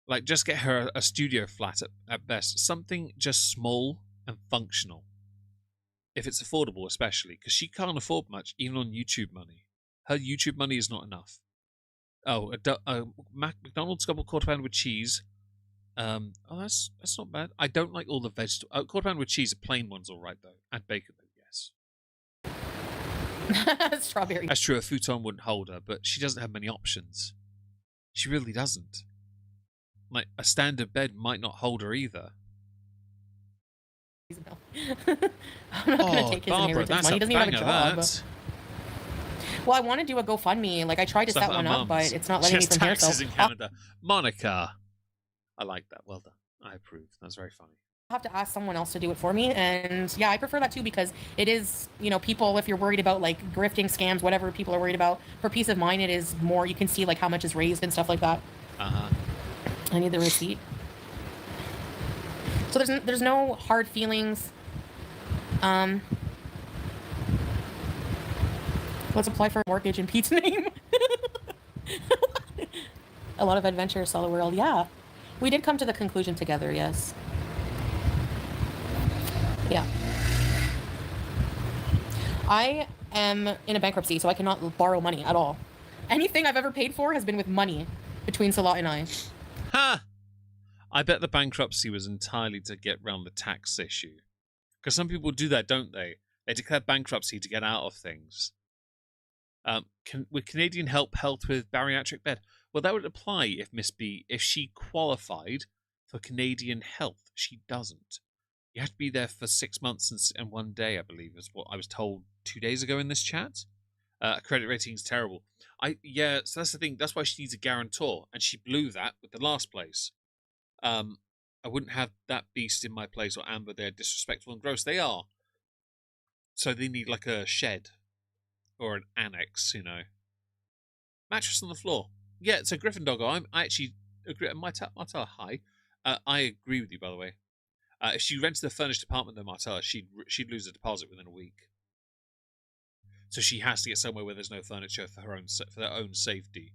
Like, just get her a studio flat at best. Something just small and functional. If it's affordable, especially. Because she can't afford much, even on YouTube money. Her YouTube money is not enough. Oh, a McDonald's quarter pound with cheese. That's not bad. I don't like all the vegetables. Quarter pound with cheese, a plain one's all right, though. And bacon, though, yes. Strawberry. That's true, a futon wouldn't hold her, but she doesn't have many options. She really doesn't. Like, a standard bed might not hold her either. I'm not gonna take his inheritance money. He doesn't even have a job. That. Well, I want to do a GoFundMe. Like, I tried to set one up, but it's not letting me Just from here. taxes So in Canada. Monica. I like that. Well done. I approve. That's very funny. I'll have to ask someone else to do it for me. And yeah, I prefer that too, because it is, people, if you're worried about like grifting, scams, whatever people are worried about, for peace of mind, it is more, you can see like how much is raised and stuff like that. Uh-huh. I need the receipt. So there's no hard feelings. Let's apply for a mortgage in Pete's name. A lot of adventure, Salah World. Yeah. We did come to the conclusion together, yes. Yeah. I am in a bankruptcy, so I cannot borrow money at all. Anything I've ever paid for has been with money between Salah and I. Ha! I bet the bankruptcy was entirely to get round the tax issue. Because some people do that, don't they? They declare bankruptcy to get out of things. Would Canadian help with bariatric bed? Well, that would apply if Miss B, if she qualified for Canadian health. She doesn't. You have to be there for 6 months and 1 day, I believe, is what I was told 2 days ago in this chat. Credit rating is terrible. So that's the thing. That's why she needs a guarantor, and she blew that with the last place. I wouldn't have that beast in my place or Amber. They're disrespectful and gross. They are. So they need like a shed or an annex, Mattress on the floor. Yeah, it's a Griffin doggo. I actually agree. Martella, hi. I agree with you, by the way. If she rented a furnished apartment, though, Martella, she'd lose the deposit within a week. So she has to get somewhere where there's no furniture for their own safety.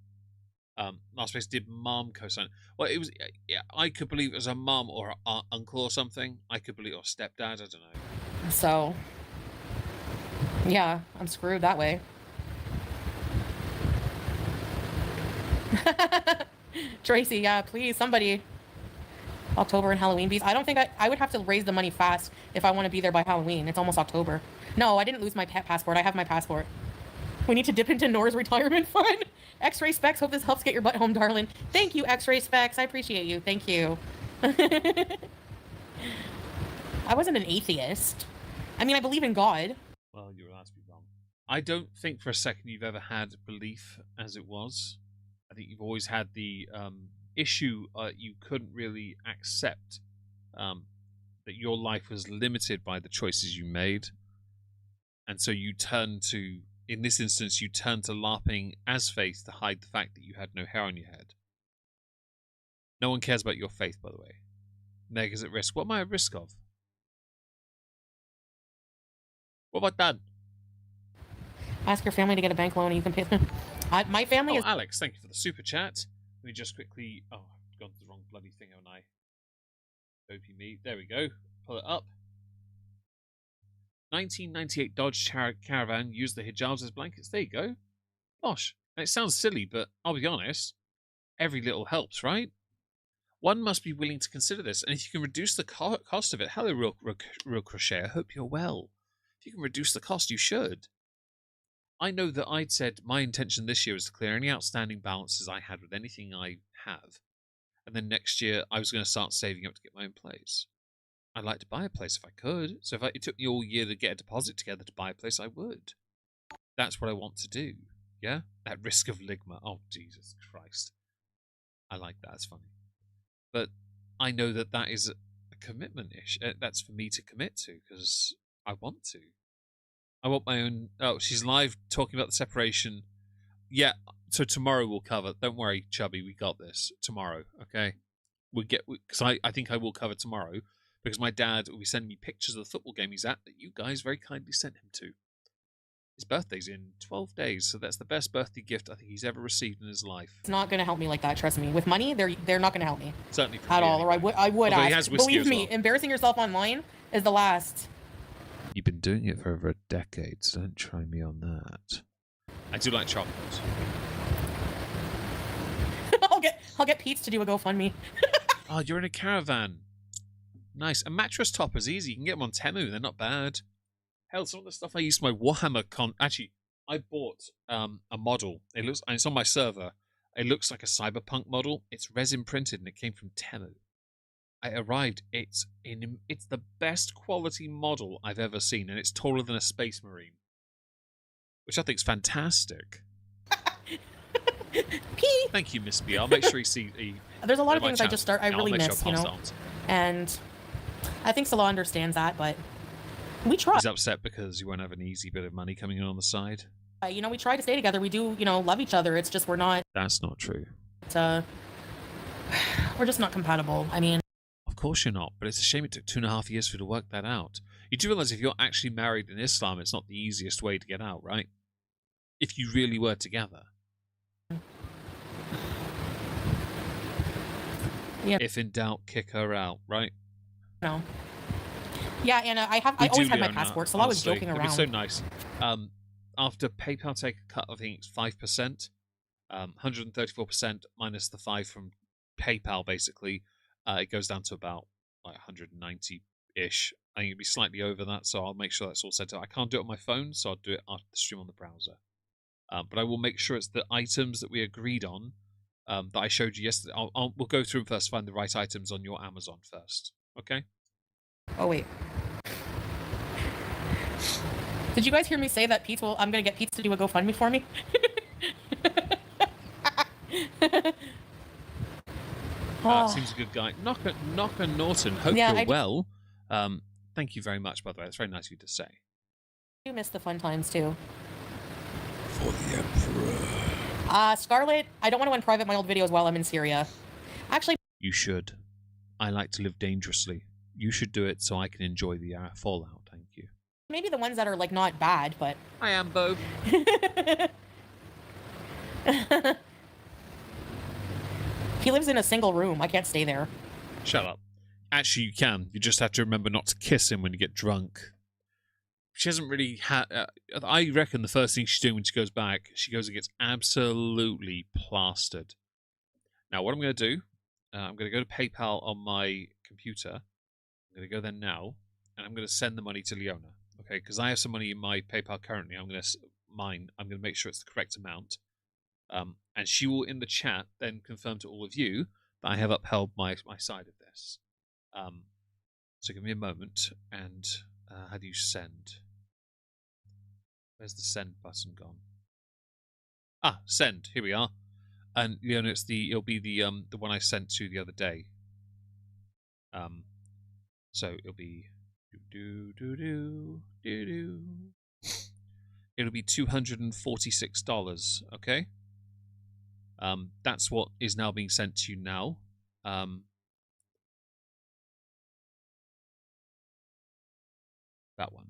Last place, did mom co-sign? Well, it was. Yeah, I could believe it was a mom or an uncle or something. I could believe, or stepdad. I don't know. So, yeah, I'm screwed that way. Tracy, yeah, please, somebody. October and Halloween bees. I don't think I would have to raise the money fast if I want to be there by Halloween. It's almost October. No, I didn't lose my passport. I have my passport. We need to dip into Nora's retirement fund. X-Ray Specs, hope this helps get your butt home, darling. Thank you, X-Ray Specs. I appreciate you. Thank you. I wasn't an atheist. I mean, I believe in God. Well, you were allowed to be wrong. I don't think for a second you've ever had belief as it was. I think you've always had the issue you couldn't really accept that your life was limited by the choices you made, and so you turn to, in this instance, you turn to LARPing as faith to hide the fact that you had no hair on your head. No one cares about your faith, by the way. Meg is at risk. What am I at risk of? What have I done? Ask your family to get a bank loan and you can pay them. My family Oh, is. Alex, thank you for the super chat. Let me just quickly... Oh, I've gone to the wrong bloody thing, haven't I? Dopey me. There we go. Pull it up. 1998 Dodge Caravan used the hijabs as blankets. There you go. Gosh, it sounds silly, but I'll be honest. Every little helps, right? One must be willing to consider this, and if you can reduce the cost of it... Hello, Real Crochet. I hope you're well. If you can reduce the cost, you should. I know that I'd said my intention this year was to clear any outstanding balances I had with anything I have. And then next year, I was going to start saving up to get my own place. I'd like to buy a place if I could. So if it took me all year to get a deposit together to buy a place, I would. That's what I want to do. Yeah? At risk of ligma. Oh, Jesus Christ. I like that. It's funny. But I know that that is a commitment-ish. That's for me to commit to because I want to. I want my own... Oh, she's live talking about the separation. Yeah, so tomorrow we'll cover... Don't worry, Chubby, we got this. Tomorrow, okay? Because I think I will cover tomorrow, because my dad will be sending me pictures of the football game he's at that you guys very kindly sent him to. His birthday's in 12 days, so that's the best birthday gift I think he's ever received in his life. It's not going to help me like that, trust me. With money, they're not going to help me. Certainly at all, anyway. or I would Although he ask. has whiskey Believe as me, well. embarrassing yourself online is the last. You've been doing it for over a decade, so don't try me on that. I do like chocolate. I'll get Pete's to do a GoFundMe. Oh, you're in a caravan. Nice. And mattress toppers, easy. You can get them on Temu. They're not bad. Hell, some of the stuff I used my Warhammer Actually, I bought a model. It's on my server. It looks like a cyberpunk model. It's resin printed and it came from Temu. I arrived. It's the best quality model I've ever seen, and it's taller than a Space Marine, which I think is fantastic. Pete. Thank you, Miss B. I'll make sure you see. There's a lot of things I really miss, you know. And I think Salah understands that, but we try. He's upset because you won't have an easy bit of money coming in on the side. You know, we try to stay together. We do, you know, love each other. It's just we're not. That's not true. We're just not compatible. I mean. Of course you're not, but it's a shame it took 2.5 years for you to work that out. You do realize if you're actually married in Islam, it's not the easiest way to get out, right? If you really were together. Yeah. If in doubt, kick her out, right? No. Yeah, and I always had my passport, so I was joking around. It'd be so nice. After PayPal take a cut, I think it's 5%, 134% minus the 5 from PayPal, basically. It goes down to about like 190-ish. I think it'd be slightly over that, so I'll make sure that's all set up. I can't do it on my phone, so I'll do it after the stream on the browser. But I will make sure it's the items that we agreed on that I showed you yesterday. We'll go through them first, find the right items on your Amazon first. Okay? Oh, wait. Did you guys hear me say that I'm going to get Pete to do a GoFundMe for me? Seems a good guy. Knocker Norton, hope you're well. Thank you very much, by the way. It's very nice of you to say. I do miss the fun times, too. For the Emperor. Scarlett, I don't want to unprivate my old videos while I'm in Syria. Actually... You should. I like to live dangerously. You should do it so I can enjoy the fallout. Thank you. Maybe the ones that are, like, not bad, but... I am, Bo. He lives in a single room. I can't stay there. Shut up. Actually, you can. You just have to remember not to kiss him when you get drunk. She hasn't really had... I reckon the first thing she's doing when she goes back, she goes and gets absolutely plastered. Now, what I'm going to do, I'm going to go to PayPal on my computer. I'm going to go there now, and I'm going to send the money to Leona. Okay, because I have some money in my PayPal currently. I'm going to make sure it's the correct amount. And she will, in the chat, then confirm to all of you that I have upheld my side of this. So give me a moment, and how do you send? Where's the send button gone? Ah, send. Here we are. And you know, it'll be the one I sent to the other day. So it'll be it'll be $246. Okay. That's what is now being sent to you now. That one.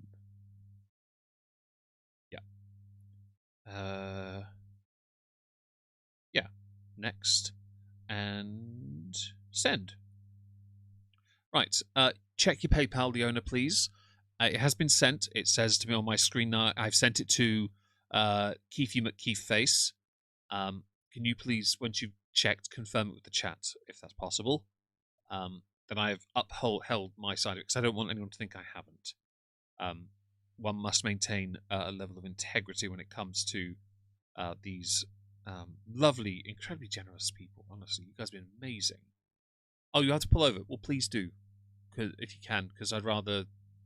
Yeah. Yeah. Next. And send. Right. Check your PayPal, Leona, please. It has been sent. It says to me on my screen now. I've sent it to Keithy McKeithface. Can you please, once you've checked, confirm it with the chat, if that's possible? Then I've held my side of it, because I don't want anyone to think I haven't. One must maintain a level of integrity when it comes to these lovely, incredibly generous people. Honestly, you guys have been amazing. Oh, you have to pull over. Well, please do, if you can, because I'd rather,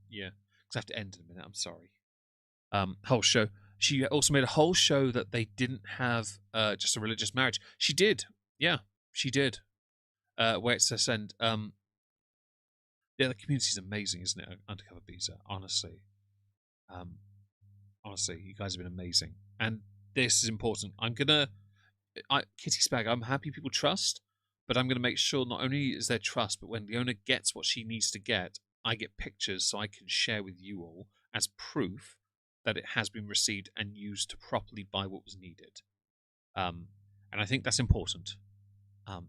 yeah, because I have to end in a minute. I'm sorry. Whole show. She also made a whole show that they didn't have just a religious marriage. She did. Yeah, she did. Where it says, and yeah, the community is amazing, isn't it? Undercover Visa, honestly. Honestly, you guys have been amazing, and this is important. Kitty Spag. I'm happy people trust, but I'm gonna make sure not only is there trust, but when Leona gets what she needs to get, I get pictures so I can share with you all as proof that it has been received and used to properly buy what was needed. And I think that's important.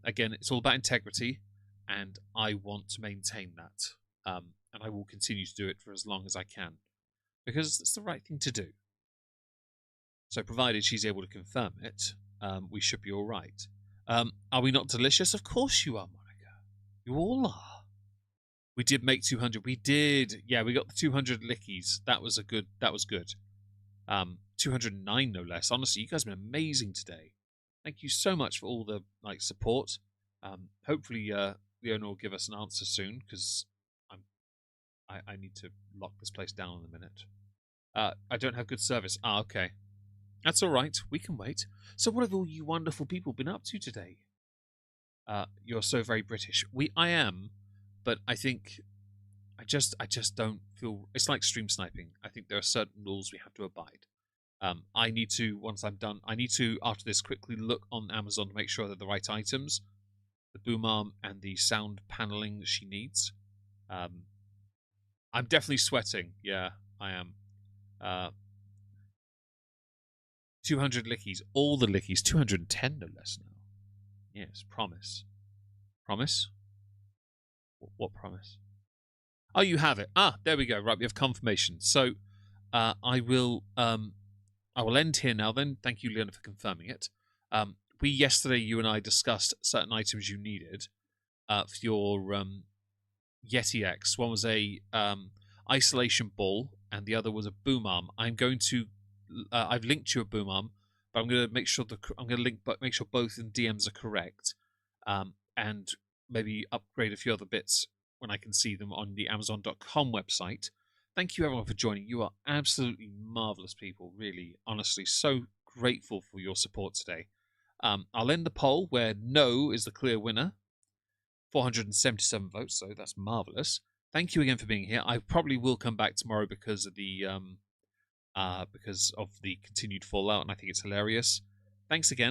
Again, it's all about integrity, and I want to maintain that. And I will continue to do it for as long as I can, because it's the right thing to do. So provided she's able to confirm it, we should be all right. Are we not delicious? Of course you are, Monica. You all are. We did make 200. We did. Yeah, we got the 200 lickies. That was good. 209 no less. Honestly, you guys have been amazing today. Thank you so much for all the support. Hopefully, Leona will give us an answer soon, because I need to lock this place down in a minute. I don't have good service. Okay. That's all right. We can wait. So what have all you wonderful people been up to today? You're so very British. I am, but I think I just don't feel. It's like stream sniping. I think there are certain rules we have to abide. I need to, once I'm done, after this, quickly look on Amazon to make sure they're the right items, the boom arm and the sound paneling that she needs. I'm definitely sweating. Yeah, I am. 200 lickies, all the lickies, 210 no less now. Yes, promise. Promise? What promise? Oh, you have it. There we go. Right, we have confirmation. So, I will end here now. Then, thank you, Leona, for confirming it. Yesterday, you and I discussed certain items you needed for your Yeti X. One was a isolation ball, and the other was a boom arm. I'm going to. I've linked you a boom arm, but I'm going to make sure make sure both in DMs are correct, and maybe upgrade a few other bits when I can see them on the Amazon.com website. Thank you, everyone, for joining. You are absolutely marvelous people. Really, honestly, so grateful for your support today. I'll end the poll where no is the clear winner. 477 votes, so that's marvelous. Thank you again for being here. I probably will come back tomorrow because of the continued fallout, and I think it's hilarious. Thanks again.